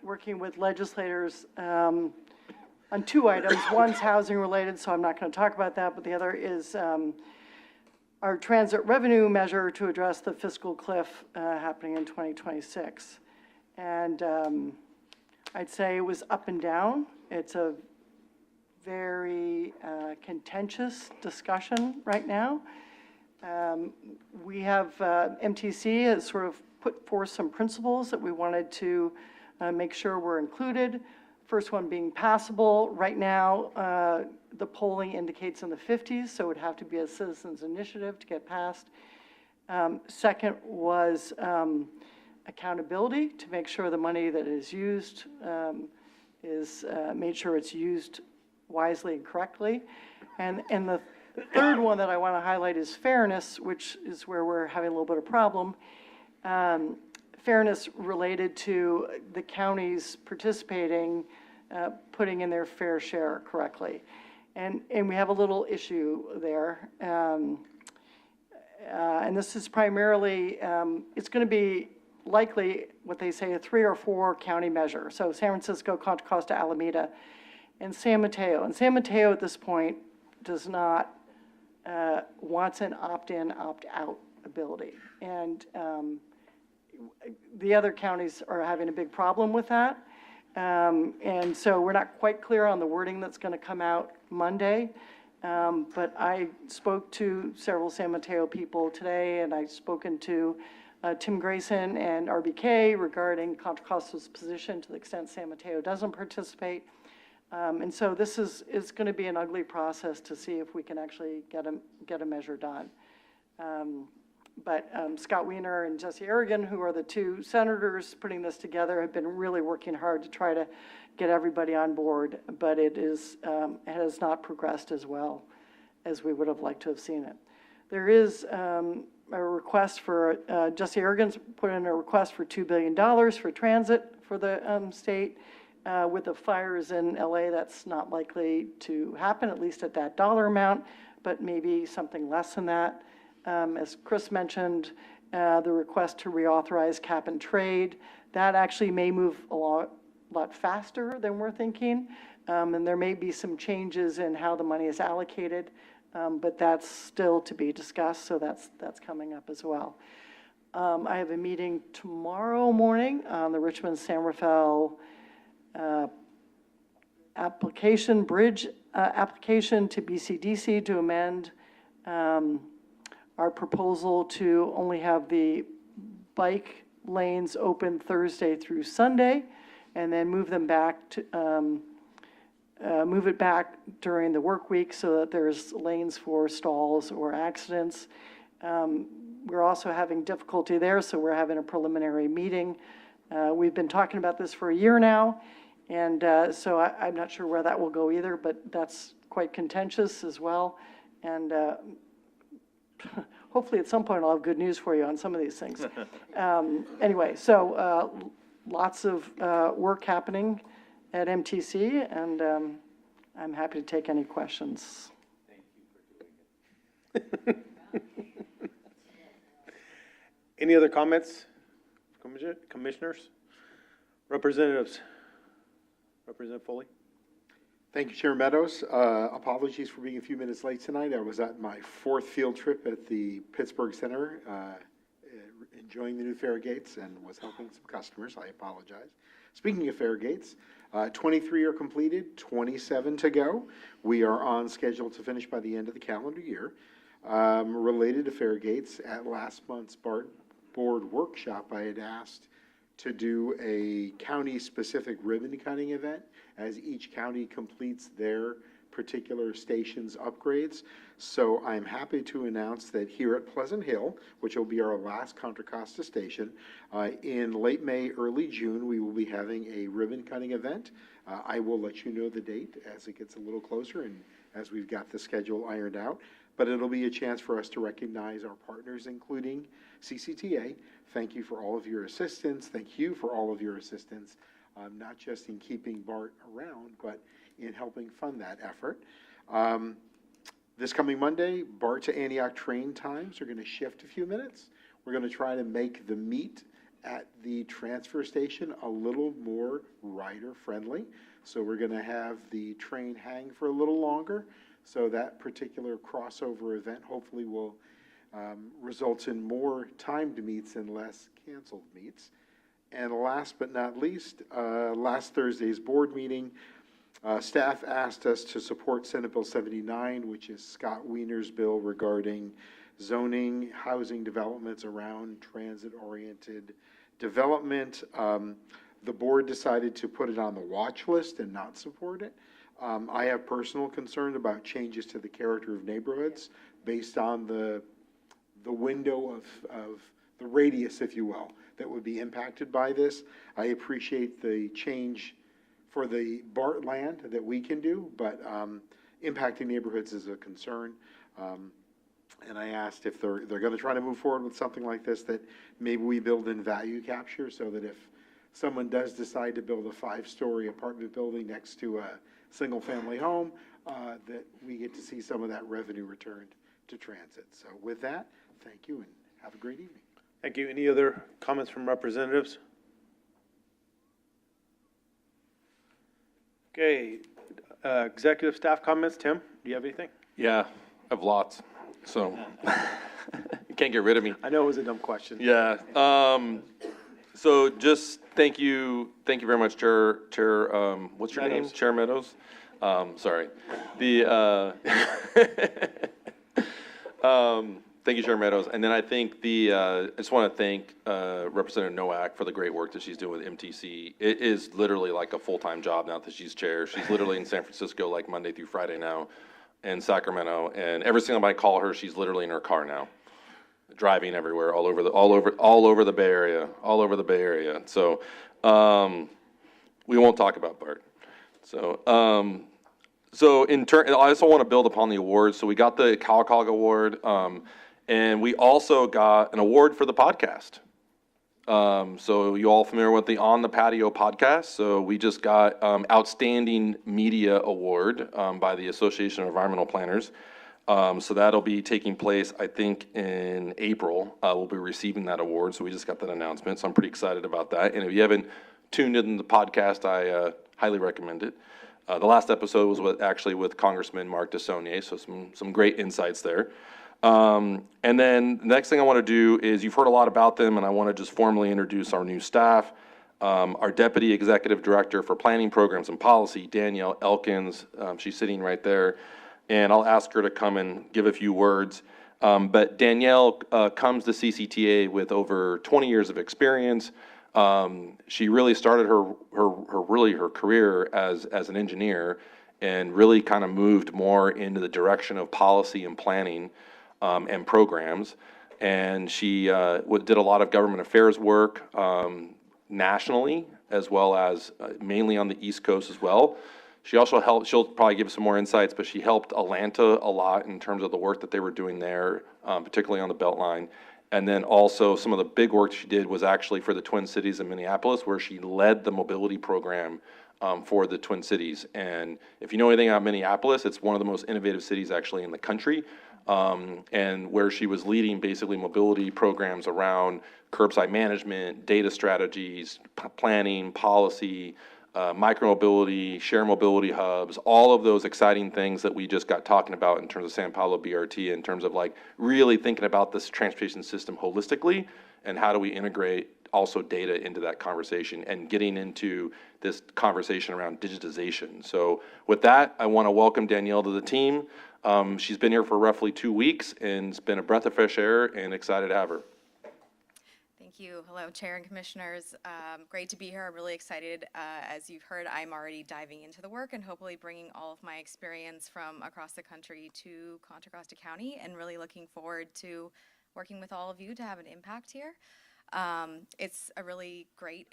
working with legislators on 2 items. One's housing related, so I'm not going to talk about that, but the other is our transit revenue measure to address the fiscal cliff happening in 2026. And I'd say it was up and down. It's a very contentious discussion right now. We have, MTC has sort of put forth some principles that we wanted to make sure were included. First one being passable. Right now, the polling indicates in the 50s, so it would have to be a citizens initiative to get passed. Second was accountability, to make sure the money that is used is made sure it's used wisely and correctly. And the third one that I want to highlight is fairness, which is where we're having a little bit of problem. Fairness related to the counties participating, putting in their fair share correctly. And we have a little issue there. And this is primarily, it's going to be likely what they say a 3 or 4 county measure. So San Francisco, Contra Costa, Alameda, and San Mateo. And San Mateo at this point does not, wants an opt-in, opt-out ability. And the other counties are having a big problem with that. And so we're not quite clear on the wording that's going to come out Monday. But I spoke to several San Mateo people today, and I've spoken to Tim Grayson and RBK regarding Contra Costa's position to the extent San Mateo doesn't participate. And so this is going to be an ugly process to see if we can actually get a measure done. But Scott Wiener and Jesse Aragon, who are the 2 senators putting this together, have been really working hard to try to get everybody on board, but it has not progressed as well as we would have liked to have seen it. There is a request for, Jesse Aragon's put in a request for $2 billion for transit for the state. With the fires in LA, that's not likely to happen, at least at that dollar amount, but maybe something less than that. As Chris mentioned, the request to reauthorize cap and trade, that actually may move a lot faster than we're thinking. And there may be some changes in how the money is allocated, but that's still to be discussed, so that's coming up as well. I have a meeting tomorrow morning on the Richmond-San Rafael bridge application to BCDC to amend our proposal to only have the bike lanes open Thursday through Sunday, and then move them back to move it back during the work week so that there's lanes for stalls or accidents. We're also having difficulty there, so we're having a preliminary meeting. We've been talking about this for a year now, and so I'm not sure where that will go either, but that's quite contentious as well. And hopefully at some point I'll have good news for you on some of these things. Anyway, so lots of work happening at MTC, and I'm happy to take any questions. Thank you for doing it. Any other comments, commissioners? Representatives? Representative Foley? Thank you, Chair Meadows. Apologies for being a few minutes late tonight. I was at my 4th field trip at the Pittsburgh Center, enjoying the new fare gates, and was helping some customers. I apologize. Speaking of fare gates, 23 are completed, 27 to go. We are on schedule to finish by the end of the calendar year. Related to fare gates, at last month's board workshop, I had asked to do a county-specific ribbon cutting event as each county completes their particular station's upgrades. So I'm happy to announce that here at Pleasant Hill, which will be our last Contra Costa station, in late May, early June, we will be having a ribbon cutting event. I will let you know the date as it gets a little closer and as we've got the schedule ironed out. But it'll be a chance for us to recognize our partners, including CCTA. Thank you for all of your assistance. Thank you for all of your assistance, not just in keeping BART around, but in helping fund that effort. This coming Monday, BART to Antioch train times are going to shift a few minutes. We're going to try to make the meet at the transfer station a little more rider-friendly. So we're going to have the train hang for a little longer. So that particular crossover event hopefully will result in more timed meets and less canceled meets. And last but not least, last Thursday's board meeting, staff asked us to support Senate Bill 79, which is Scott Wiener's bill regarding zoning, housing developments around transit-oriented development. The board decided to put it on the watch list and not support it. I have personal concern about changes to the character of neighborhoods based on the window of the radius, if you will, that would be impacted by this. I appreciate the change for the BART land that we can do, but impacting neighborhoods is a concern. And I asked if they're going to try to move forward with something like this, that maybe we build in value capture so that if someone does decide to build a 5-story apartment building next to a single-family home, that we get to see some of that revenue returned to transit. So with that, thank you and have a great evening. Thank you. Any other comments from representatives? Okay, executive staff comments. Tim, do you have anything? Yeah, I have lots, so you can't get rid of me. I know it was a dumb question. Yeah. So just thank you very much, Chair. What's your name? Chair Meadows. Sorry. Thank you, Chair Meadows. And then I think I just want to thank Representative Nowak for the great work that she's doing with MTC. It is literally like a full-time job now that she's chair. She's literally in San Francisco like Monday through Friday now, and Sacramento. And every single time I call her, she's literally in her car now, driving everywhere, all over the Bay Area, So we won't talk about BART. So in turn, I also want to build upon the awards. So we got the CalCog Award, and we also got an award for the podcast. So you all familiar with the On the Patio podcast? So we just got Outstanding Media Award by the Association of Environmental Planners. So that'll be taking place, I think, in April. We'll be receiving that award. So we just got that announcement. So I'm pretty excited about that. And if you haven't tuned in the podcast, I highly recommend it. The last episode was actually with Congressman Mark DeSaulnier, so some great insights there. And then the next thing I want to do is, you've heard a lot about them, and I want to just formally introduce our new staff. Our Deputy Executive Director for Planning Programs and Policy, Danielle Elkins. She's sitting right there, and I'll ask her to come and give a few words. But Danielle comes to CCTA with over 20 years of experience. She really started her career as an engineer, and really kind of moved more into the direction of policy and planning and programs. And she did a lot of government affairs work nationally, as well as mainly on the East Coast as well. She also helped, she'll probably give some more insights, but she helped Atlanta a lot in terms of the work that they were doing there, particularly on the Beltline. And then also some of the big work she did was actually for the Twin Cities in Minneapolis, where she led the mobility program for the Twin Cities. And if you know anything about Minneapolis, it's one of the most innovative cities actually in the country. And where she was leading basically mobility programs around curbside management, data strategies, planning, policy, micromobility, share mobility hubs, all of those exciting things that we just got talking about in terms of San Paulo BRT, in terms of like really thinking about this transportation system holistically, and how do we integrate also data into that conversation, and getting into this conversation around digitization. So with that, I want to welcome Danielle to the team. She's been here for roughly 2 weeks, and it's been a breath of fresh air, and excited to have her. Thank you. Hello, Chair and Commissioners. Great to be here. I'm really excited. As you've heard, I'm already diving into the work and hopefully bringing all of my experience from across the country to Contra Costa County, and really looking forward to working with all of you to have an impact here. It's a really great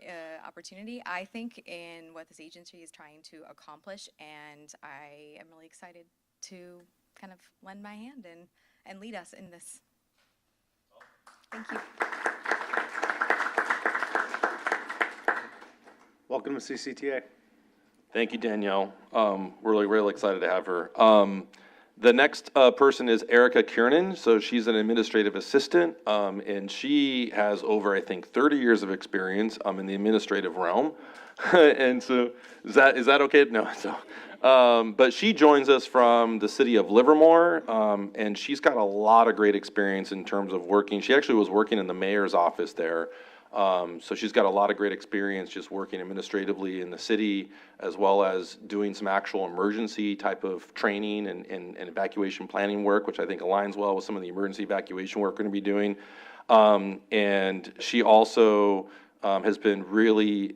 opportunity, I think, in what this agency is trying to accomplish, and I am really excited to kind of lend my hand and lead us in this. Thank you. Welcome to CCTA. Thank you, Danielle. We're really excited to have her. The next person is Erica Kiernan. So she's an administrative assistant, and she has over, I think, 30 years of experience in the administrative realm. And so, is that okay? No. So, but she joins us from the city of Livermore, and she's got a lot of great experience in terms of working. She actually was working in the mayor's office there. So she's got a lot of great experience just working administratively in the city, as well as doing some actual emergency type of training and evacuation planning work, which I think aligns well with some of the emergency evacuation work we're going to be doing. And she also has been really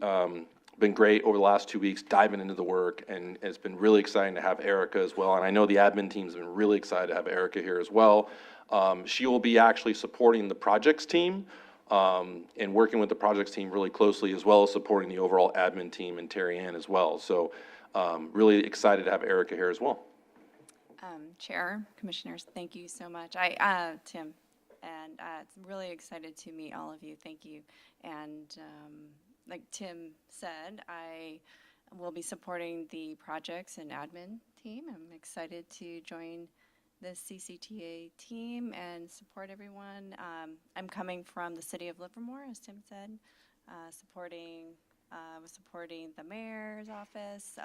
been great over the last 2 weeks diving into the work, and it's been really exciting to have Erica as well. And I know the admin team's been really excited to have Erica here as well. She will be actually supporting the projects team. And working with the projects team really closely, as well as supporting the overall admin team and Terry Ann as well. So really excited to have Erica here as well. Chair, Commissioners, thank you so much. Tim, and it's really excited to meet all of you. Thank you. And like Tim said, I will be supporting the projects and admin team. I'm excited to join the CCTA team and support everyone. I'm coming from the city of Livermore, as Tim said, supporting the mayor's office,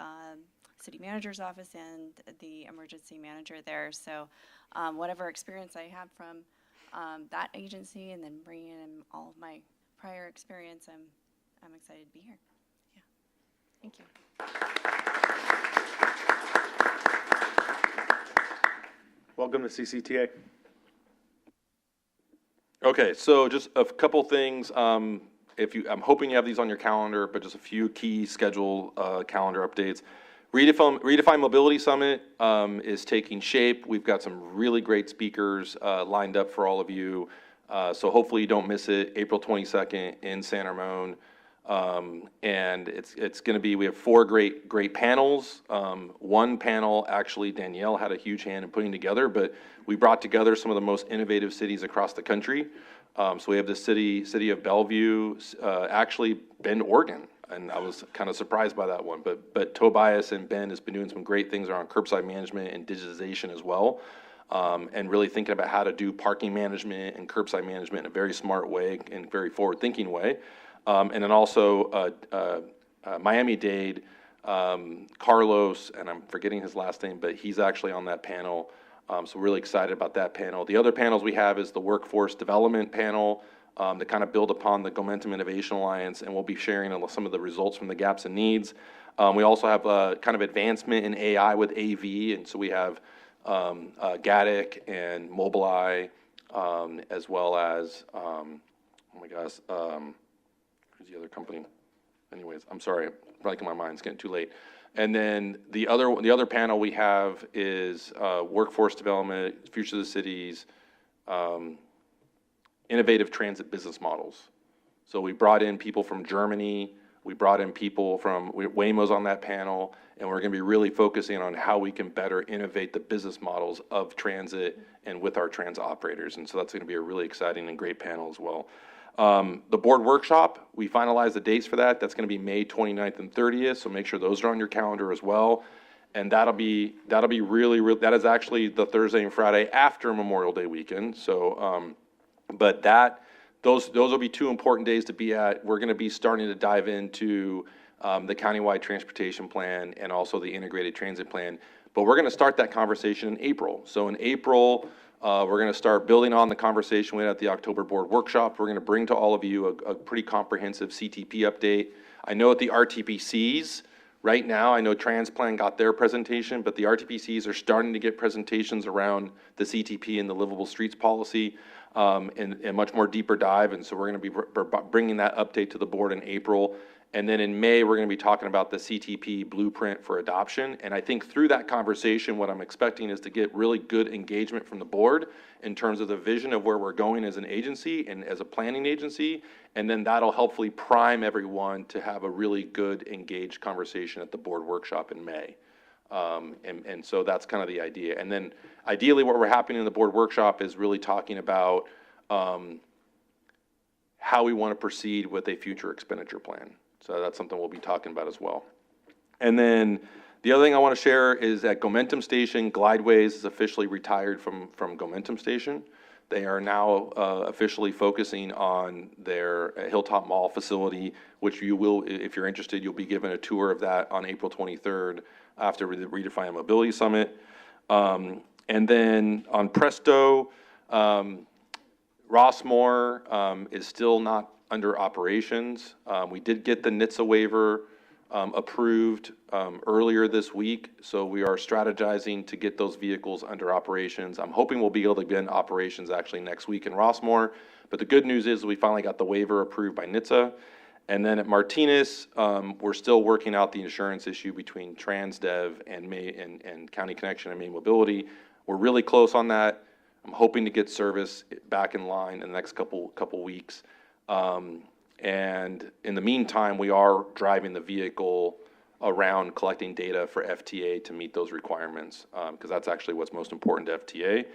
city manager's office, and the emergency manager there. So whatever experience I have from that agency, and then bringing in all of my prior experience, I'm excited to be here. Yeah, thank you. Welcome to CCTA. Okay, so just a couple things. I'm hoping you have these on your calendar, but just a few key schedule calendar updates. Redefine Mobility Summit is taking shape. We've got some really great speakers lined up for all of you. So hopefully you don't miss it. April 22nd in San Ramon. And it's going to be, we have 4 great panels. One panel, actually, Danielle had a huge hand in putting together, but we brought together some of the most innovative cities across the country. So we have the city of Bellevue, actually Bend, Oregon, and I was kind of surprised by that one. But Tobias and Bend has been doing some great things around curbside management and digitization as well. And really thinking about how to do parking management and curbside management in a very smart way and very forward-thinking way. And then also Miami-Dade, Carlos, and I'm forgetting his last name, but he's actually on that panel. So we're really excited about that panel. The other panels we have is the Workforce Development Panel to kind of build upon the Gomentum Innovation Alliance, and we'll be sharing some of the results from the gaps and needs. We also have kind of advancement in AI with AV, and so we have Gatik and Mobileye, as well as, oh my gosh, who's the other company? Anyways, I'm sorry, blanking my mind, it's getting too late. And then the other panel we have is workforce development, future of the cities, innovative transit business models. So we brought in people from Germany, we brought in people from, Waymo's on that panel, and we're gonna be really focusing on how we can better innovate the business models of transit and with our transit operators. And so that's gonna be a really exciting and great panel as well. The board workshop, we finalized the dates for that. That's gonna be May 29th and 30th, so make sure those are on your calendar as well. And that'll be really, that is actually the Thursday and Friday after Memorial Day weekend. So, but those will be 2 important days to be at. We're gonna be starting to dive into the countywide transportation plan and also the integrated transit plan. But we're gonna start that conversation in April. So in April, we're going to start building on the conversation we had at the October board workshop. We're going to bring to all of you a pretty comprehensive CTP update. I know at the RTPCs, right now, I know Transplan got their presentation, but the RTPCs are starting to get presentations around the CTP and the livable streets policy. and a much more deeper dive. And so we're going to be bringing that update to the board in April. And then in May, we're going to be talking about the CTP blueprint for adoption. And I think through that conversation, what I'm expecting is to get really good engagement from the board in terms of the vision of where we're going as an agency and as a planning agency. And then that'll hopefully prime everyone to have a really good engaged conversation at the board workshop in May. And so that's kind of the idea. And then ideally what we're happening in the board workshop is really talking about how we want to proceed with a future expenditure plan. So that's something we'll be talking about as well. And then the other thing I want to share is at Gomentum Station, Glideways is officially retired from Gomentum Station. They are now officially focusing on their Hilltop Mall facility, which you will, if you're interested, you'll be given a tour of that on April 23rd after the Redefine Mobility Summit. And then on Presto, Rossmore is still not under operations. We did get the NHTSA waiver approved earlier this week, so we are strategizing to get those vehicles under operations. I'm hoping we'll be able to begin operations actually next week in Rossmore, but the good news is we finally got the waiver approved by NHTSA. And then at Martinez, we're still working out the insurance issue between TransDev and County Connection and May Mobility. We're really close on that. I'm hoping to get service back in line in the next couple weeks. And in the meantime, we are driving the vehicle around collecting data for FTA to meet those requirements, because that's actually what's most important to FTA.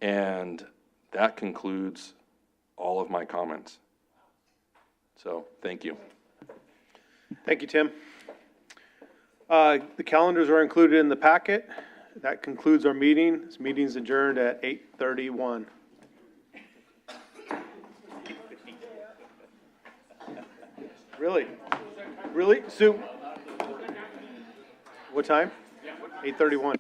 And that concludes all of my comments. So, thank you. Thank you, Tim. The calendars are included in the packet. That concludes our meeting. This meeting's adjourned at 8:31. Really? Really? Sue? What time? 8:31.